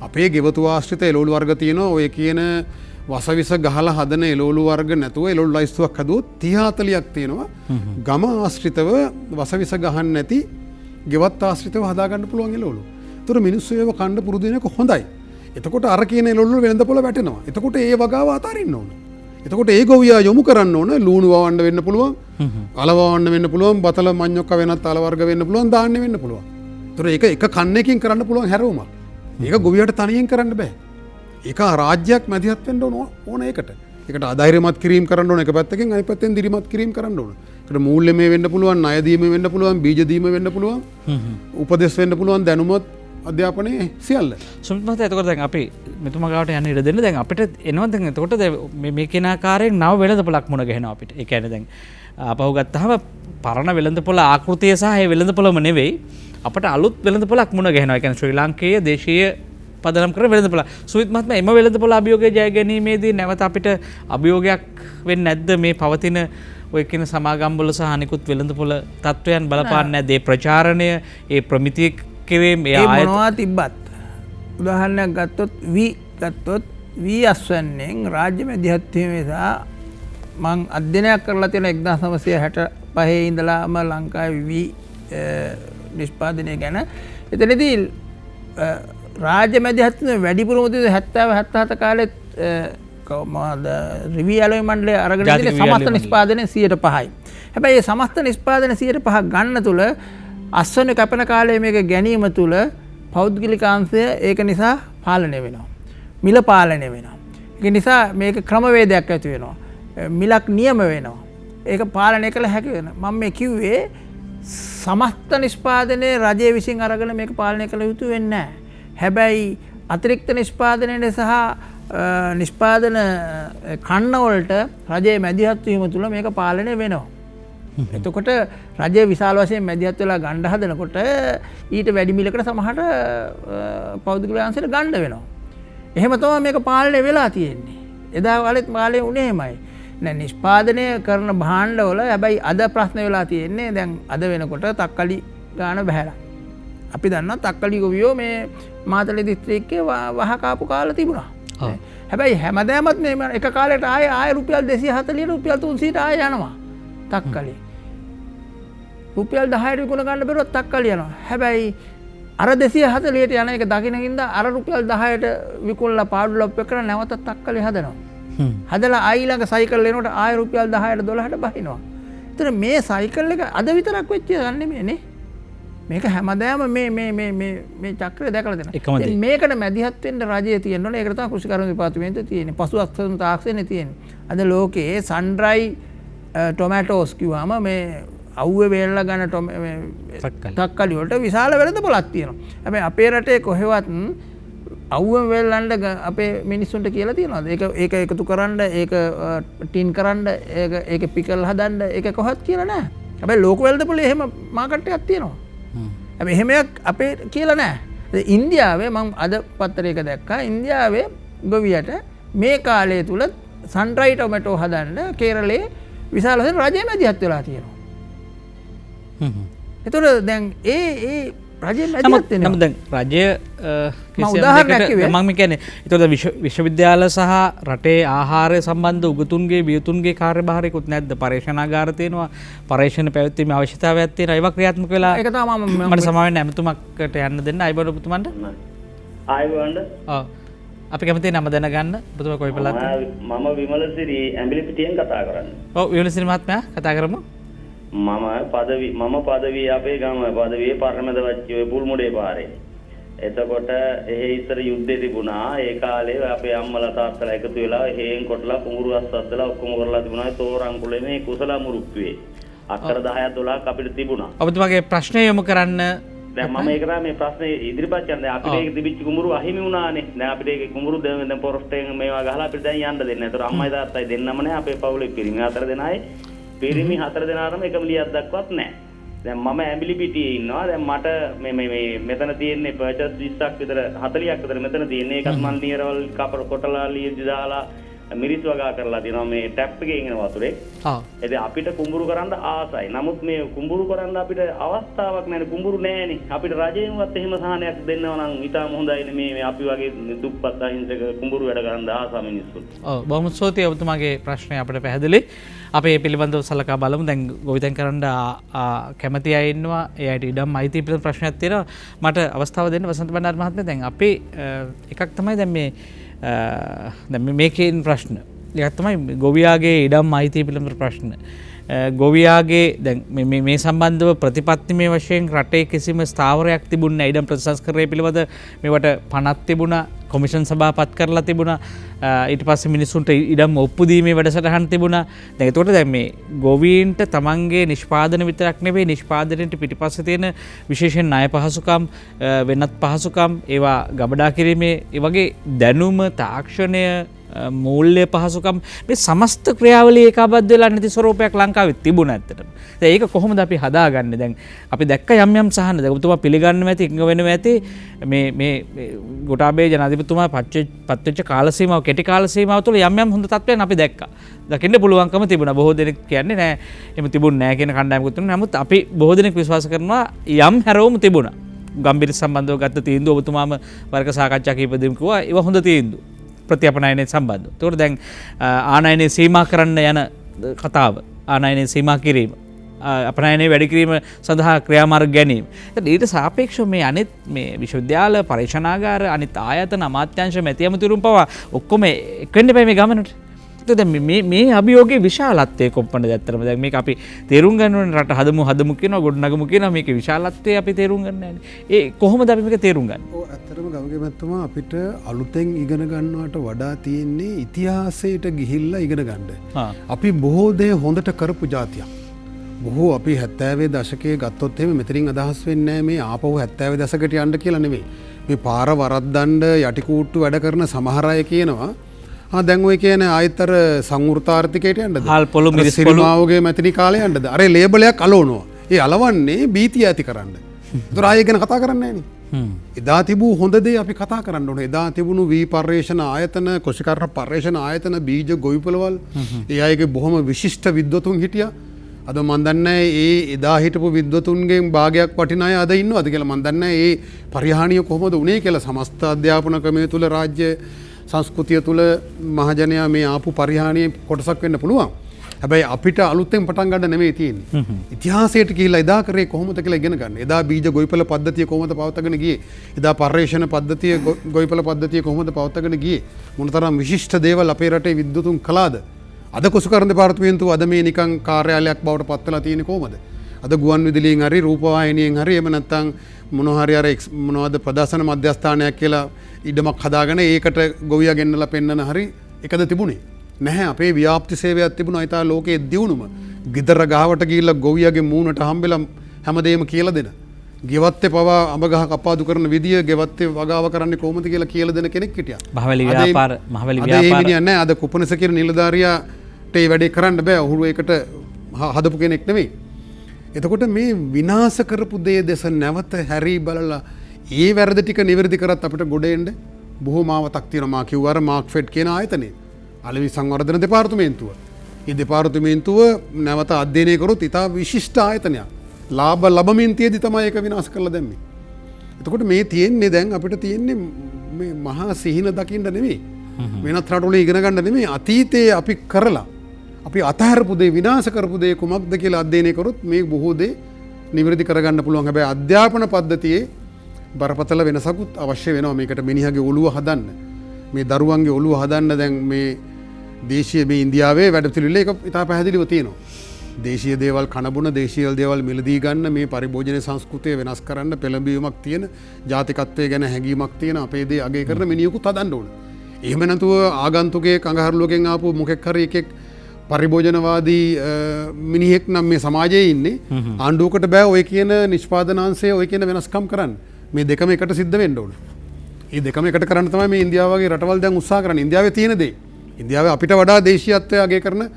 අපේ ගෙවතු ආශ්‍රිත එළවලු වර්ග තියෙනවා. ඔය කියන වසවිස ගහලා හදන එළවලු වර්ග නැතුව එළවලු ලයිස්තුවක් හදුවොත් 30-40ක් තියෙනවා. ගම ආශ්‍රිතව වසවිස ගහන්න නැති ගෙවත් ආශ්‍රිතව හදාගන්න පුළුවන් එළවලු. ඒතර මිනිස්සු ඒව කණ්ඩ පුරුදු වෙන එක හොඳයි. එතකොට අර කියන එළවලු වෙළඳපොළ වැටෙනවා. එතකොට ඒ වගාව අතාරින්න ඕන. එතකොට ඒ ගොවියා යොමු කරන්න ඕන ලූණු වවන්න වෙන්න පුළුවන්. අල වවන්න වෙන්න පුළුවන්. බතල මඤ්ඤොක්ක වෙනත් අල වර්ග වෙන්න පුළුවන්. දාන්න වෙන්න පුළුවන්. ඒතර ඒක එක කන්නකින් කරන්න පුළුවන් හැරවුමක්. ඒක ගොවියට තනියෙන් කරන්න බෑ. ඒක රාජ්‍යයක් මැදිහත් වෙන්න ඕන ඒකට. ඒකට ආධෛර්යමත් කිරීම කරන්න ඕන එක පැත්තකින් අනිත් පැත්තෙන් දිරිමත් කිරීම කරන්න ඕන. ඒකට මූල්‍යමය වෙන්න පුළුවන්, ණය දීම වෙන්න පුළුවන්, බීජ දීම වෙන්න පුළුවන්, උපදෙස් වෙන්න පුළුවන්, දැනුමත් අධ්‍යාපනයේ සියල්ල. සුමිත් මහත්තයා එතකොට දැන් අපි මෙතුමා ගාවට යන්න ඉඩ දෙන්න. දැන් අපිට එනවා දැන් එතකොට මේ කෙන ආකාරයෙන් නව වෙළඳපොළක් මුණ ගැහෙනවා අපිට. ඒ කියන්නේ දැන් ආපහු ගත්තාම පරණ වෙළඳපොළ ආකෘතිය සහ ඒ වෙළඳපොළම නෙවෙයි අපට අලුත් වෙළඳපොළක් මුණ ගැහෙනවා. ඒ කියන්නේ ශ්‍රී ලාංකේය දේශීය පදනම් කර වෙළඳපොළ. සුමිත් මහත්මයා එම වෙළඳපොළ අභියෝගය ජය ගැනීමේදී නැවත අපිට අභියෝගයක් වෙන්නේ නැද්ද මේ පවතින ඔය කියන සමාගම්වල සහ අනිකුත් වෙළඳපොළ තත්වයන් බලපාන්නේ නැද්ද? ඒ ප්‍රචාරණය, ඒ ප්‍රමිතිය කිරීම ඒ මොනවා තිබ්බත් උදාහරණයක් ගත්තොත් වී අස්වැන්නෙන් රාජ්‍ය මැදිහත් වීම නිසා මං අධ්‍යයනයක් කරලා තියෙන 1965 ඉඳලාම ලංකාවේ වී නිෂ්පාදනය ගැන. එතනදී රාජ්‍ය මැදිහත් වැඩිපුරම 70-77 කාලෙත් රිවී ඇලොයි මණ්ඩලය අරගෙන ඉන්නේ සමස්ත නිෂ්පාදනය 105යි. හැබැයි මේ සමස්ත නිෂ්පාදනය 105 ගන්න තුල අස්වැන්න කැපෙන කාලයේ මේක ගැනීම තුල පෞද්ගලිකාංශය ඒක නිසා පාලනය වෙනවා. මිල පාලනය වෙනවා. ඒක නිසා මේක ක්‍රමවේදයක් ඇති වෙනවා. මිලක් නියම වෙනවා. ඒක පාලනය කළ හැකි වෙනවා. මම මේ කිව්වේ සමස්ත නිෂ්පාදනයේ රජය විසින් අරගෙන මේක පාලනය කළ යුතු වෙන්නේ නැහැ. හැබැයි අතිරික්ත නිෂ්පාදනයේ සහ නිෂ්පාදන කන්නවලට රජයේ මැදිහත් වීම තුල මේක පාලනය වෙනවා. එතකොට රජය විශාල වශයෙන් මැදිහත් වෙලා ගන්න හදනකොට ඊට වැඩි මිලකට සමහරට පෞද්ගලිකාංශයට ගන්න වෙනවා. එහෙම තමයි මේක පාලනය වෙලා තියෙන්නේ. එදා කාලෙත් පාලනය වුණේ එහෙමයි. දැන් නිෂ්පාදනය කරන භාණ්ඩවල හැබැයි අද ප්‍රශ්න වෙලා තියෙන්නේ දැන් අද වෙනකොට තක්කලි ගාන බහැලා. අපි දන්නවා තක්කලි ගොවියෝ මේ මාතලේ දිස්ත්‍රික්කයේ වහ කාපු කාල තිබුණා. හැබැයි හැමදාමත් මේ එක කාලෙට ආයෙ රුපියල් 240 රුපියල් 300ට ආයෙ යනවා තක්කලි. රුපියල් 10ට විකුණ ගන්න බැරුව තක්කලි යනවා. හැබැයි අර 240ට යන එක දකින්නකින්ද අර රුපියල් 10ට විකුණලා පාඩු ලොප් එක කරලා නැවත තක්කලි හදනවා. හදලා ආයි ළඟ සයිකල් එනකොට ආයෙ රුපියල් 10ට 12ට බහිනවා. ඒතර මේ සයිකල් එක අද විතරක් වෙච්ච එකක් නෙමෙයි නේ. මේක හැමදාම මේ චක්‍රය දැකලා දෙනවා. මේකට මැදිහත් වෙන්න රජය තියෙන්න ඕනේ. ඒකට තමයි කෘෂිකර්ම දෙපාර්තමේන්තුව තියෙන්නේ. පසු අස්වැන්න තාක්ෂණය තියෙන්නේ. අද ලෝකයේ සන්ඩ්‍රයි ටොමැටෝස් කිව්වම මේ අවුවේ වේලලා ගන්න තක්කලි වලට විශාල වෙළඳපොළක් තියෙනවා. හැබැයි අපේ රටේ කොහෙවත් අවුවෙන් වේලන්න අපේ මිනිස්සුන්ට කියලා තියෙනවද? ඒක එකතු කරන්න, ඒක ටින් කරන්න, ඒක පිකල් හදන්න, ඒක කොහොත් කියලා නැහැ. හැබැයි ලෝක වෙළඳපොළේ එහෙම මාකට් එකක් තියෙනවා. හැබැයි එහෙමයක් අපේ කියලා නැහැ. ඉන්දියාවේ මම අද පත්තරයක දැක්කා ඉන්දියාවේ ගොවියට මේ කාලය තුල සන්ඩ්‍රයි ටොමැටෝ හදන්න කේරළයේ විශාල වශයෙන් රජය මැදිහත් වෙලා තියෙනවා. එතකොට දැන් ඒ රජය මැදිහත් වෙනවා. දැන් රජය මම කියන්නේ එතකොට විශ්වවිද්‍යාල සහ රටේ ආහාරය සම්බන්ධ උගතුන්ගේ වියතුන්ගේ කාර්යභාරයකුත් නැද්ද? පරීක්ෂණාගාර තියෙනවා, පරීක්ෂණ පැවැත්වීමේ අවශ්‍යතාවයක් තියෙනවා. ඒවා ක්‍රියාත්මක වෙලා ඒක තමයි මම සමාවෙන්න ඇමතුමකට යන්න දෙන්න. අයබෝන ඔබතුමන්ට ආයුබෝවන්. ඔව් අපි කැමතියි නම දැනගන්න. ඔබතුමා කොයි පළාතද? මම විමලසිරි ඇඹිලිපිටියෙන් කතා කරන්නේ. ඔව් විමලසිරි මහත්මයා කතා කරමු. මම පදවි අපේ ගම පදවියේ පරමද වච්චි ඔය පුල්මුඩේ පාරේ. එතකොට එහෙ ඉස්සර යුද්ධේ තිබුණා. ඒ කාලේ අපේ අම්මලා තාත්තලා එකතු වෙලා හේන් කොටලා කුඹුරු අස්සද්දලා ඔක්කොම කරලා තිබුණා. තෝරංකුලේ මේ කුසල මුරුක්කුවේ. අක්කර 10ක් 12ක් අපිට තිබුණා. ඔබතුමාගේ ප්‍රශ්නය යොමු කරන්න. දැන් මම ඒක තමයි මේ ප්‍රශ්නේ ඉදිරිපත් කරන්නේ. අපිට ඒක තිබිච්ච කුඹුරු අහිමි වුණානේ. දැන් අපිට ඒක කුඹුරු දැන් පොරොස්ටෙන් මේවා ගහලා අපිට දැන් යන්න දෙන්නේ නැහැ. ඒතර අම්මයි තාත්තයි දෙන්නම නැහැ. අපේ පවුලේ පිරිමි 4 දෙනායි පිරිමි 4 දෙනාටම එකම ලියක් දක්වත් නැහැ. දැන් මම ඇඹිලි පිටියේ ඉන්නවා. දැන් මට මේ මෙතන තියෙන්නේ පර්චස් 20ක් විතර 40ක් විතර මෙතන තියෙන්නේ. ඒකත් මන් නියරවල් කපර කොටලා ලියදි දාලා මිරිස් වගා කරලා තියෙනවා මේ ටැප් එකේ ඉන්න වතුරේ. ඉතින් අපිට කුඹුරු කරන්න ආසයි. නමුත් මේ කුඹුරු කරන්න අපිට අවස්ථාවක් නැහැ. කුඹුරු නැහැනේ. අපිට රජයෙන්වත් එහෙම සහනයක් දෙන්නව නම් ඊටම හොඳයිනේ මේ අපි වගේ දුප්පත් අහිංසක කුඹුරු වැඩ කරන්න ආස මිනිස්සු. ඔව් බොහොම ස්තුතියි ඔබතුමාගේ ප්‍රශ්නය අපිට පැහැදිලි. අපි මේ පිළිබඳව සලකා බලමු. දැන් ගොවිතැන් කරන්න කැමති අය ඉන්නවා. ඒ අයට ඉඩම් අයිති පිළිබඳ ප්‍රශ්නයක් තියෙනවා. මට අවස්ථාව දෙන්න වසන්ත බණ්ඩාර මහත්මයා. දැන් අපි එකක් තමයි දැන් මේකෙන් ප්‍රශ්න එකක් තමයි ගොවියාගේ ඉඩම් අයිතිය පිළිබඳ ප්‍රශ්න. ගොවියාගේ දැන් මේ සම්බන්ධව ප්‍රතිපත්තිමය වශයෙන් රටේ කිසිම ස්ථාවරයක් තිබුණේ නැහැ. ඉඩම් ප්‍රතිසංස්කරණය පිළිබඳ මේවට පනත් තිබුණා, කොමිෂන් සභා පත් කරලා තිබුණා. ඊට පස්සේ මිනිසුන්ට ඉඩම් ඔප්පු දීමේ වැඩසටහන් තිබුණා. දැන් ඒකට දැන් මේ ගොවීන්ට තමන්ගේ නිෂ්පාදන විතරක් නෙවෙයි නිෂ්පාදනයට පිටිපස්සේ තියෙන විශේෂයෙන් ණය පහසුකම්, වෙනත් පහසුකම්, ඒවා ගබඩා කිරීමේ ඒ වගේ දැනුම, තාක්ෂණය, මූල්‍ය පහසුකම් මේ සමස්ත ක්‍රියාවලිය ඒකාබද්ධ වෙලා නැති ස්වරූපයක් ලංකාවේ තිබුණා ඇත්තටම. දැන් ඒක කොහොමද අපි හදාගන්නේ? දැන් අපි දැක්ක යම් සහන දැන් ඔබතුමා පිළිගන්නවා ඇති, එකඟ වෙනවා ඇති මේ ගෝඨාභය ජනාධිපතිතුමා පත් වෙච්ච කාල සීමාව, කෙටි කාල සීමාව තුළ යම් හොඳ තත්ත්වයන් අපි දැක්කා. දකින්න පුළුවන්කම තිබුණා. බොහෝ දෙනෙක් කියන්නේ නෑ එහෙම තිබුණ නෑ කියන කණ්ඩායමකුත් තිබුණා. නමුත් අපි බොහෝ දෙනෙක් විශ්වාස කරනවා යම් හැරවුම් තිබුණා. ගම්බිරි සම්බන්ධව ගත්ත තීන්දුව ඔබතුමාම වර්ග සාකච්ඡා කීපදෙම කිව්වා ඒව හොඳ තීන්දුව. ප්‍රතිඅපනයනය සම්බන්ධව. ඒකට දැන් ආනයනය සීමා කරන්න යන කතාව, ආනයනය සීමා කිරීම, අපනයනය වැඩි කිරීම සඳහා ක්‍රියාමාර්ග ගැනීම. ඊට සාපේක්ෂව මේ අනිත් මේ විශ්වවිද්‍යාල, පරීක්ෂණාගාර, අනිත් ආයතන, අමාත්‍යාංශ, මැති ඇමතිවරුන් පවා ඔක්කොම එක්වෙන්න බෑ මේ ගමනට. දැන් මේ අභියෝගයේ විශාලත්වය කොප්පණද ඇත්තටම. දැන් මේක අපි තේරුම් ගන්න ඕනේ. රට හදමු කියනවා, ගොඩනගමු කියනවා. මේකේ විශාලත්වය අපි තේරුම් ගන්න නැහැ. ඒ කොහොමද අපි මේක තේරුම් ගන්නේ? ඔව් ඇත්තටම ගමගේ මැතිතුමා අපිට අලුතෙන් ඉගෙන ගන්නවට වඩා තියෙන්නේ ඉතිහාසයට ගිහිල්ලා ඉගෙන ගන්න. අපි බොහෝ දේ හොඳට කරපු જાතියක්. බොහෝ අපි 70 දශකයේ ගත්තොත් එහෙම මෙතනින් අදහස් වෙන්නේ නැහැ මේ ආපහු 70 දශකයට යන්න කියලා නෙමෙයි. මේ පාර වරද්දන්න යටිකූට්ටු වැඩ කරන සමහර අය කියනවා දැන් ඔය කියන ආයතර සංවෘතාර්ථිකයට යන්නද? හාල් පොළු මිරිස් පොළු සිරිමාවගේ මැතිනි කාලේ යන්නද? අර ලේබලයක් අලවනවා. ඒ අලවන්නේ බීතිය ඇති කරන්න. ඒතර ආයෙ ගැන කතා කරන්නේ නැහැ නේ. එදා තිබූ හොඳ දේ අපි කතා කරන්න ඕනේ. එදා තිබුණු වී පර්යේෂණ ආයතන, කෘෂිකර්ම පර්යේෂණ ආයතන, බීජ ගොවිපළවල්, ඒ අයගේ බොහොම විශිෂ්ට විද්වතුන් හිටියා. අද මන් දන්නේ ඒ එදා හිටපු විද්වතුන්ගෙන් භාගයක් වටින අය අද ඉන්නවද කියලා මන් දන්නේ. ඒ පරිහානිය කොහොමද උනේ කියලා සමස්ත අධ්‍යාපන ක්‍රමය තුල, රාජ්‍ය සංස්කෘතිය තුළ මහජනයා මේ ආපු පරිහානියේ කොටසක් වෙන්න පුළුවන්. හැබැයි අපිට අලුතෙන් පටන් ගන්න නෙමෙයි තියෙන්නේ. ඉතිහාසයට ගිහිල්ලා එදා කරේ කොහොමද කියලා ඉගෙන ගන්න. එදා බීජ ගොවිපළ පද්ධතිය කොහොමද පවත්වාගෙන ගියේ? එදා පර්යේෂණ පද්ධතිය, ගොවිපළ පද්ධතිය කොහොමද පවත්වාගෙන ගියේ? මොනතරම් විශිෂ්ට දේවල් අපේ රටේ විද්වතුන් කළාද? අද කුසකරණ දෙපාර්තමේන්තුව අද මේ නිකන් කාර්යාලයක් බවට පත් වෙලා තියෙන්නේ කොහොමද? අද ගුවන් විදුලියෙන් හරි, රූපවාහිනියෙන් හරි, එහෙම නැත්නම් මොනවා හරි අර මොනවද ප්‍රදර්ශන මධ්‍යස්ථානයක් කියලා ඉඩමක් හදාගෙන ඒකට ගොවියා ගෙන්නලා පෙන්නන හරි එකද තිබුණේ නැහැ. අපේ ව්‍යාප්ති සේවයක් තිබුණා. ඊට ලෝකයේ දියුණුම ගෙදර ගාවට ගිහිල්ලා ගොවියාගේ මූණට හම්බෙලා හැමදේම කියලා දෙන, ගෙවත්තේ පවා අඹ ගහ කපාදු කරන විදිය, ගෙවත්තේ වගාව කරන්නේ කොහොමද කියලා කියලා දෙන කෙනෙක් හිටියා. මහවැලි ව්‍යාපාර අද ඒ මිනිහා නැහැ. අද කුපනස කියන නිලධාරියාට ඒ වැඩේ කරන්න බෑ. ඔහු ඒකට හදපු කෙනෙක් නෙමෙයි. එතකොට මේ විනාශ කරපු දේ දෙස නැවත හැරී බලලා ඒ වැරදි ටික නිවැරදි කරත් අපිට ගොඩ එන්න බොහෝ මාවතක් තියෙනවා. මා කිව්වා අර මාක් ෆෙඩ් කියන ආයතනය, අලෙවි සංවර්ධන දෙපාර්තමේන්තුව. මේ දෙපාර්තමේන්තුව නැවත අධ්‍යයනය කරොත් ඉතා විශිෂ්ට ආයතනයක්. ලාභ ලබමින් තියදී තමයි ඒක විනාශ කරලා දැම්මේ. එතකොට මේ තියෙන්නේ දැන් අපිට තියෙන්නේ මේ මහා සිහින දකින්න නෙමෙයි. වෙනත් රටවල ඉගෙන ගන්න නෙමෙයි. අතීතයේ අපි කරලා අපි අතහැරපු දේ, විනාශ කරපු දේ කුමක්ද කියලා අධ්‍යයනය කරොත් මේ බොහෝ දේ නිවැරදි කරගන්න පුළුවන්. හැබැයි අධ්‍යාපන පද්ධතියේ බරපතල වෙනසකුත් අවශ්‍ය වෙනවා මේකට. මිනිහගේ ඔළුව හදන්න, මේ දරුවන්ගේ ඔළුව හදන්න දැන් මේ දේශීය මේ ඉන්දියාවේ වැඩපිළිවෙල ඒක ඉතා පැහැදිලිව තියෙනවා. දේශීය දේවල් කනබුන, දේශීය දේවල් මිලදී ගන්න, මේ පරිභෝජන සංස්කෘතිය වෙනස් කරන්න පෙළඹවීමක් තියෙන, ජාතිකත්වයේ ගැන හැඟීමක් තියෙන, අපේ දේ අගය කරන මිනිහෙකුත් හදන්න ඕන. එහෙම නැතුව ආගන්තුකයෙක් අඟහරුලුවකින් ආපු මොකෙක් හරි එකෙක් පරිභෝජනවාදී මිනිහෙක් නම් මේ සමාජයේ ඉන්නේ. ආණ්ඩුවකට බෑ ඔය කියන නිෂ්පාදනාංශය, ඔය කියන වෙනස්කම් කරන්න. මේ දෙකම එකට සිද්ධ වෙන්න ඕන. මේ දෙකම එකට කරන්න තමයි මේ ඉන්දියාව වගේ රටවල් දැන් උත්සාහ කරන්නේ. ඉන්දියාවේ තියෙන දේ, ඉන්දියාවේ අපිට වඩා දේශීයත්වය අගය කරන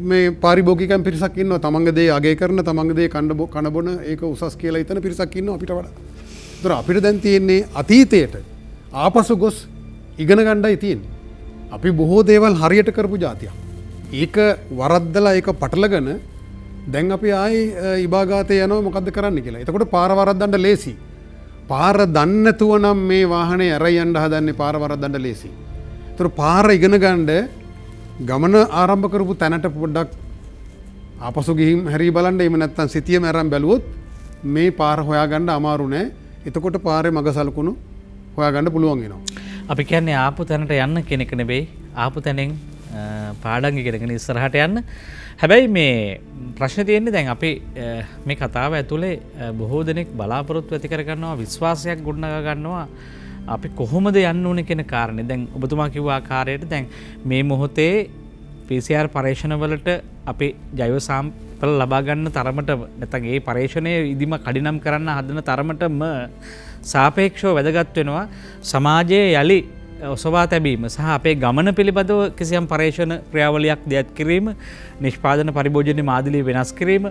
මේ පාරිභෝගිකයන් පිරිසක් ඉන්නවා තමන්ගේ දේ අගය කරන තමන්ගේ දේ කන බොන ඒක උසස් කියලා හිතන පිරිසක් ඉන්නවා අපිට වඩා. ඒතර අපිට දැන් තියෙන්නේ අතීතයට ආපසු ගොස් ඉගෙන ගන්නයි තියෙන්නේ. අපි බොහෝ දේවල් හරියට කරපු જાතියක්. ඒක වරද්දලා ඒක පටලගෙන දැන් අපි ආයි ඉබාගාතේ යනවා මොකද්ද කරන්න කියලා. එතකොට පාර වරද්දන්න ලේසි. පාර දන්නේ නැතුව නම් මේ වාහනේ ඇරයි යන්න හදන්නේ පාර වරද්දන්න ලේසි. ඒතර පාර ඉගෙන ගන්න ගමන ආරම්භ කරපු තැනට පොඩ්ඩක් ආපසු ගිහින් හැරී බලන්න. එහෙම නැත්නම් සිතියම අරන් බැලුවොත් මේ පාර හොයාගන්න අමාරු නෑ. එතකොට පාරේ මග සලකුණු හොයාගන්න පුළුවන් වෙනවා. අපි කියන්නේ ආපු තැනට යන්න කෙනෙක් නෙවෙයි, ආපු තැනෙන් පාඩම් ඉගෙනගෙන ඉස්සරහට යන්න. හැබැයි මේ ප්‍රශ්නේ තියෙන්නේ දැන් අපි මේ කතාව ඇතුලේ බොහෝ දෙනෙක් බලාපොරොත්තු ඇති කර ගන්නවා, විශ්වාසයක් ගොඩනගා ගන්නවා. අපි කොහොමද යන්න ඕනේ කියන කාරණේ. දැන් ඔබතුමා කිව්ව ආකාරයට දැන් මේ මොහොතේ PCR පරීක්ෂණ වලට අපි ජෛව සාම්පල් ලබා ගන්න තරමට නැත්නම් ඒ පරීක්ෂණයේ ඉදිම කඩිනම් කරන්න හදන තරමටම සාපේක්ෂව වැදගත් වෙනවා සමාජයේ යලි ඔසවා තැබීම සහ අපේ ගමන පිළිබඳව කිසියම් පරීක්ෂණ ක්‍රියාවලියක් දියත් කිරීම, නිෂ්පාදන පරිභෝජන මාදිලිය වෙනස් කිරීම,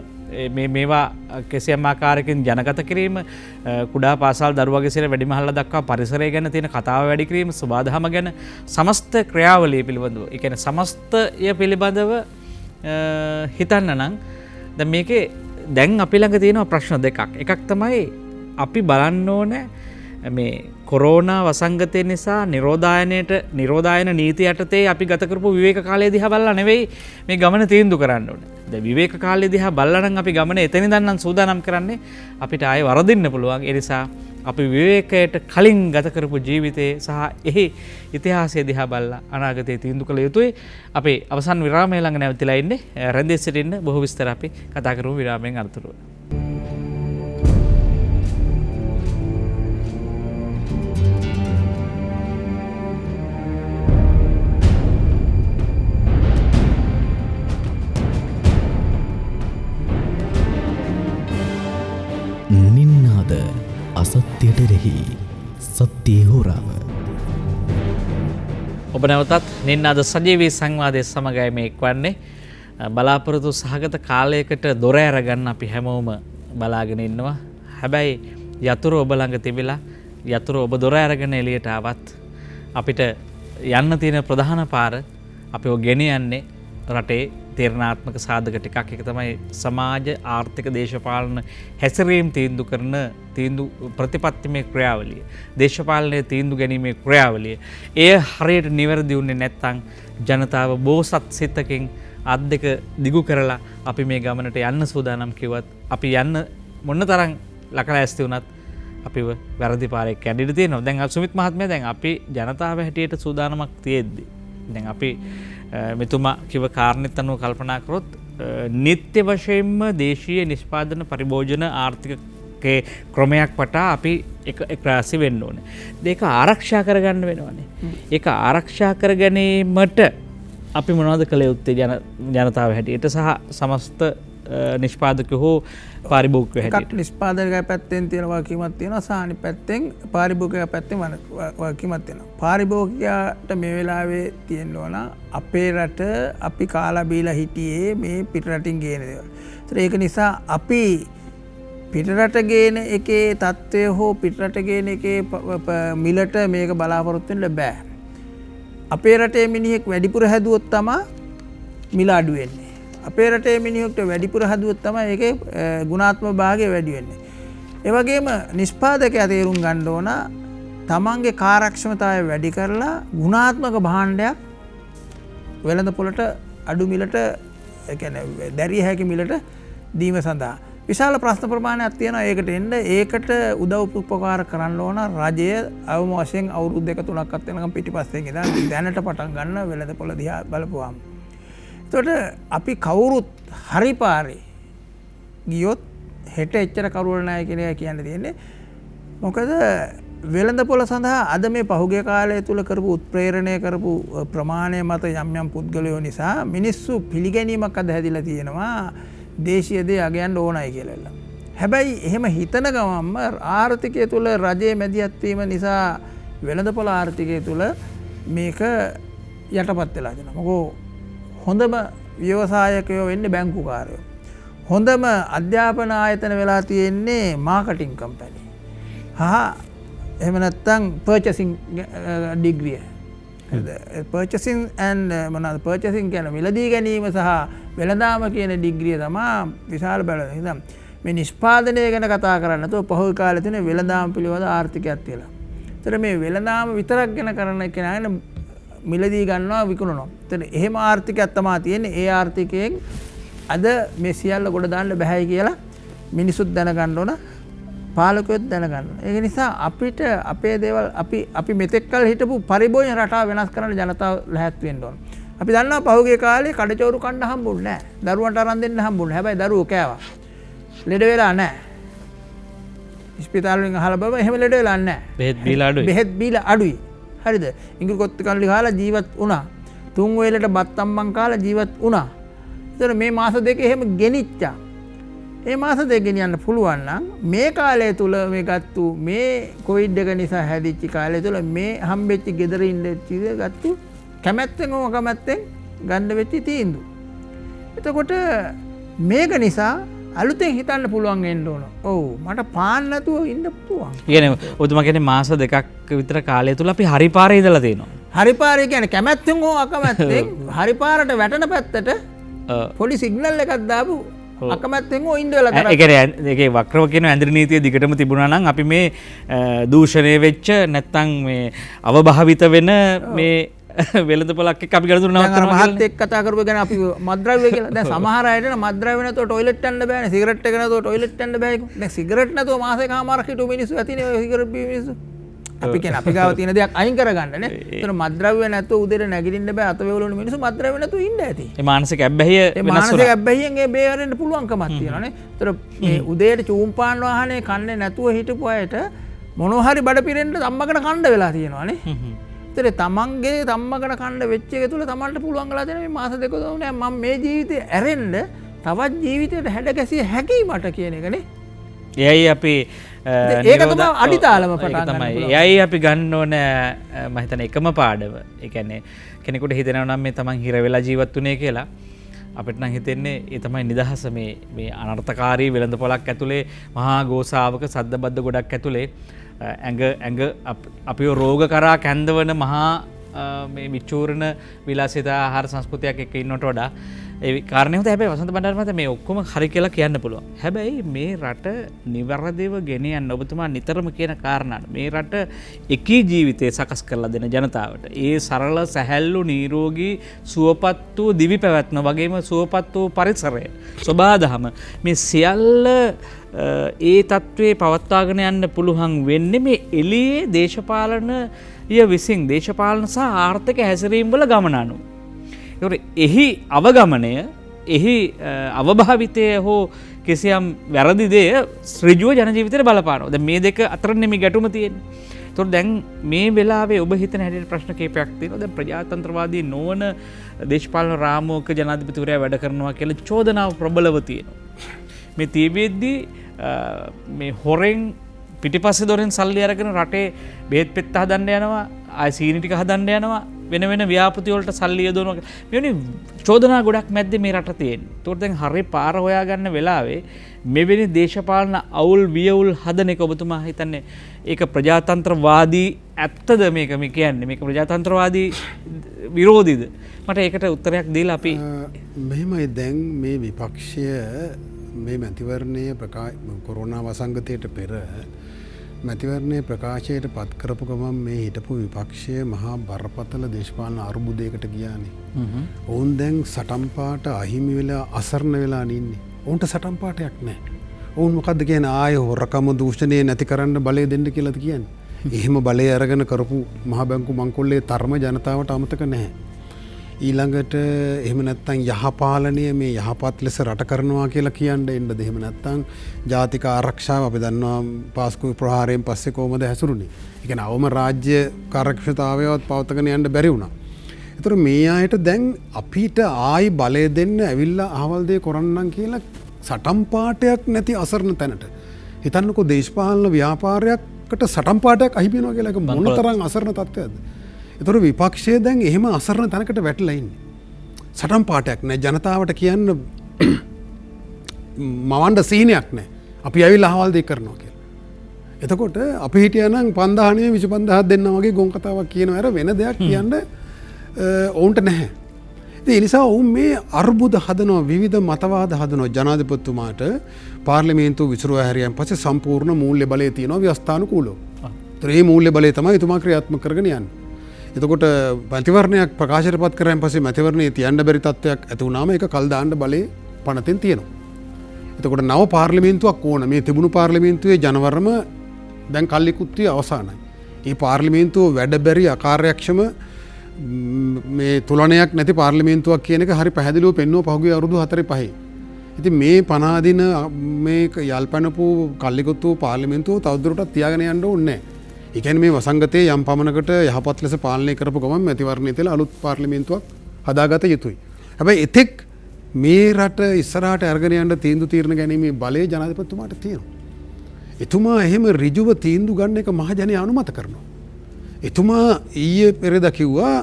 මේවා කිසියම් ආකාරයකින් ජනගත කිරීම, කුඩා පාසල් දරුවගේ සිට වැඩිමහල්ලා දක්වා පරිසරය ගැන තියෙන කතාව වැඩි කිරීම, සුබාදහම ගැන සමස්ත ක්‍රියාවලිය පිළිබඳව, ඒ කියන්නේ සමස්තය පිළිබඳව හිතන්න නම් දැන් මේකේ දැන් අපි ළඟ තියෙන ප්‍රශ්න දෙකක්. එකක් තමයි අපි බලන්න ඕනේ මේ කොරෝනා වසංගතය නිසා නිරෝධායන නීති යටතේ අපි ගත කරපු විවේක කාලය දිහා බලලා නෙවෙයි මේ ගමන තීන්දුව කරන්න ඕනේ. දැන් විවේක කාලය දිහා බලලා නම් අපි ගමන එතන ඉඳන් නම් සූදානම් කරන්නේ අපිට ආයෙ වරදින්න පුළුවන්. ඒ නිසා අපි විවේකයට කලින් ගත කරපු ජීවිතේ සහ එහි ඉතිහාසය දිහා බලලා අනාගතයේ තීන්දුව කළ යුතුයි. අපි අවසන් විරාමය ළඟ නැවතිලා ඉන්නේ. රැඳී සිටින්න බොහෝ විස්තර අපි කතා කරමු විරාමයෙන් අනතුරුව. නින්නාද අසත්‍යයට එරෙහි සත්‍යයේ හොරාව. ඔබ නැවතත් නින්නාද සජීවී සංවාදයේ සමගයි මේ එක්වන්නේ. බලාපොරොත්තු සහගත කාලයකට දොර ඇරගන්න අපි හැමෝම බලාගෙන ඉන්නවා. හැබැයි යතුරු ඔබ ළඟ තිබිලා යතුරු ඔබ දොර ඇරගෙන එළියට ආවත් අපිට යන්න තියෙන ප්‍රධාන පාර අපිව ගෙනියන්නේ රටේ තීරණාත්මක සාධක ටිකක්. එක තමයි සමාජ ආර්ථික දේශපාලන හැසිරීම් තීන්දුව කරන ප්‍රතිපත්තිමය ක්‍රියාවලිය, දේශපාලනයේ තීන්දුව ගැනීමේ ක්‍රියාවලිය. එය හරියට නිවැරදි වුණේ නැත්නම් ජනතාව බෝසත් සිතකින් අත් දෙක දිගු කරලා අපි මේ ගමනට යන්න සූදානම් කිව්වත් අපි යන්න මොන තරම් ලකලැස්ති වුණත් අපිව වැරදි පාරේ කැඩිලා තියෙනවා. දැන් සුමිත් මහත්මයා දැන් අපි ජනතාව හැටියට සූදානමක් තියෙද්දි දැන් අපි මෙතුමා කිව කාරණෙත් අනුව කල්පනා කරොත් නිත්‍ය වශයෙන්ම දේශීය නිෂ්පාදන පරිභෝජන ආර්ථික ක්‍රමයක් වටා අපි එක රාසි වෙන්න ඕනේ. ඒක ආරක්ෂා කරගන්න වෙනවනේ. ඒක ආරක්ෂා කර ගැනීමට අපි මොනවද කළ යුත්තේ ජනතාව හැටියට සහ සමස්ත නිෂ්පාදක හෝ පාරිභෝගිකයෝ හැටියට? නිෂ්පාදකයා පැත්තෙන් තියෙන වගකීමක් තියෙනවා සහ අනිත් පැත්තෙන් පාරිභෝගිකයා පැත්තෙන් වගකීමක් තියෙනවා. පාරිභෝගිකයාට මේ වෙලාවේ තියෙන්න ඕන අපේ රට අපි කාලා බීලා හිටියේ මේ පිටරටින් ගේන දේවල්. ඒක නිසා අපි පිටරට ගේන එකේ තත්ත්වය හෝ පිටරට ගේන එකේ මිලට මේක බලාපොරොත්තු වෙන්න බෑ. අපේ රටේ මිනිහෙක් වැඩිපුර හැදුවොත් තමයි මිල අඩු වෙන්නේ. අපේ රටේ මිනිහෙක්ට වැඩිපුර හැදුවොත් තමයි ඒකේ ගුණාත්මක භාගය වැඩි වෙන්නේ. ඒ වගේම නිෂ්පාදකයා තේරුම් ගන්න ඕන තමන්ගේ කාර්යක්ෂමතාවය වැඩි කරලා ගුණාත්මක භාණ්ඩයක් වෙළඳපොළට අඩු මිලට ඒ කියන්නේ දැරිය හැකි මිලට දීම සඳහා විශාල ප්‍රශ්න ප්‍රමාණයක් තියෙනවා. ඒකට එන්න ඒකට උදව් උපකාර කරන්න ඕන රජය අවම වශයෙන් අවුරුදු 2-3ක් වෙනකම් පිටිපස්සෙන් ඉඳන් දැනට පටන් ගන්න වෙළඳපොළ දිහා බලපුවාම. එතකොට අපි කවුරුත් හරි පාරේ ගියොත් හෙට එච්චර කරුවල නැහැ කියන එක කියන්න තියෙන්නේ. මොකද වෙළඳපොළ සඳහා අද මේ පහුගිය කාලය තුල කරපු උත්ප්‍රේරණය කරපු ප්‍රමාණය මත යම් යම් පුද්ගලයෝ නිසා මිනිස්සු පිළිගැනීමක් අද හැදිලා තියෙනවා. දේශීය දේ අගයන්න ඕනයි කියලා. හැබැයි එහෙම හිතන ගමන්ම ආර්ථිකය තුළ රජයේ මැදිහත් වීම නිසා වෙළඳපොළ ආර්ථිකය තුළ මේක යටපත් වෙලා යනවා. මොකෝ හොඳම ව්‍යවසායකයෝ වෙන්නේ බැංකුකාරයෝ. හොඳම අධ්‍යාපන ආයතන වෙලා තියෙන්නේ මාකටිං කම්පැනි. එහෙම නැත්නම් පර්චේසින් ඩිග්‍රිය. පර්චේසින් ඇන්ඩ් මොනවාද පර්චේසින් කියන්නේ මිලදී ගැනීම සහ වෙළඳාම කියන ඩිග්‍රිය තමයි විශාල බලය. මේ නිෂ්පාදනය ගැන කතා කරන්නේ නැතුව පහුගිය කාලේ තියෙන වෙළඳාම පිළිබඳ ආර්ථිකයක් තියලා. ඒතර මේ වෙළඳාම විතරක් ගැන කරන කෙනා මිලදී ගන්නවා විකුණනවා. ඒතර එහෙම ආර්ථිකයක් තමයි තියෙන්නේ. ඒ ආර්ථිකයෙන් අද මේ සියල්ල ගොඩ දාන්න බෑයි කියලා මිනිසුත් දැනගන්න ඕන. පාලකයොත් දැනගන්න ඕන. ඒක නිසා අපිට අපේ දේවල් අපි මෙතෙක් කල හිටපු පරිභෝජන රටාව වෙනස් කරන්න ජනතාව ලැහැත් වෙන්න ඕන. අපි දන්නවා පහුගිය කාලේ කඩචෝරු කන්න හම්බුන්නේ නැහැ. දරුවන්ට අරන් දෙන්න හම්බුන්නේ. හැබැයි දරුවෝ කෑවා. ලෙඩ වෙලා නැහැ. ඉස්පිතාල වලින් අහලා බලම එහෙම ලෙඩ වෙලා නැහැ. බෙහෙත් බීලා අඩුයි. බෙහෙත් බීලා අඩුයි. හරිද? ඉඟුරු කොත්ති කල්ලි කාලා ජීවත් වුණා. තුන් වේලට බත් අම්මන් කාලා ජීවත් වුණා. ඒතර මේ මාස දෙක එහෙම ගෙනිච්චා. මේ මාස දෙක ගෙනියන්න පුළුවන් නම් මේ කාලය තුල මේ ගත්තු මේ කොවිඩ් එක නිසා හැදිච්ච කාලය තුල මේ හම්බෙච්ච ගෙදර ඉන්න චීද ගත්තු කැමැත්තෙන් ඕම කැමැත්තෙන් ගන්න වෙච්ච තීන්දුව. එතකොට මේක නිසා අලුතෙන් හිතන්න පුළුවන් වෙන්න ඕන. ඔව් මට පාන්න නැතුව ඉන්න පුළුවන්. කියන්නේ ඔතුමා කියන්නේ මාස දෙකක් විතර කාලය තුල අපි හරි පාරේ ඉඳලා තියෙනවා. හරි පාරේ කියන්නේ කැමැත්තෙන් හෝ අකමැත්තෙන් හරි පාරට වැටෙන පැත්තට පොඩි සිග්නල් එකක් දාපු අකමැත්තෙන් හෝ ඉන්න වෙලා කරා. ඒ කියන්නේ ඒකේ වක්‍රව කියන ඇඳරි නීතිය දිගටම තිබුණා නම් අපි මේ දූෂණය වෙච්ච නැත්තම් මේ අවභාවිත වෙන මේ වෙළඳපොලක් එක්ක අපි ගලතුරු නවත්තනවා කියලා. මහත් එක්ක කතා කරපුවා ගැන අපි මත්ද්‍රව්‍ය කියලා. දැන් සමහර අයට මත්ද්‍රව්‍ය නැතුව টয়ලට් යන්න බෑනේ. සිගරට් එක නැතුව টয়ලට් යන්න බෑ. දැන් සිගරට් නැතුව මාසෙකමාරක් හිටු මිනිස්සු ඇතිනේ ඔය සිගරට් බීම මිනිස්සු. අපි කියන්නේ අපි ගාව තියෙන දෙයක් අයින් කරගන්න නේ. ඒතර මත්ද්‍රව්‍ය නැතුව උදේට නැගිටින්න බෑ. අත වේවලුන මිනිස්සු මත්ද්‍රව්‍ය නැතුව ඉන්න ඇති. ඒ මානසික ඇබ්බැහිය වෙනස් වෙනවා. මානසික ඇබ්බැහියෙන් ඒ බේරෙන්න පුළුවන්කමක් තියෙනවා නේ. ඒතර මේ උදේට චූම්පාන් වාහනේ කන්නේ නැතුව හිටපු අයට මොනවා හරි බඩ පිරෙන්න තම්මකට කන්න වෙලා තියෙනවා නේ. ඒතර තමන්ගේ තම්මකට කන්න වෙච්ච එක තුල තමන්ට පුළුවන් ගලා තියෙන මේ මාස දෙක තුන නෑ මම මේ ජීවිතේ ඇරෙන්න තවත් ජීවිතයට හැඩ ගැසිය හැකි මට කියන එක නේ. එයයි අපි ඒක තමයි අඩිතාලම පටන් ගන්න පුළුවන්. එයයි අපි ගන්න ඕන මම හිතන්නේ එකම පාඩම. ඒ කියන්නේ කෙනෙකුට හිතෙනවා නම් මේ තමන් හිර වෙලා ජීවත් වුණේ කියලා අපිට නම් හිතෙන්නේ ඒ තමයි නිදහස මේ අනර්ථකාරී වෙළඳපොලක් ඇතුලේ මහා ගෝසාවක සද්දබද්ද ගොඩක් ඇතුලේ ඇඟ අපිව රෝග කරා කැන්දවන මහා මේ විචූරණ විලාසිතා ආහාර සංස්කෘතියක් එක්ක ඉන්නට වඩා ඒ කාරණේ හොඳ. හැබැයි වසන්ත බණ්ඩාර මහතා මේ ඔක්කොම හරි කියලා කියන්න පුළුවන්. හැබැයි මේ රට නිවැරදිව ගෙන යන්න ඔබතුමා නිතරම කියන කාරණාව මේ රට එකී ජීවිතය සකස් කරලා දෙන ජනතාවට ඒ සරල සැහැල්ලු නිරෝගී සුවපත් වූ දිවි පැවැත්ම වගේම සුවපත් වූ පරිසරය සබාදහම මේ සියල්ල ඒ තත්ත්වයේ පවත්වාගෙන යන්න පුළුවන් වෙන්නේ මේ එළියේ දේශපාලනය විසින් දේශපාලන සහ ආර්ථික හැසිරීම් වල ගමන අනුව. එහි අවගමනය එහි අවභාවිතය හෝ කිසියම් වැරදි දේ ශ්‍රජුව ජනජීවිතයට බලපානවා. දැන් මේ දෙක අතර නෙමෙයි ගැටුම තියෙන්නේ. ඒතකොට දැන් මේ වෙලාවේ ඔබ හිතන හැටියට ප්‍රශ්න කීපයක් තියෙනවා. දැන් ප්‍රජාතන්ත්‍රවාදී නොවන දේශපාලන රාමුවක ජනාධිපතිවරයා වැඩ කරනවා කියලා චෝදනාව ප්‍රබලව තියෙනවා. මේ තිබෙද්දී මේ හොරෙන් පිටිපස්සේ දොරෙන් සල්ලි අරගෙන රටේ බෙහෙත් පෙත්ත හදන්න යනවා, ආයි සීනි ටික හදන්න යනවා, වෙන වෙන ව්‍යාපෘති වලට සල්ලි යොදවනවා. මෙවැනි චෝදනා ගොඩක් මැද්දේ මේ රට තියෙන්නේ. ඒකට දැන් හරි පාර හොයාගන්න වෙලාවේ මෙවැනි දේශපාලන අවුල් වියවුල් හදන එක ඔබතුමා හිතන්නේ ඒක ප්‍රජාතන්ත්‍රවාදී ඇත්තද මේක මේ කියන්නේ? මේක ප්‍රජාතන්ත්‍රවාදී විරෝධීද? මට ඒකට උත්තරයක් දීලා අපි මෙහෙමයි දැන් මේ විපක්ෂය මේ මැතිවරණය කොරෝනා වසංගතයට පෙර මැතිවරණය ප්‍රකාශයට පත් කරපු ගමන් මේ හිටපු විපක්ෂය මහා බරපතල දේශපාලන අර්බුදයකට ගියානේ. ඔවුන් දැන් සටන්පාට අහිමි වෙලා අසරණ වෙලා ඉන්නේ. ඔවුන්ට සටන්පාටයක් නැහැ. ඔවුන් මොකද්ද කියන්නේ ආය හොරකම දූෂණය නැති කරන්න බලය දෙන්න කියලාද කියන්නේ. එහෙම බලය අරගෙන කරපු මහා බැංකු මංකොල්ලේ තරම ජනතාවට අමතක නැහැ. ඊළඟට එහෙම නැත්තම් යහපාලනය මේ යහපත් ලෙස රට කරනවා කියලා කියන්න එන්නද? එහෙම නැත්තම් ජාතික ආරක්ෂාව අපි දන්නවා පාස්කු ප්‍රහාරයෙන් පස්සේ කොහොමද හැසිරුනේ? ඒ කියන්නේ අවම රාජ්‍ය කාර්යක්ෂමතාවයවත් පවත්වාගෙන යන්න බැරි වුණා. ඒතර මේ අයට දැන් අපිට ආයි බලය දෙන්න ඇවිල්ලා අහවල් දේ කරන්නම් කියලා සටන් පාටයක් නැති අසරණ තැනට. හිතන්නකෝ දේශපාලන ව්‍යාපාරයකට සටන් පාටයක් අහිමි වෙනවා කියලා. ඒක මොනතරම් අසරණ තත්ත්වයක්ද? ඒතර විපක්ෂය දැන් එහෙම අසරණ තැනකට වැටලා ඉන්නේ. සටන් පාටයක් නෑ ජනතාවට කියන්න මවන්ඩ සීනයක් නෑ අපි ඇවිල් අහවල්දය කරනවා කියලා. එතකොට අපි හිටියනම් 5000 දෙන්න වගේ ගොන් කතාවක් කියන ඇර වෙන දෙයක් කියන්න ඔවුන්ට නැහැ. ඒ නිසා ඔවුන් මේ අර්බුද හදනවා විවිධ මතවාද හදනවා ජනාධිපතිතුමාට පාර්ලිමේන්තුව විසිරුව හැරියන් පස්සේ සම්පූර්ණ මූල්‍ය බලය තියෙනවා ව්‍යවස්ථානුකූලව. ඒ මූල්‍ය බලය තමයි එතුමා ක්‍රියාත්මක කරගෙන යන්නේ. එතකොට මැතිවරණයක් ප්‍රකාශයට පත් කරායින් පස්සේ මැතිවරණයේ තියන්න බැරි තත්ත්වයක් ඇති වුණාම ඒක කල් දාන්න බලේ පනතෙන් තියෙනවා. එතකොට නව පාර්ලිමේන්තුවක් ඕන. මේ තිබුණු පාර්ලිමේන්තුවේ ජනවරම දැන් කල්ලිකුත්තිය අවසానයි. මේ පාර්ලිමේන්තුව වැඩ බැරි අකාර්යක්ෂම මේ තුලනයක් නැති පාර්ලිමේන්තුවක් කියන එක හරි පැහැදිලිව පෙන්වුව පහුගිය අවුරුදු 4-5. ඉතින් මේ 50 දින මේ යල්පැනපු කල්ලිකුත්තු පාර්ලිමේන්තුව තවදුරටත් තියාගෙන යන්න ඕනේ නැහැ. ඒ කියන්නේ මේ වසංගතයේ යම් පමණකට යහපත් ලෙස පාලනය කරපු ගමන් මැතිවරණයේ තියලා අලුත් පාර්ලිමේන්තුවක් හදාගත යුතුයි. හැබැයි එතෙක් මේ රට ඉස්සරහට අරගෙන යන්න තීන්දුව తీරන ගැනීමේ බලය ජනාධිපතිතුමාට තියෙනවා. එතුමා එහෙම ඍජුව තීන්දුව ගන්න එක මහජනයා අනුමත කරනවා. එතුමා ඊයේ පෙරේදා කිව්වා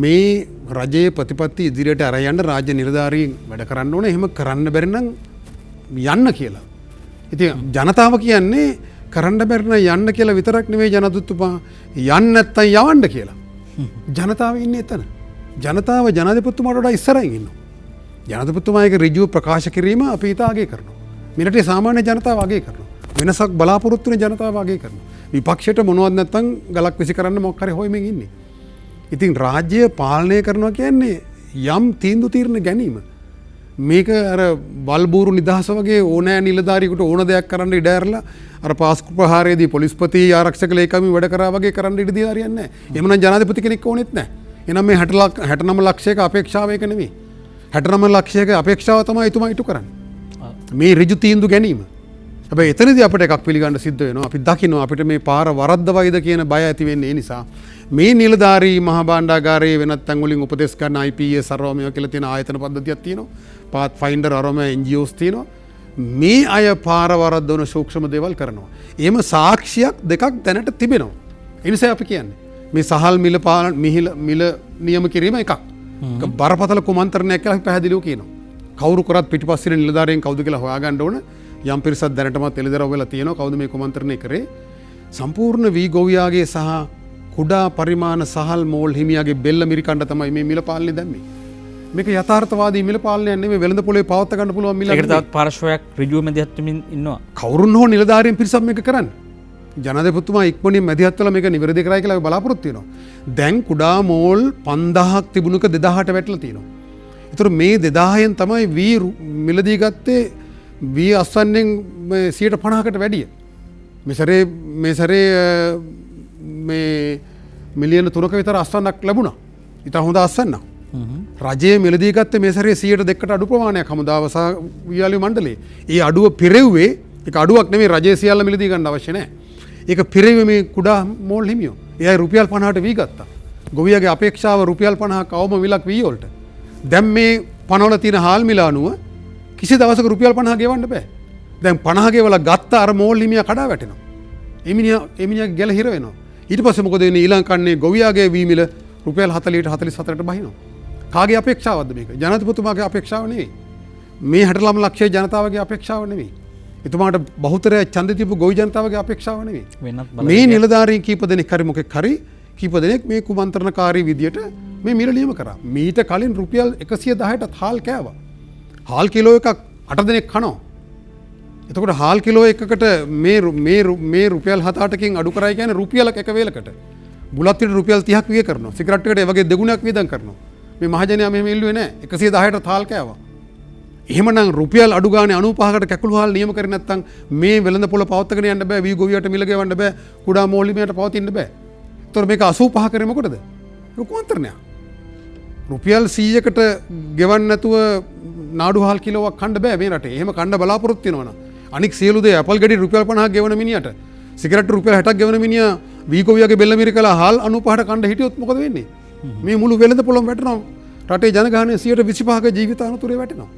මේ රජයේ ප්‍රතිපත්ති ඉදිරියට අරන් යන්න රාජ්‍ය නිලධාරීන් වැඩ කරන්න ඕනේ. එහෙම කරන්න බැරි නම් යන්න කියලා. ඉතින් ජනතාව කියන්නේ කරන්න බැරි නම් යන්න කියලා විතරක් නෙවෙයි ජනාධිපතිතුමා යන්න නැත්තම් යවන්න කියලා. ජනතාව ඉන්නේ එතන. ජනතාව ජනාධිපතිතුමාට වඩා ඉස්සරහින් ඉන්නවා. ජනාධිපතිතුමා එක ඍජුව ප්‍රකාශ කිරීම අපි ඊට අගය කරනවා. මෙරටේ සාමාන්‍ය ජනතාව අගය කරනවා. වෙනසක් බලාපොරොත්තු වෙන ජනතාව අගය කරනවා. විපක්ෂයට මොනවද නැත්තම් ගලක් විසි කරන්න මොකක් හරි හොයමින් ඉන්නේ. ඉතින් රාජ්‍ය පාලනය කරනවා කියන්නේ යම් තීන්දුව తీරන ගැනීම. මේක අර වල්බూరు නිදහස වගේ ඕනෑ නිලධාරියෙකුට ඕන දෙයක් කරන්න ඉඩ ඇරලා අර පාස්කු ප්‍රහාරයේදී පොලිස්පති ආරක්ෂක ලේකම්වරු වැඩ කරා වගේ කරන්න ඉඩ දීලා හරියන්නේ නැහැ. එහෙමනම් ජනාධිපති කෙනෙක් ඕනෙත් නැහැ. එහෙනම් මේ 69 ලක්ෂයක අපේක්ෂාව එක නෙමෙයි. 69 ලක්ෂයක අපේක්ෂාව තමයි එතුමා ඉටු කරන්නේ. මේ ඍජු තීන්දුව ගැනීම. හැබැයි එතනදී අපිට එකක් පිළිගන්න සිද්ධ වෙනවා. අපි දකිනවා අපිට මේ පාර වරද්දවයිද කියන බය ඇති වෙන්නේ ඒ නිසා. මේ නිලධාරී මහා භාණ්ඩාගාරයේ වෙනත් තැන් වලින් උපදෙස් ගන්න IPS අරෝමය කියලා තියෙන ආයතන පද්ධතියක් තියෙනවා. Pathfinder අරෝමය NGOs තියෙනවා. මේ අය පාර වරද්දවන සූක්ෂම දේවල් කරනවා. එහෙම සාක්ෂියක් දෙකක් දැනට තිබෙනවා. ඒ නිසා අපි කියන්නේ මේ සහල් මිල මිල නියම කිරීම එකක්. බරපතල කුමන්ත්‍රණයක් කියලා අපි පැහැදිලිව කියනවා. කවුරු කරත් පිටිපස්සේ නිලධාරීන් කවුද කියලා හොයාගන්න ඕන. යම් පිරිසක් දැනටමත් එළිදරව් වෙලා තියෙනවා. කවුද මේ කුමන්ත්‍රණය කරේ? සම්පූර්ණ වී ගොවියාගේ සහ කුඩා පරිමාණ සහල් මෝල් හිමියාගේ බෙල්ල මිරිකණ්ඩ තමයි මේ මිල පාලනේ දැම්මේ. මේක යථාර්ථවාදී මිල පාලනයක් නෙමෙයි වෙළඳ පොලේ පවත්වා ගන්න පුළුවන් මිලක්. ඒකට තවත් පාර්ශවයක් ඍජුව මැදිහත් වෙමින් ඉන්නවා. කවුරුන් හෝ නිලධාරීන් පිරිසක් මේක කරන්නේ. ජනාධිපතිතුමා ඉක්මනින් මැදිහත් වෙලා මේක නිවැරදි කරයි කියලා බලාපොරොත්තු වෙනවා. දැන් කුඩා මෝල් 5000ක් තිබුණක 2000ට වැටලා තියෙනවා. ඒතර මේ 2000න් තමයි වී මිලදී ගත්තේ වී අස්වැන්නෙන් 150කට වැඩිය. මේ සැරේ මේ මිලියන 3ක විතර අස්වැන්නක් ලැබුණා. ඉතින් හොඳ අස්වැන්නක්. රජයේ මිලදී ගත්තේ මේ සැරේ 102කට අඩු ප්‍රමාණයක් හමුදාව සහ වියාලි මණ්ඩලයේ. ඒ අඩුව පිරෙව්වේ ඒක අඩුවක් නෙමෙයි රජයේ සියල්ල මිලදී ගන්න අවශ්‍ය නැහැ. ඒක පිරෙව්වේ මේ කුඩා මෝල් හිමියෝ. එයා රුපියල් 50ට වී ගත්තා. ගොවියාගේ අපේක්ෂාව රුපියල් 50ක් අවම මිලක් වී වලට. දැන් මේ පනවල තියෙන හාල් මිල අනුව කිසි දවසක රුපියල් 50 ගෙවන්න බෑ. දැන් 50 ගෙවලා ගත්ත අර මෝල් හිමියා කඩා වැටෙනවා. එමිනියා ගැල හිර වෙනවා. ඊට පස්සේ මොකද වෙන්නේ? ඊළඟ කන්නේ ගොවියාගේ වී මිල රුපියල් 40ට 44ට බහිනවා. කාගේ අපේක්ෂාවක්ද මේක? ජනාධිපතිතුමාගේ අපේක්ෂාව නෙවෙයි. මේ 69 ලක්ෂයේ ජනතාවගේ අපේක්ෂාව නෙවෙයි. එතුමාට බහුතරය ඡන්දෙ තිබු ගොවි ජනතාවගේ අපේක්ෂාව නෙවෙයි. මේ නිලධාරීන් කීප දෙනෙක් හරි මොකෙක් හරි කීප දෙනෙක් මේ කුමන්ත්‍රණකාරී විදියට මේ මිල නියම කරා. මීට කලින් රුපියල් 110ට හාල් කෑවා. හාල් කිලෝ එකක් 8 දෙනෙක් කනවා. එතකොට හාල් කිලෝ එකකට මේ රුපියල් 7-8කින් අඩු කරයි කියන්නේ රුපියලක් එක වේලකට. බුලත් පිට රුපියල් 30ක් විය කරනවා. සිගරට් එකට ඒ වගේ දෙගුණයක් වියදම් කරනවා. මේ මහජනයා මෙහෙම ඉල්ලුවේ නැහැ. 110ට හාල් කෑවා. එහෙමනම් රුපියල් අඩු ගානේ 95කට කැකුළු හාල් නියම කරේ නැත්නම් මේ වෙළඳ පොළ පවත්වාගෙන යන්න බෑ. වී ගොවියට මිල ගෙවන්න බෑ. කුඩා මෝලිමියට පවතින්න බෑ. ඒතර මේක 85 කරේ මොකටද? කුමන්ත්‍රණයක්. රුපියල් 100කට ගෙවන්න නැතුව නාඩු හාල් කිලෝවක් කන්න බෑ මේ රටේ. එහෙම කන්න බලාපොරොත්තු වෙනවනම් අනික් සියලු දේ ඇපල් ගෙඩි රුපියල් 50ක් ගෙවන මිනිහට සිගරට් රුපියල් 60ක් ගෙවන මිනිහා වී ගොවියාගේ බෙල්ල මිරිකලා හාල් 95ට කන්න හිටියොත් මොකද වෙන්නේ? මේ මුළු වෙළඳ පොළොම වැටෙනවා. රටේ ජනගහනය 125ක ජීවිත අනතුරේ වැටෙනවා.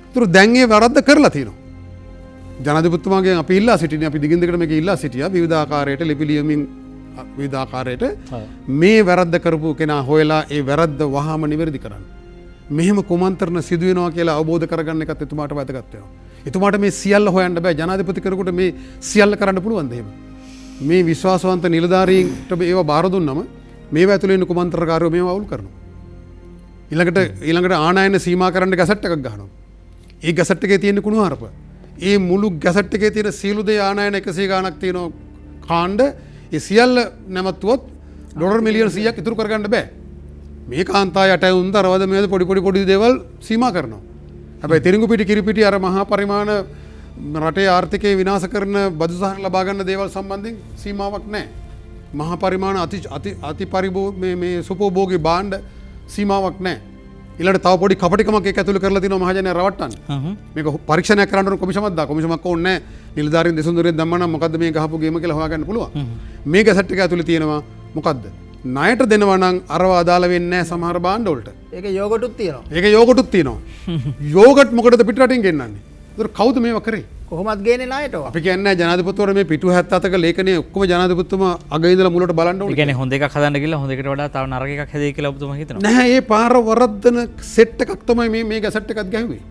ඒතර දැන් ඒ වරද්ද කරලා තියෙනවා. ජනාධිපතිතුමාගෙන් අපි ඉල්ලා සිටිනේ අපි දිගින් දිගට මේක ඉල්ලා සිටියා විවිධ ආකාරයට ලිපි ලියමින් විවිධ ආකාරයට මේ වැරද්ද කරපු කෙනා හොයලා ඒ වැරද්ද වහාම නිවැරදි කරන්න. මෙහෙම කුමන්ත්‍රණ සිදුවෙනවා කියලා අවබෝධ කරගන්න එකත් එතුමාට වැදගත් වෙනවා. එතුමාට මේ සියල්ල හොයන්න බෑ. ජනාධිපති කෙනෙකුට මේ සියල්ල කරන්න පුළුවන්ද එහෙම? මේ විශ්වාසවන්ත නිලධාරීන්ට ඒව බාර දුන්නම මේවා ඇතුළේ ඉන්න කුමන්ත්‍රණකාරයෝ මේව අවුල් කරනවා. ඊළඟට ආනයන සීමා කරන්න ගැසට් එකක් ගහනවා. ඒ ගැසට් එකේ තියෙන කුණුහරුප. ඒ මුළු ගැසට් එකේ තියෙන සියලු දේ ආනයන 100 ගාණක් තියෙන කාණ්ඩ ඒ සියල්ල නැමතුවොත් ඩොලර් මිලියන 100ක් ඉතුරු කරගන්න බෑ. මේ කාන්තා යට උන්ද අරවද මේද පොඩි දේවල් සීමා කරනවා. හැබැයි තිරිඟු පිටි කිරිපිටි අර මහා පරිමාණ රටේ ආර්ථිකය විනාශ කරන බදු සහන ලබා ගන්න දේවල් සම්බන්ධයෙන් සීමාවක් නැහැ. මහා පරිමාණ අති පරිභෝ මේ සුපෝභෝගී භාණ්ඩ සීමාවක් නැහැ. ඊළඟට තව පොඩි කපටිකමක් ඒක ඇතුළේ කරලා තිනවා මහජනය රවට්ටන්න. මේක පරීක්ෂණයක් කරන්න ඕන කොමිෂමක් දා. කොමිෂමක් ඕනේ නැහැ. නිලධාරීන් දෙසුන්දරෙන් දැම්මම මොකද්ද මේ ගහපු ගේම කියලා හොයාගන්න පුළුවන්. මේ ගැසට් එක ඇතුළේ තියෙනවා මොකද්ද? ණයට දෙනවා නම් අරව අදාළ වෙන්නේ නැහැ සමහර භාණ්ඩ වලට. ඒක යෝගටුත් තියෙනවා. ඒක යෝගටුත් තියෙනවා. යෝගට් මොකටද පිටරටින් ගෙන්නන්නේ? ඒතර කවුද මේව කරේ? කොහොමත් ගේන්නේ ණයට. අපි කියන්නේ ජනාධිපතිවරු මේ පිටු 77ක ලේඛනයේ ඔක්කොම ජනාධිපතිතුමා අග ඉඳලා මුලට බලන්න ඕනේ. ඒ කියන්නේ හොඳ එකක් හදන්න ගිහලා හොඳ එකට වඩා තව නරක එකක් හැදෙයි කියලා ඔබතුමා හිතනවා. නැහැ ඒ පාර වරද්දන සෙට් එකක් තමයි මේ ගැසට් එකත් ගැහුවේ.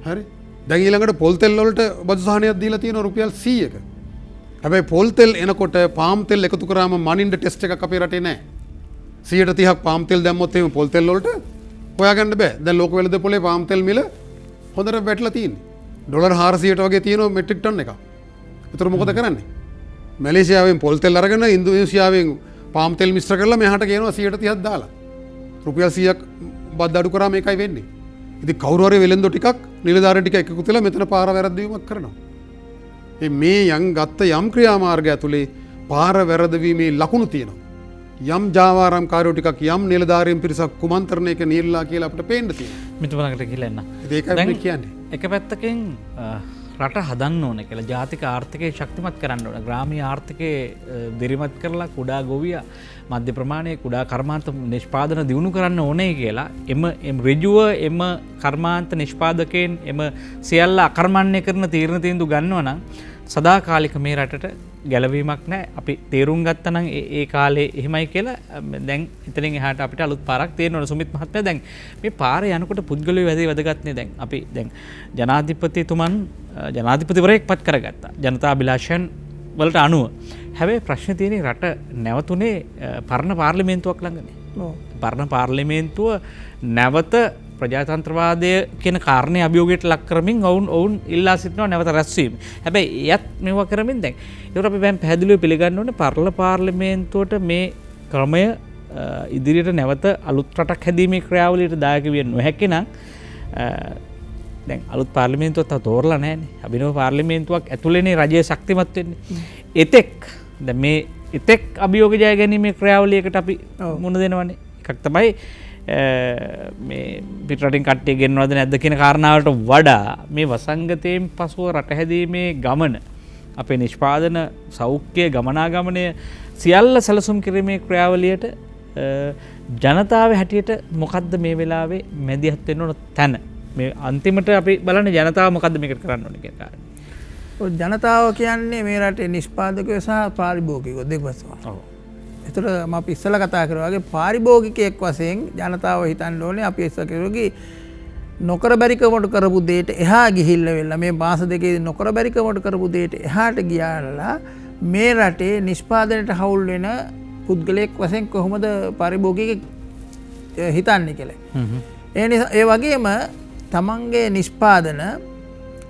හරි. දැන් ඊළඟට පොල් තෙල් වලට බදු සහනයක් දීලා තියෙනවා රුපියල් 100ක. හැබැයි පොල් තෙල් එනකොට පාම් තෙල් එකතු කරාම මනින්ද ටෙස්ට් එකක් අපේ රටේ නැහැ. 130ක් පාම් තෙල් දැම්මොත් එහෙම පොල් තෙල් වලට හොයාගන්න බෑ. දැන් ලෝක වෙළඳ පොලේ පාම් තෙල් මිල හොඳට වැටලා තියෙන්නේ. ඩොලර් 400ට වගේ තියෙනවා මෙට්‍රික් ටන් එකක්. ඒතර මොකද කරන්නේ? මැලේසියාවෙන් පොල් තෙල් අරගෙන ඉන්දුනීසියාවෙන් පාම් තෙල් මිශ්‍ර කරලා මෙහාට ගේනවා 130ක් දාලා. රුපියල් 100ක් බද්ද අඩු කරාම ඒකයි වෙන්නේ. ඉතින් කවුරු හරි වෙළඳ ටිකක් නිලධාරීන් ටික එකතු වෙලා මෙතන පාර වැරද්දීමක් කරනවා. මේ යම් ගත්ත යම් ක්‍රියාමාර්ගය ඇතුලේ පාර වැරදවීමේ ලකුණු තියෙනවා. යම් ජාවාරම්කාරයෝ ටිකක් යම් නිලධාරීන් පිරිසක් කුමන්ත්‍රණයක නියලා කියලා අපිට පේන්න තියෙනවා. මිතුමලකට කියලා එන්න. ඒකයි මේ කියන්නේ. එක පැත්තකින් රට හදන්න ඕන කියලා ජාතික ආර්ථිකය ශක්තිමත් කරන්න ඕන. ග්‍රාමීය ආර්ථිකය දිරිමත් කරලා කුඩා ගොවියා මධ්‍ය ප්‍රමාණයේ කුඩා කර්මාන්ත නිෂ්පාදන දියුණු කරන්න ඕනේ කියලා එම ඍජුව එම කර්මාන්ත නිෂ්පාදකයන් එම සියල්ල අකර්මණ්‍ය කරන තීරණ තීන්දුව ගන්නවා නම් සදාකාලික මේ රටට ගැලවීමක් නැහැ. අපි තේරුම් ගත්තා නම් ඒ කාලේ එහෙමයි කියලා දැන් ඉතින් එහාට අපිට අලුත් පාරක් තියෙන්න ඕන. සුමිත් මහත්මයා දැන් මේ පාරේ යනකොට පුද්ගලයෝ වැදගත්නේ. දැන් අපි දැන් ජනාධිපතිතුමන් ජනාධිපතිවරයෙක් පත් කරගත්තා ජනතා අභිලාෂයන් වලට අනුව. හැබැයි ප්‍රශ්නේ තියෙන්නේ රට නැවතුනේ පරණ පාර්ලිමේන්තුවක් ළඟනේ. පරණ පාර්ලිමේන්තුව නැවත ප්‍රජාතන්ත්‍රවාදය කියන කාරණේ අභියෝගයට ලක් කරමින් ඔවුන් ඉල්ලා සිටිනවා නැවත රැස්වීම. හැබැයි එයත් මේවා කරමින් දැන් ඒකට අපි දැන් පැහැදිලිව පිළිගන්න ඕනේ පරණ පාර්ලිමේන්තුවට මේ ක්‍රමය ඉදිරියට නැවත අලුත් රටක් හැදීමේ ක්‍රියාවලියට දායක විය නොහැකි නම් දැන් අලුත් පාර්ලිමේන්තුවක් තාම තෝරලා නැහැනේ. අභිනව පාර්ලිමේන්තුවක් ඇතුළේනේ රජය ශක්තිමත් වෙන්නේ. එතෙක් දැන් මේ එතෙක් අභියෝග ජය ගැනීමේ ක්‍රියාවලියකට අපි මුහුණ දෙනවනේ. එකක් තමයි මේ පිටරටින් කට්ටිය ගෙන්නවද නැද්ද කියන කාරණාවට වඩා මේ වසංගතයෙන් පසුව රට හැදීමේ ගමන අපේ නිෂ්පාදන සෞඛ්‍ය ගමනාගමනය සියල්ල සැලසුම් කිරීමේ ක්‍රියාවලියට ජනතාව හැටියට මොකද්ද මේ වෙලාවේ මැදිහත් වෙන්න ඕන තැන මේ අන්තිමට අපි බලන්නේ ජනතාව මොකද්ද මේකට කරන්න ඕනේ කියන කාරණේ. ජනතාව කියන්නේ මේ රටේ නිෂ්පාදකයෝ සහ පාරිභෝගිකයෝ දෙකවස්ම. ඔව්. ඒතර මම අපි ඉස්සලා කතා කරා වගේ පාරිභෝගිකයෙක් වශයෙන් ජනතාව හිතන්න ඕනේ අපි ඉස්සලා කිව්වගේ නොකර බැරිකමට කරපු දෙයට එහා ගිහිල්ලා වෙලා මේ මාස දෙකේ නොකර බැරිකමට කරපු දෙයට එහාට ගියාලා මේ රටේ නිෂ්පාදනයට හවුල් වෙන පුද්ගලයෙක් වශයෙන් කොහොමද පාරිභෝගිකයෙක් හිතන්නේ කියලා. ඒ වගේම තමන්ගේ නිෂ්පාදන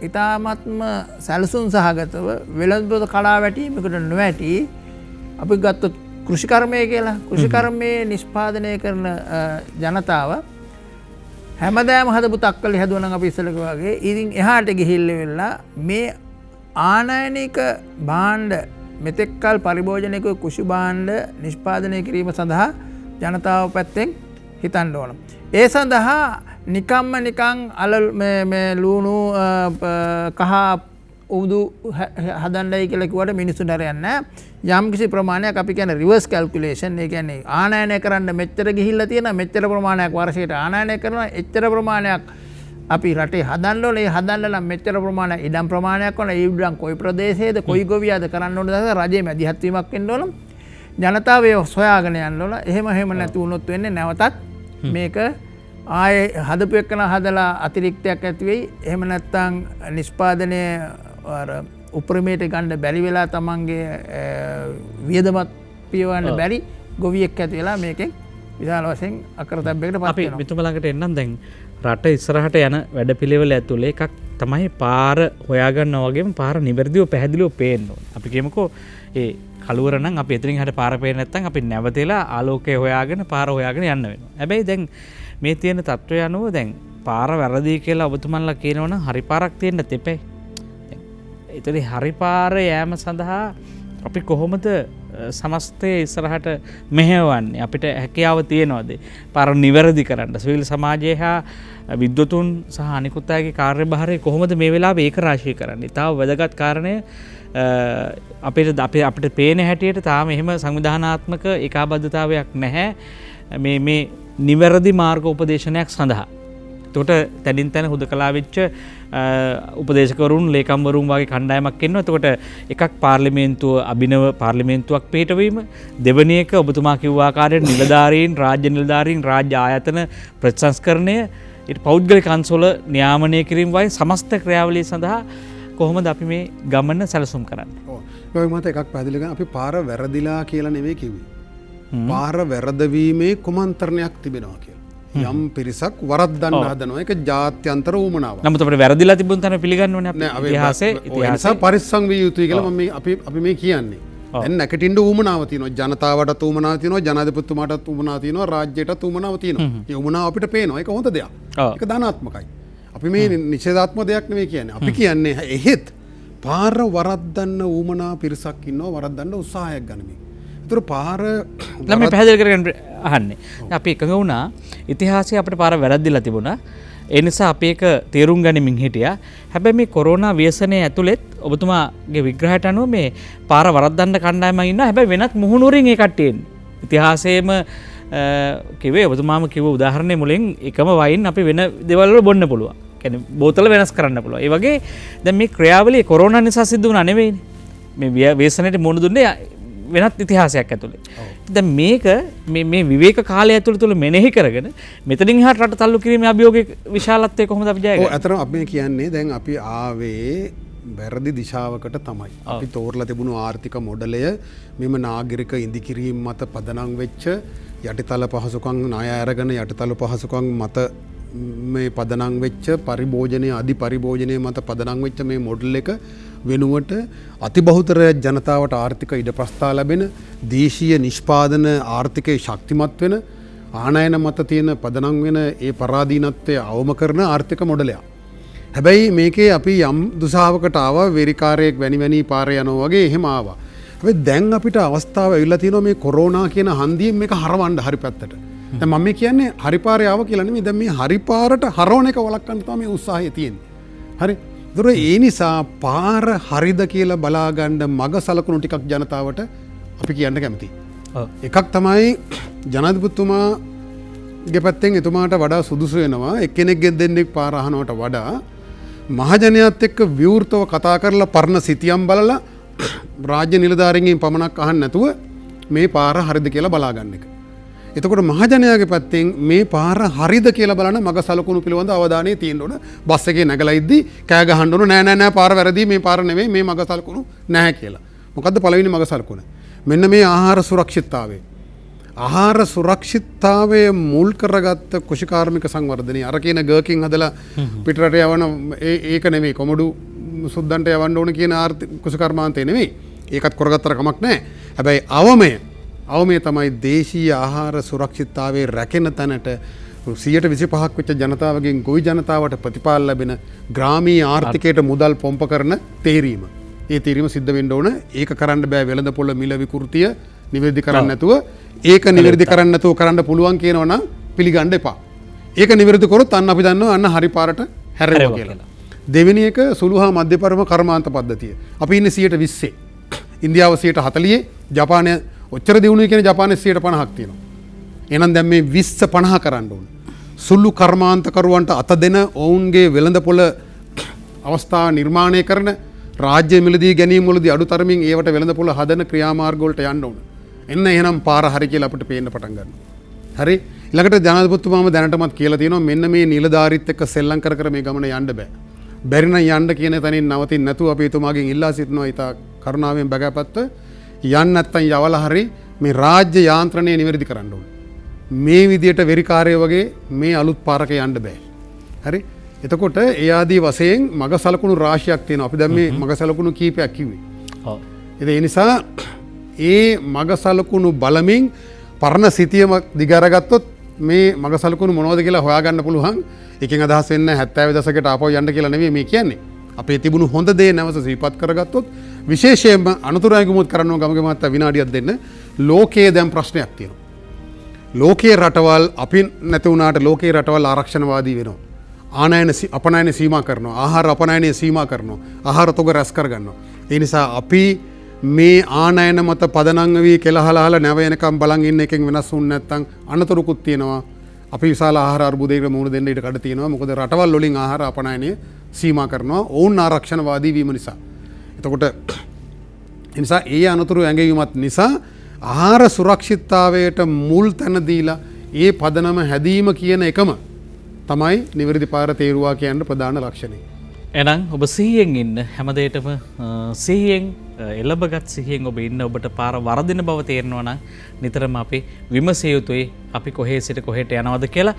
ඉතාමත්ම සැලසුම් සහගතව වෙළඳ කඩා වැටීමකට නොවැටි අපි ගත්තොත් කෘෂිකර්මය කියලා කෘෂිකර්මයේ නිෂ්පාදනය කරන ජනතාව හැමදාම හදපු තක්කලි හැදුවා නම් අපි ඉස්සෙල්ලා වගේ ඉතින් එහාට ගිහිල්ලා වෙලා මේ ආනයනික භාණ්ඩ මෙතෙක්කල් පරිභෝජනයක කෘෂි භාණ්ඩ නිෂ්පාදනය කිරීම සඳහා ජනතාව පැත්තෙන් හිතන්න ඕන. ඒ සඳහා නිකම්ම නිකං මේ ලුණු කහ උදු හදන්නයි කියලා කිව්වට මිනිස්සුන්ට හරියන්නේ නැහැ. යම් කිසි ප්‍රමාණයක් අපි කියන්නේ රිවර්ස් කැල්කියුලේෂන්. ඒ කියන්නේ ආනයනය කරන්න මෙච්චර ගිහිල්ලා තියෙනවා මෙච්චර ප්‍රමාණයක් වර්ෂයට ආනයනය කරනවා එච්චර ප්‍රමාණයක් අපි රටේ හදන්න ඕනේ. ඒ හදන්න නම් මෙච්චර ප්‍රමාණයක් ඉඩම් ප්‍රමාණයක් ඕන. ඒ ඉඩම් කොයි ප්‍රදේශයේද කොයි ගොවියාද කරන්න ඕනද රජයේ මැදිහත් වීමක් වෙන්න ඕන. ජනතාව ඒ සොයාගෙන යන්න ඕන. එහෙම නැති වුණොත් වෙන්නේ නැවතත් මේක ආයේ හදපු එක්කන හදලා අතිරික්තයක් ඇති වෙයි. එහෙම නැත්නම් නිෂ්පාදනය උපරිමයට ගන්න බැරි වෙලා තමන්ගේ වියදමත් පියවන්න බැරි ගොවියෙක් ඇති වෙලා මේකෙන් විශාල වශයෙන් අකරතැබ්බයකට පත් අපි වෙනවා. මෙතුම ළඟට එන්නම්. දැන් රට ඉස්සරහට යන වැඩපිළිවෙල ඇතුලේ එකක් තමයි පාර හොයාගන්නා වගේම පාර නිවැරදිව පැහැදිලිව පේන්න ඕනේ. අපි කියමුකෝ ඒ කළුවර නම් අපි එතනින් හට පාර පේන්නේ නැත්නම් අපි නැවතලා ආලෝකය හොයාගෙන පාර හොයාගෙන යන්න වෙනවා. හැබැයි දැන් මේ තියෙන තත්ත්වය අනුව දැන් පාර වැරදි කියලා ඔබතුමන්ලා කියනවනම් හරි පාරක් තියෙන්න තෙපේ. ඒතරේ හරි පාර යෑම සඳහා අපි කොහොමද සමස්තය ඉස්සරහට මෙහෙවන්නේ? අපිට හැකියාව තියෙනවද පාර නිවැරදි කරන්න? සිවිල් සමාජය හා විද්වතුන් සහ අනිකුත් අයගේ කාර්යභාරය කොහොමද මේ වෙලාවේ ඒක රාශී කරන්නේ? තාම වැදගත් කාරණය අපිට පේන හැටියට තාම එහෙම සංවිධානාත්මක ඒකාබද්ධතාවයක් නැහැ මේ නිවැරදි මාර්ග උපදේශනයක් සඳහා. එතකොට තැනින් තැන හුදකලා වෙච්ච උපදේශකවරුන් ලේකම්වරුන් වගේ කණ්ඩායමක් ඉන්නවා. එතකොට එකක් පාර්ලිමේන්තුව අභිනව පාර්ලිමේන්තුවක් පිටවීම, දෙවැනි එක ඔබතුමා කිව්ව ආකාරයට නිලධාරීන්, රාජ්‍ය නිලධාරීන්, රාජ්‍ය ආයතන ප්‍රතිසංස්කරණය, ඊට පෞද්ගලික අංශවල නියාමනය කිරීම වගේ සමස්ත ක්‍රියාවලිය සඳහා කොහොමද අපි මේ ගමන සැලසුම් කරන්නේ? ඔය මත එකක් පැහැදිලි කරගන්න. අපි පාර වැරදිලා කියලා නෙවෙයි කිව්වේ. පාර වැරදවීමේ කුමන්ත්‍රණයක් තිබෙනවා කියලා. යම් පිරිසක් වරද්දන්න හදනවා. ඒක ජාත්‍යන්තර ඌමනාවක්. නමුත් අපිට වැරදිලා තිබුණ තැන පිළිගන්න ඕනේ අපි ඉතිහාසයේ පරිස්සම් විය යුතුයි කියලා මම අපි මේ කියන්නේ. දැන් නැකටින්න ඌමනාව තියෙනවා. ජනතාවටත් ඌමනාව තියෙනවා, ජනාධිපතිතුමාටත් ඌමනාව තියෙනවා, රාජ්‍යයටත් ඌමනාව තියෙනවා. මේ ඌමනාව අපිට පේනවා. ඒක හොඳ දෙයක්. ඒක ධනාත්මකයි. අපි මේ නිෂේධාත්මක දෙයක් නෙවෙයි කියන්නේ. අපි කියන්නේ එහෙත් පාර වරද්දන්න ඌමනා පිරිසක් ඉන්නවා, වරද්දන්න උත්සාහයක් ගනිමින්. ඒතර පාර ළම පැහැදිලි කරගෙන අහන්නේ. අපි එකඟ වුණා ඉතිහාසයේ අපිට පාර වැරද්දිලා තිබුණා. ඒ නිසා අපි ඒක තේරුම් ගනිමින් හිටියා. හැබැයි මේ කොරෝනා ව්‍යසනයේ ඇතුළෙත් ඔබතුමාගේ විග්‍රහයට අනුව මේ පාර වරද්දන්න කණ්ඩායමක් ඉන්නවා. හැබැයි වෙනත් මුහුණුවරින් ඒ කට්ටිය එන්නේ. ඉතිහාසයේම කිව්වේ ඔබතුමාම කිව්ව උදාහරණය මුලින් එකම වයින් අපි වෙන දේවල් වල බොන්න පුළුවන්. කියන්නේ බෝතල වෙනස් කරන්න පුළුවන්. ඒ වගේ දැන් මේ ක්‍රියාවලිය කොරෝනා නිසා සිද්ධ වුණා නෙවෙයිනේ. මේ ව්‍යසනයට මුහුණ දුන්නේ වෙනත් ඉතිහාසයක් ඇතුළේ. දැන් මේක මේ විවේක කාලය ඇතුළත තුල මෙනෙහි කරගෙන මෙතනින් එහාට රට තල්ලු කිරීමේ අභියෝගයේ විශාලත්වය කොහොමද අපි ජය ගන්නේ? ඔව් අතරම අපි කියන්නේ දැන් අපි ආවේ වැරදි දිශාවකට තමයි. අපි තෝරලා තිබුණු ආර්ථික මොඩලය මෙම නාගරික ඉදිකිරීම මත පදනම් වෙච්ච යටිතල පහසුකම් ණය අරගෙන යටිතල පහසුකම් මත මේ පදනම් වෙච්ච පරිභෝජනයේ අධි පරිභෝජනයේ මත පදනම් වෙච්ච මේ මොඩල් එක වෙනුවට අතිබහුතර ජනතාවට ආර්ථික ඉඩ ප්‍රස්ථා ලැබෙන දේශීය නිෂ්පාදන ආර්ථිකයේ ශක්තිමත් වෙන ආනයන මත තියෙන පදනම් වෙන ඒ පරාදීනත්වය අවම කරන ආර්ථික මොඩලයක්. හැබැයි මේකේ අපි යම් දුසාවකට ආවා වෙරිකාරයෙක් වැනි පාරේ යනවා වගේ එහෙම ආවා. හැබැයි දැන් අපිට අවස්ථාව ඇවිල්ලා තියෙනවා මේ කොරෝනා කියන හන්දියෙන් මේක හරවන්න හරි පැත්තට. දැන් මම කියන්නේ හරි පාරේ ආව කියලා නෙමෙයි. දැන් මේ හරි පාරට හරවන එක වළක්වන්න තමයි මේ උත්සාහය තියෙන්නේ. හරි. ඒතර ඒ නිසා පාර හරිද කියලා බලාගන්න මග සලකුණු ටිකක් ජනතාවට අපි කියන්න කැමතියි. එකක් තමයි ජනාධිපතිතුමාගේ පැත්තෙන් එතුමාට වඩා සුදුසු වෙනවා එක්කෙනෙක්ගෙන් දෙන්නෙක් පාර අහනවට වඩා මහජනයාත් එක්ක විවෘතව කතා කරලා පරණ සිතියම් බලලා රාජ්‍ය නිලධාරීන්ගෙන් පමණක් අහන්න නැතුව මේ පාර හරිද කියලා බලාගන්න එක. එතකොට මහජනයාගේ පැත්තෙන් මේ පාර හරිද කියලා බලන මග සලකුණු පිළිබඳ අවධානය තියෙන්න ඕන. බස් එකේ නැගලා ඉද්දි කෑ ගහන්න ඕන නෑ පාර වැරදි මේ පාර නෙවෙයි මේ මග සලකුණු නැහැ කියලා. මොකද්ද පළවෙනි මග සලකුණ? මෙන්න මේ ආහාර සුරක්ෂිතතාවය. ආහාර සුරක්ෂිතතාවය මුල් කරගත්ත කුෂිකාර්මික සංවර්ධනය අර කියන ගර්කින් හදලා පිටරට යවන ඒක නෙවෙයි කොමඩු සුද්දන්ට යවන්න ඕන කියන ආර්ථික කුෂිකර්මාන්තය නෙවෙයි. ඒකත් කරගත්තර කමක් නැහැ. හැබැයි අවමය තමයි දේශීය ආහාර සුරක්ෂිතතාවයේ රැකෙන තැනට 125ක් වෙච්ච ජනතාවගෙන් ගොවි ජනතාවට ප්‍රතිඵල ලැබෙන ග්‍රාමීය ආර්ථිකයට මුදල් පොම්ප කරන තේරීම. ඒ තේරීම සිද්ධ වෙන්න ඕන. ඒක කරන්න බෑ වෙළඳපොළ මිල විකෘතිය නිවැරදි කරන්න නැතුව ඒක නිවැරදි කරන්න නැතුව කරන්න පුළුවන් කියනවනම් පිළිගන්න එපා. ඒක නිවැරදි කරොත් අන්න අපි දන්නවා අන්න හරි පාරට හැරෙනවා කියලා. දෙවෙනි එක සුළු හා මධ්‍යපරම කර්මාන්ත පද්ධතිය. අපි ඉන්නේ 120. ඉන්දියාව 140. ජපානය ඔච්චර දියුණුයි කියන ජපානයේ 50ක් තියෙනවා. එහෙනම් දැන් මේ 20 50 කරන්න ඕන. සුළු කර්මාන්තකරුවන්ට අත දෙන ඔවුන්ගේ වෙළඳපොළ අවස්ථා නිර්මාණය කරන රාජ්‍ය මිලදී ගැනීම වලදී අඩුතරමින් ඒවට වෙළඳපොළ හදන ක්‍රියාමාර්ග වලට යන්න ඕන. එන්න එහෙනම් පාර හරි කියලා අපිට පේන්න පටන් ගන්නවා. හරි. ඊළඟට ජනාධිපතිතුමාම දැනටමත් කියලා තියෙනවා මෙන්න මේ නිලධාරීත් එක්ක සෙල්ලම් කර කර මේ ගමන යන්න බෑ. බැරි නම් යන්න කියන තැනින් නවතින්න නැතුව අපි එතුමාගෙන් ඉල්ලා සිටිනවා ඊට කරුණාවෙන් බගපත්ව යන්න නැත්තම් යවලා හරි මේ රාජ්‍ය යාන්ත්‍රණය නිවැරදි කරන්න ඕනේ. මේ විදියට වෙරිකාරය වගේ මේ අලුත් පාරක යන්න බෑ. හරි? එතකොට ඒ ආදී වශයෙන් මග සලකුණු රාශියක් තියෙනවා. අපි දැන් මේ මග සලකුණු කීපයක් කිව්වේ. ඔව්. ඒ නිසා ඒ මග සලකුණු බලමින් පරණ සිතියම දිගාරගත්තොත් මේ මග සලකුණු මොනවද කියලා හොයාගන්න පුළුවන්. එකෙන් අදහස් වෙන්නේ 70 දශකයට ආපහු යන්න කියලා නෙවෙයි මේ කියන්නේ. අපේ තිබුණු හොඳ දේ නැවත සිහිපත් කරගත්තොත් විශේෂයෙන්ම අනුතුරු අයගොමුත් කරනවා ගමගේ මහත්තයා විනාඩියක් දෙන්න. ලෝකයේ දැන් ප්‍රශ්නයක් තියෙනවා. ලෝකයේ රටවල් අපි නැති වුණාට ලෝකයේ රටවල් ආරක්ෂණවාදී වෙනවා. ආනයන අපනයන සීමා කරනවා. ආහාර අපනයනය සීමා කරනවා. ආහාර තොග රැස් කරගන්නවා. ඒ නිසා අපි මේ ආනයන මත පදනම් වී කෙලහලහල නැව එනකම් බලන් ඉන්න එකෙන් වෙනස් වුනේ නැත්නම් අනතුරුකුත් තියෙනවා. අපි විශාල ආහාර අර්බුදයකට මුහුණ දෙන්න ඉඩ කඩ තියෙනවා. මොකද රටවල් වලින් ආහාර අපනයනය සීමා කරනවා. ඔවුන් ආරක්ෂණවාදී වීම නිසා. එතකොට ඒ නිසා ඒ අනතුරු ඇඟවීමත් නිසා ආහාර සුරක්ෂිතතාවයට මුල් තැන දීලා ඒ පදනම හැදීම කියන එකම තමයි නිවැරදි පාර තේරුවා කියන ප්‍රධාන ලක්ෂණය. එහෙනම් ඔබ සිහියෙන් ඉන්න හැමදේටම සිහියෙන් එළබගත් සිහියෙන් ඔබ ඉන්න ඔබට පාර වරදින බව තේරෙනවා නම් නිතරම අපි විමසිය යුතුයි අපි කොහේ සිට කොහෙට යනවද කියලා.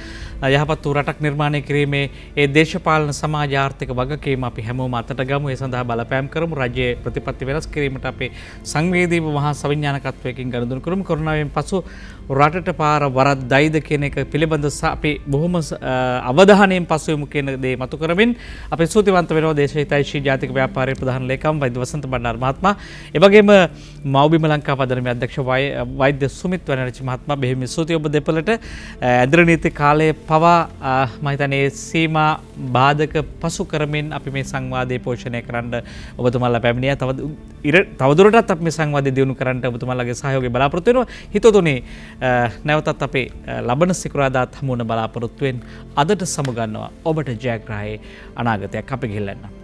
යහපත් වූ රටක් නිර්මාණය කිරීමේ ඒ දේශපාලන සමාජ ආර්ථික වගකීම අපි හැමෝම අතට ගමු. ඒ සඳහා බලපෑම් කරමු. රජයේ ප්‍රතිපත්ති වෙනස් කිරීමට අපේ සංවේදීව මහා සවිඥානිකත්වයකින් ගනුදෙනු කරමු. කොරෝනාවෙන් පසු රටට පාර වරද්දයිද කියන එක පිළිබඳ අපි බොහොම අවධානයෙන් පසුවෙමු කියන දේ මතු කරමින් අපි ස්තුතිවන්ත වෙනවා දේශහිතයිෂී ජාතික ව්‍යාපාරයේ ප්‍රධාන ලේකම් වෛද්‍ය වසන්ත බණ්ඩාර මහත්මයා. එවැගේම මව්බිම ලංකා පදනමේ අධ්‍යක්ෂ වෛද්‍ය සුමිත් වනරච්චි මහත්මයා බෙහෙම ස්තුතියි ඔබ දෙපළට. ඇඳර නීති කාලයේ පවා මම හිතන්නේ සීමා බාධක පසු කරමින් අපි මේ සංවාදයේ පෝෂණය කරන්න ඔබතුමාලා පැමිණියා. තවදුරටත් අපි මේ සංවාදය දියුණු කරන්න ඔබතුමාලාගේ සහයෝගය බලාපොරොත්තු වෙනවා. හිතතුනේ නැවතත් අපේ ලබන සිකුරාදාත් හමු වන බලාපොරොත්තුවෙන් අදට සමුගන්නවා. ඔබට ජයග්‍රහයේ අනාගතයක් අපි ගෙල්ලන්න.